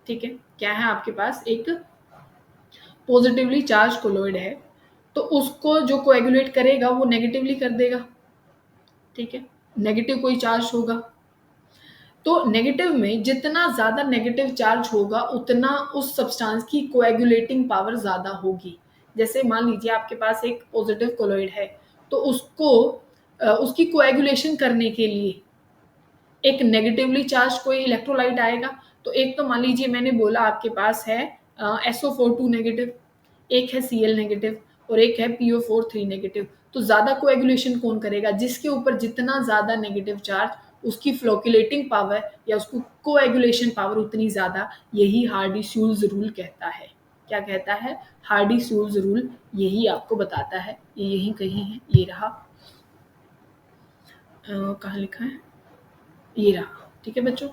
ठीक है, क्या है आपके पास एक पॉजिटिवली चार्ज कोलॉइड है, तो उसको जो कोएगुलेट करेगा वो नेगेटिवली कर देगा, ठीक है, नेगेटिव कोई चार्ज होगा। तो नेगेटिव में जितना ज़्यादा नेगेटिव चार्ज होगा उतना उस सब्सटेंस की कोएगुलेटिंग पावर ज़्यादा होगी। जैसे मान लीजिए आपके पास एक पॉजिटिव कोलॉइड है, तो उसको उसकी कोएगुलेशन करने के लिए एक नेगेटिवली चार्ज कोई इलेक्ट्रोलाइट आएगा। तो एक तो मान लीजिए मैंने बोला आपके पास है SO4 2 नेगेटिव, एक है Cl नेगेटिव और एक है PO4 3 नेगेटिव। तो ज़्यादा कोएगुलेशन कौन करेगा? जिसके ऊपर जितना ज़्यादा नेगेटिव चार्ज, उसकी फ्लोकुलेटिंग पावर या उसको कोएगुलेशन पावर उतनी ज़्यादा। यही हार्डी-सूल्ज़ रूल कहता है। क्या कहता है? हार्डी-सूल्ज़ रूल यही आपको बताता है। ये यहीं कहीं है, ये रहा। कहाँ लिखा है? ये रहा, ठीक है बच्चों।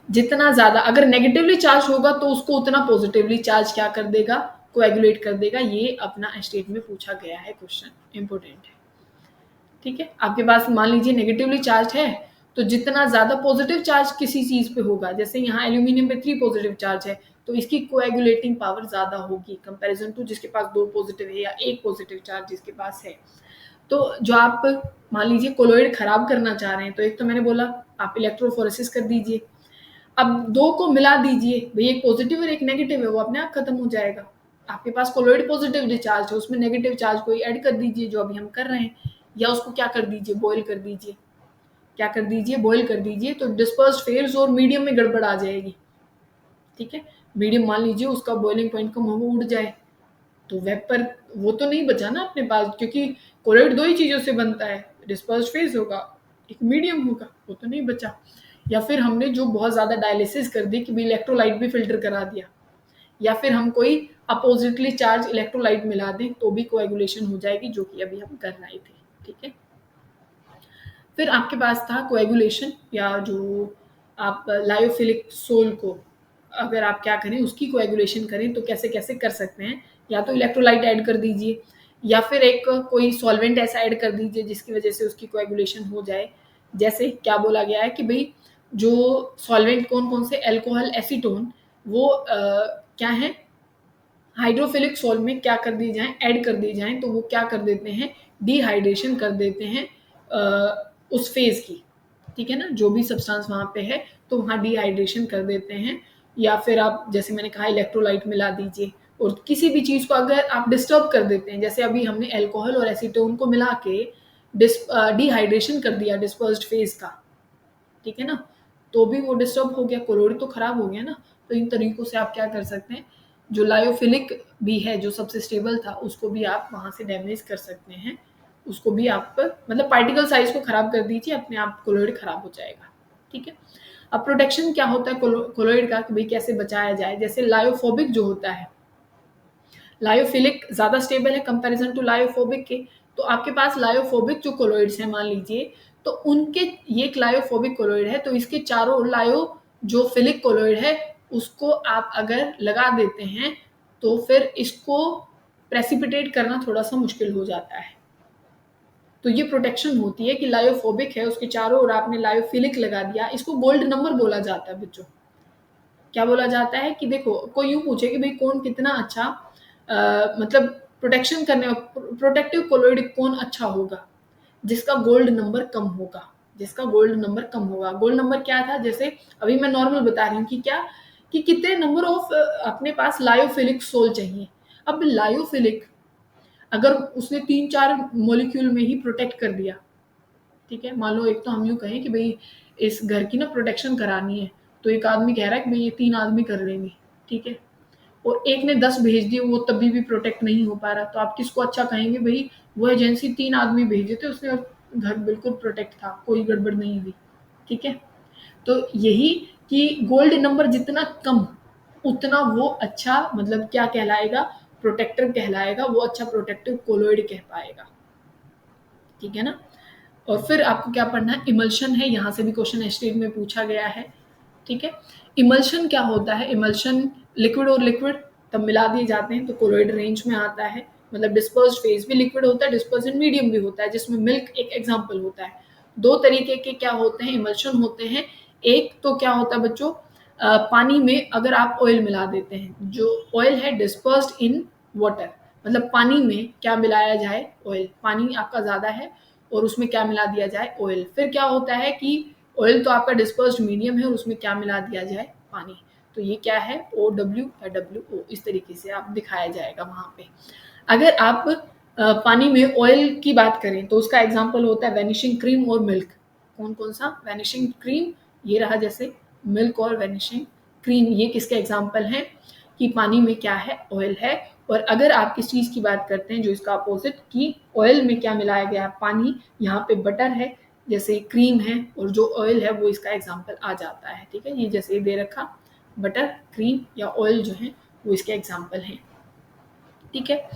जितना ज़्यादा अगर नेगेटिवली चार्ज होगा तो उसको उतना पॉजिटिवली चार्ज क्या कर देगा? कोएगुलेट कर देगा। ये अपना स्टेट में पूछा गया है क्वेश्चन, इंपॉर्टेंट है, ठीक है। आपके पास मान लीजिए नेगेटिवली चार्ज है, तो जितना ज़्यादा पॉजिटिव चार्ज किसी चीज़ पे होगा, जैसे यहाँ एल्यूमिनियम पे 3 पॉजिटिव चार्ज है, तो इसकी कोएगुलेटिंग पावर ज़्यादा होगी कंपैरिजन टू जिसके पास 2 पॉजिटिव है या 1 पॉजिटिव चार्ज जिसके पास है। तो जो आप मान लीजिए कोलॉइड खराब करना चाह रहे हैं, तो एक तो मैंने बोला आप इलेक्ट्रोफोरेसिस कर दीजिए। अब 2 को मिला दीजिए, भई एक पॉजिटिव और एक नेगेटिव है, वो अपने आप खत्म हो जाएगा। आपके पास कोलॉइड पॉजिटिवली चार्ज है, उसमें नेगेटिव चार्ज कोई ऐड कर दीजिए, जो अभी हम कर रहे हैं, या उसको क्या कर दीजिए, बॉयल कर दीजिए। क्या कर दीजिए? बॉयल कर दीजिए, तो डिस्पर्स्ड फेज और मीडियम में गड़बड़ आ जाएगी, ठीक है। मीडियम मान लीजिए उसका बॉइलिंग पॉइंट कम हो, वो उड़ जाए, तो वेपर वो तो नहीं बचा ना अपने पास, क्योंकि कोलॉइड 2 ही चीज़ों से बनता है, डिस्पर्स्ड फेज होगा, एक मीडियम होगा, वो तो नहीं बचा। या फिर हमने जो बहुत ज़्यादा डायलिसिस कर दी कि भाई इलेक्ट्रोलाइट भी फ़िल्टर करा दिया, या फिर हम कोई अपोजिटली चार्ज इलेक्ट्रोलाइट मिला दें, तो भी कोएगुलेशन हो जाएगी, जो कि अभी हम कर रहे थे, ठीक है। फिर आपके पास था कोएगुलेशन, या जो आप लायोफिलिक सोल को अगर आप क्या करें, उसकी कोएगुलेशन करें, तो कैसे-कैसे कर सकते हैं। या तो इलेक्ट्रोलाइट ऐड कर दीजिए, या फिर एक कोई सॉल्वेंट ऐसा ऐड कर दीजिए जिसकी वजह से उसकी कोएगुलेशन हो जाए। जैसे क्या बोला गया है कि भई जो सॉल्वेंट कौन-कौन से, अल्कोहल, एसीटोन, वो क्या है, हाइड्रोफिलिक सॉल्ट में क्या कर दी जाएँ, ऐड कर दी जाएँ, तो वो क्या कर देते हैं, डिहाइड्रेशन कर देते हैं उस फ़ेज़ की, ठीक है ना? जो भी सब्सटेंस वहाँ पे है, तो वहाँ डिहाइड्रेशन कर देते हैं। या फिर आप जैसे मैंने कहा इलेक्ट्रोलाइट मिला दीजिए, और किसी भी चीज़ को अगर आप डिस्टर्ब कर देते हैं, जैसे अभी हमने अल्कोहल और एसीटोन को मिला के डिहाइड्रेशन कर दिया डिस्पर्स्ड फ़ेज़ का, ठीक है ना? तो भी वो डिस्टर्ब हो गया, कोलॉइड तो खराब हो गया ना। तो इन तरीकों से आप क्या कर सकते हैं, जो लायोफिलिक भी है, जो सबसे स्टेबल था, उसको भी आप वहाँ से डैमेज कर सकते हैं। उसको भी आप मतलब पार्टिकल साइज़ को खराब कर दीजिए, अपने आप कोलॉइड खराब हो जाएगा, ठीक है। अब प्रोटेक्शन क्या होता है कोलॉइड का, कि भई कैसे बचाया जाए? जैसे लायोफोबिक जो होता है, लायोफिलिक ज़्यादा स्टेबल है कंपैरिज़न टू लायोफोबिक के। तो आपके पास लायोफोबिक जो कोलॉइड्स हैं मान लीजिए, तो उनके, ये एक लायोफोबिक कोलॉइड है, तो इसके चारों लायो जो फिलिक कोलॉइड है, उसको आप अगर लगा देते हैं, तो फिर इसको प्रेसिपिटेट करना थोड़ा-सा मुश्किल हो जाता है। तो ये प्रोटेक्शन होती है कि लायोफोबिक है, उसके चारों ओर आपने लायोफिलिक लगा दिया, इसको गोल्ड नंबर बोला जाता है बच्चों। क्या बोला जाता है कि देखो कोई यूँ पूछे कि भई कौन कितना अच्छा मतलब प्रोटेक्शन करने प्रोटेक्टिव कोलॉइड कौन अच्छा होगा? जिसका गोल्ड नंबर कम होगा, जिसका गोल्ड नंबर कम होगा। गोल्ड नंबर क्या था? जैसे अभी मैं नॉर्मल बता रही हूँ कि क्या, कि कितने नंबर ऑफ अपने पास लायोफिलिक सोल चाहिए। अब लायोफिलिक अगर उसने 3-4 मॉलिक्यूल में ही प्रोटेक्ट कर दिया, ठीक है? मान लो एक तो हम यूँ कहें कि भई इस घर की ना प्रोटेक्शन करानी है, तो एक आदमी कह रहा है कि भई ये 3 आदमी कर लेंगे, ठीक है? और एक ने 10 भेज दिए, वो तभी भी प्रोटेक्ट नहीं हो पा रहा, तो आप किसको अच्छा कहेंगे? भई वो एजेंसी 3 आदमी भेजे थे, उसने घर बिल्कुल प्रोटेक्ट था, कोई गड़बड़ नहीं हुई, ठीक है? तो यही कि गोल्ड नंबर जितना कम, उतना वो अच्छा मतलब क्या कहलाएगा? प्रोटेक्टर कहलाएगा, वो अच्छा प्रोटेक्टिव कोलॉइड कह पाएगा, ठीक है ना? और फिर आपको क्या पढ़ना है, इमल्शन है, यहाँ से भी क्वेश्चन एस्टेट में पूछा गया है। ठीक है। इमल्शन क्या होता है? इमल्शन लिक्विड और लिक्विड तब मिला दिए जाते हैं तो कोलॉइड रेंज में आता है। मतलब डिस्पर्स्ड फेज भी लिक्विड होता है, डिस्पर्जन मीडियम भी होता है, जिसमें मिल्क एक एग्जाम्पल होता है। दो तरीके के क्या होते हैं? इमल्शन होते हैं। एक तो क्या होता है बच्चों, पानी में अगर आप ऑयल मिला देते हैं, जो ऑयल है डिस्पर्स्ड इन वाटर, मतलब पानी में क्या मिलाया जाए? ऑयल। पानी आपका ज्यादा है और उसमें क्या मिला दिया जाए? ऑयल। फिर क्या होता है कि ऑयल तो आपका डिस्पर्स्ड मीडियम है और उसमें क्या मिला दिया जाए? पानी। तो ये क्या है? OW या WO, इस तरीके से आप दिखाया जाएगा वहां पे। अगर आप पानी में ऑयल की बात करें तो उसका एग्जाम्पल होता है वैनिशिंग क्रीम और मिल्क। कौन कौन सा? वैनिशिंग क्रीम, ये रहा जैसे मिल्क और वैनिशिंग क्रीम, ये किसके एग्जाम्पल हैं कि पानी में क्या है? ऑयल है। और अगर आप किस चीज की बात करते हैं जो इसका अपोजिट, कि ऑयल में क्या मिलाया गया है? पानी। यहाँ पे बटर है, जैसे क्रीम है, और जो ऑयल है वो इसका एग्जाम्पल आ जाता है। ठीक है, ये जैसे दे रखा, बटर, क्रीम या ऑयल जो है वो इसके एग्जाम्पल हैं। ठीक है।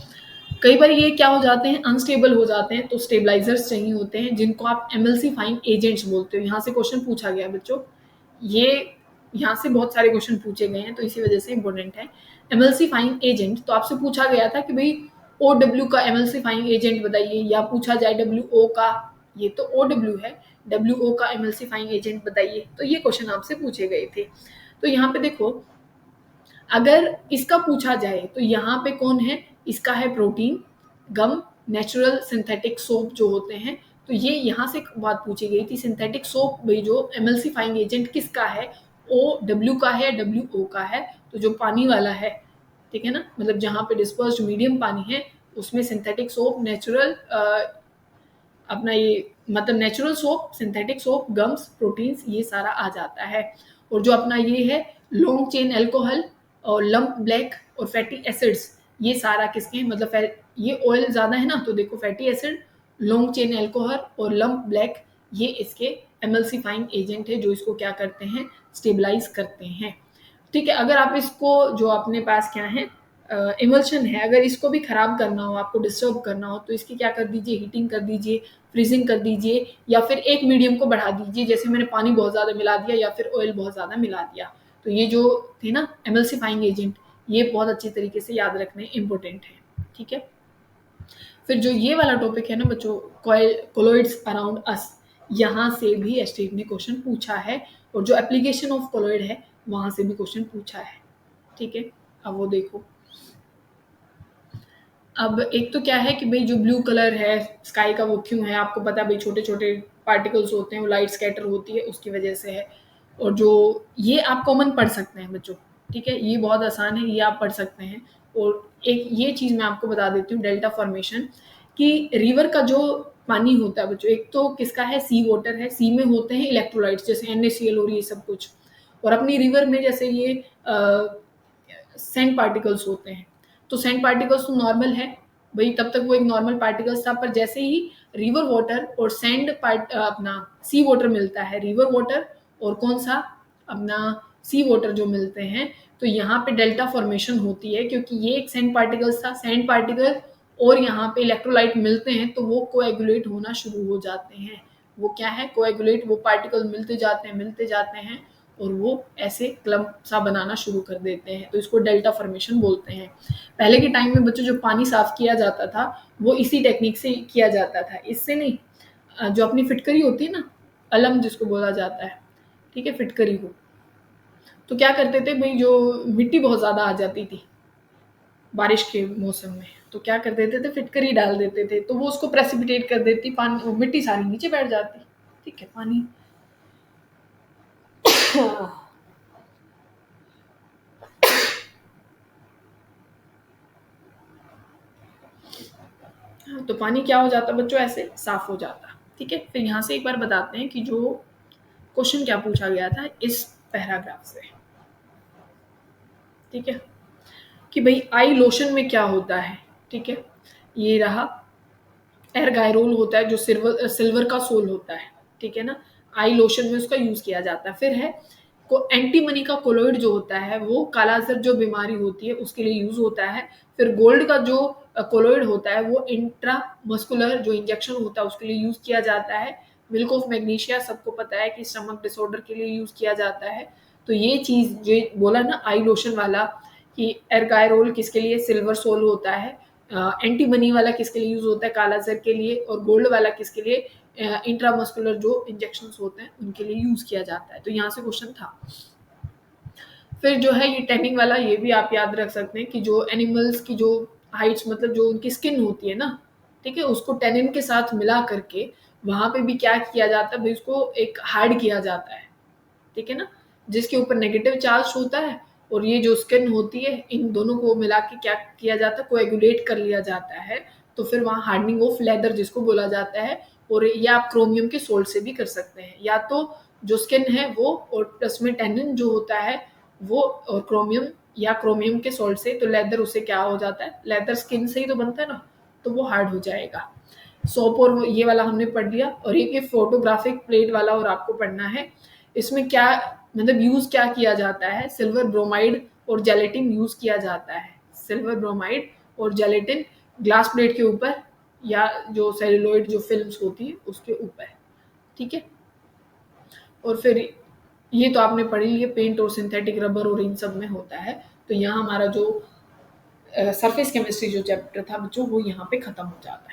कई बार ये क्या हो जाते हैं? अनस्टेबल हो जाते हैं, तो स्टेबलाइजर्स चाहिए होते हैं, जिनको आप एमल्सिफाइंग एजेंट्स बोलते हो। यहाँ से क्वेश्चन पूछा गया बच्चों, ये यहाँ से बहुत सारे क्वेश्चन पूछे गए हैं तो इसी वजह से इंपॉर्टेंट है। एमल्सिफाइंग एजेंट, तो आपसे पूछा गया था कि भाई OW का एमल्सिफाइंग एजेंट बताइए, या पूछा जाए WO का, ये तो OW है, WO का एमल्सिफाइंग एजेंट बताइए, तो ये क्वेश्चन आपसे पूछे गए थे। तो यहाँ पे देखो, अगर इसका पूछा जाए तो यहाँ पे कौन है? इसका है प्रोटीन, गम, नेचुरल सिंथेटिक सोप जो होते हैं। तो ये यहाँ से बात पूछी गई थी, सिंथेटिक सोप भाई जो एमल्सिफाइंग एजेंट किसका है? OW का है या WO का है? तो जो पानी वाला है, ठीक है ना, मतलब जहाँ पे डिस्पर्स्ड मीडियम पानी है उसमें सिंथेटिक सोप, नेचुरल अपना ये मतलब natural soap, synthetic soap, gums, proteins, ये सारा आ जाता है। और जो अपना ये है लॉन्ग चेन एल्कोहल और लंप ब्लैक और फैटी एसिड्स, ये सारा किसके हैं? मतलब ये ऑयल ज्यादा है ना, तो देखो fatty acid, long chain alcohol और लंप ब्लैक, ये इसके एमल्सिफाइंग एजेंट है जो इसको क्या करते हैं? स्टेबलाइज करते हैं। ठीक है। अगर आप इसको, जो अपने पास क्या है, इमल्शन है, अगर इसको भी खराब करना हो, आपको डिस्टर्ब करना हो, तो इसकी क्या कर दीजिए? हीटिंग कर दीजिए, फ्रीजिंग कर दीजिए, या फिर एक मीडियम को बढ़ा दीजिए, जैसे मैंने पानी बहुत ज़्यादा मिला दिया या फिर ऑयल बहुत ज़्यादा मिला दिया। तो ये जो थे ना एमल्सिफाइंग एजेंट, ये बहुत अच्छी तरीके से याद रखने इम्पोर्टेंट है। ठीक है। फिर जो ये वाला टॉपिक है ना बच्चों, कोलॉइड्स अराउंड अस, यहाँ से भी एसटीएफ ने क्वेश्चन पूछा है, और जो एप्लीकेशन ऑफ कोलॉइड है वहां से भी क्वेश्चन पूछा है। ठीक है। अब वो देखो, अब एक तो क्या है कि भाई जो ब्लू कलर है स्काई का, वो क्यों है? आपको पता है भाई, छोटे छोटे पार्टिकल्स होते हैं, वो लाइट स्कैटर होती है, उसकी वजह से है। और जो ये आप कॉमन पढ़ सकते हैं बच्चों, ठीक है, ये बहुत आसान है, ये आप पढ़ सकते हैं। और एक ये चीज़ मैं आपको बता देती हूँ, डेल्टा फॉर्मेशन, कि रिवर का जो पानी होता है बच्चों, एक तो किसका है? सी वाटर है। सी में होते हैं इलेक्ट्रोलाइट्स, जैसे NaCl और ये सब कुछ। और अपनी रिवर में जैसे ये सैंड पार्टिकल्स होते हैं। तो सैंड पार्टिकल्स तो नॉर्मल है भाई, तब तक वो एक नॉर्मल पार्टिकल्स था, पर जैसे ही रिवर वाटर और सैंड अपना सी वाटर मिलता है, रिवर वाटर और कौन सा अपना सी वाटर जो मिलते हैं, तो यहाँ पे डेल्टा फॉर्मेशन होती है, क्योंकि ये एक सैंड पार्टिकल्स था, सैंड पार्टिकल और यहाँ पे इलेक्ट्रोलाइट मिलते हैं, तो वो कोएगुलेट होना शुरू हो जाते हैं। वो क्या है? कोएगुलेट, वो पार्टिकल मिलते जाते हैं और वो ऐसे क्लम्प सा बनाना शुरू कर देते हैं, तो इसको डेल्टा फॉर्मेशन बोलते हैं। पहले के टाइम में बच्चों जो पानी साफ किया जाता था वो इसी टेक्निक से किया जाता था, इससे नहीं। जो अपनी फिटकरी होती है ना, अलम जिसको बोला जाता है, ठीक है, फिटकरी को, तो क्या करते थे भाई, जो मिट्टी बहुत ज्यादा आ जाती थी बारिश के मौसम में, तो क्या कर देते थे? फिटकरी डाल देते थे, तो वो उसको प्रेसिपिटेट कर देती, पानी, वो मिट्टी सारी नीचे बैठ जाती। ठीक है, पानी तो पानी क्या हो जाता बच्चों? ऐसे साफ हो जाता। ठीक है। फिर यहाँ से एक बार बताते हैं कि जो क्वेश्चन क्या पूछा गया था इस पैराग्राफ से। ठीक है, कि भाई आई लोशन में क्या होता है? ठीक है, ये रहा, एरगायरोल होता है जो सिल्वर का सोल होता है। ठीक है ना, आई लोशन में उसका यूज किया जाता है। फिर है को एंटीमनी का कोलोइड जो होता है वो कालाजर जो बीमारी होती है उसके लिए यूज होता है। फिर गोल्ड का जो कोलोइड होता है वो इंट्रामस्कुलर जो इंजेक्शन होता है उसके लिए यूज किया जाता है। मिल्क ऑफ मैग्नीशिया सबको पता है कि स्टमक डिसऑर्डर के लिए यूज किया जाता है। तो ये चीज़ जो बोला ना आई लोशन वाला कि एर्गायरोल किसके लिए सिल्वर सोल होता है, एंटी मनी वाला किसके लिए यूज़ होता है काला ज़र के लिए, और गोल्ड वाला किसके लिए इंट्रामस्कुलर जो इंजेक्शंस होते हैं उनके लिए यूज़ किया जाता है। तो यहाँ से क्वेश्चन था। फिर जो है ये टैनिंग वाला, ये भी आप याद रख सकते हैं कि जो एनिमल्स की जो हाइट्स मतलब जो उनकी स्किन होती है ना, ठीक है, उसको टैनिन के साथ मिला करके वहाँ पे भी क्या किया जाता है भाई, उसको एक हार्ड किया जाता है, ठीक है ना, जिसके ऊपर नेगेटिव चार्ज होता है और ये जो स्किन होती है इन दोनों को मिला के क्या किया जाता है, कोएगुलेट कर लिया जाता है। तो फिर वहाँ हार्डनिंग ऑफ लेदर जिसको बोला जाता है, और या आप क्रोमियम के सोल्ट से भी कर सकते हैं, या तो जो स्किन है वो और प्लस में टेनिन जो होता है वो, और क्रोमियम या क्रोमियम के सोल्ट से, तो लेदर उससे क्या हो जाता है, लेदर स्किन से ही तो बनता है ना, तो वो हार्ड हो जाएगा। सोप और ये वाला हमने पढ़ लिया, और एक फोटोग्राफिक प्लेट वाला और आपको पढ़ना है। इसमें क्या मतलब यूज क्या किया जाता है, सिल्वर ब्रोमाइड और जेलेटिन यूज किया जाता है, सिल्वर ब्रोमाइड और जेलेटिन ग्लास प्लेट के ऊपर या जो सेलुलोइड जो फिल्म्स होती है उसके ऊपर, ठीक है। और फिर ये तो आपने पढ़ी ली है, पेंट और सिंथेटिक रबर और इन सब में होता है। तो यहाँ हमारा जो सरफेस केमिस्ट्री जो चैप्टर था बच्चों वो यहाँ पे खत्म हो जाता है।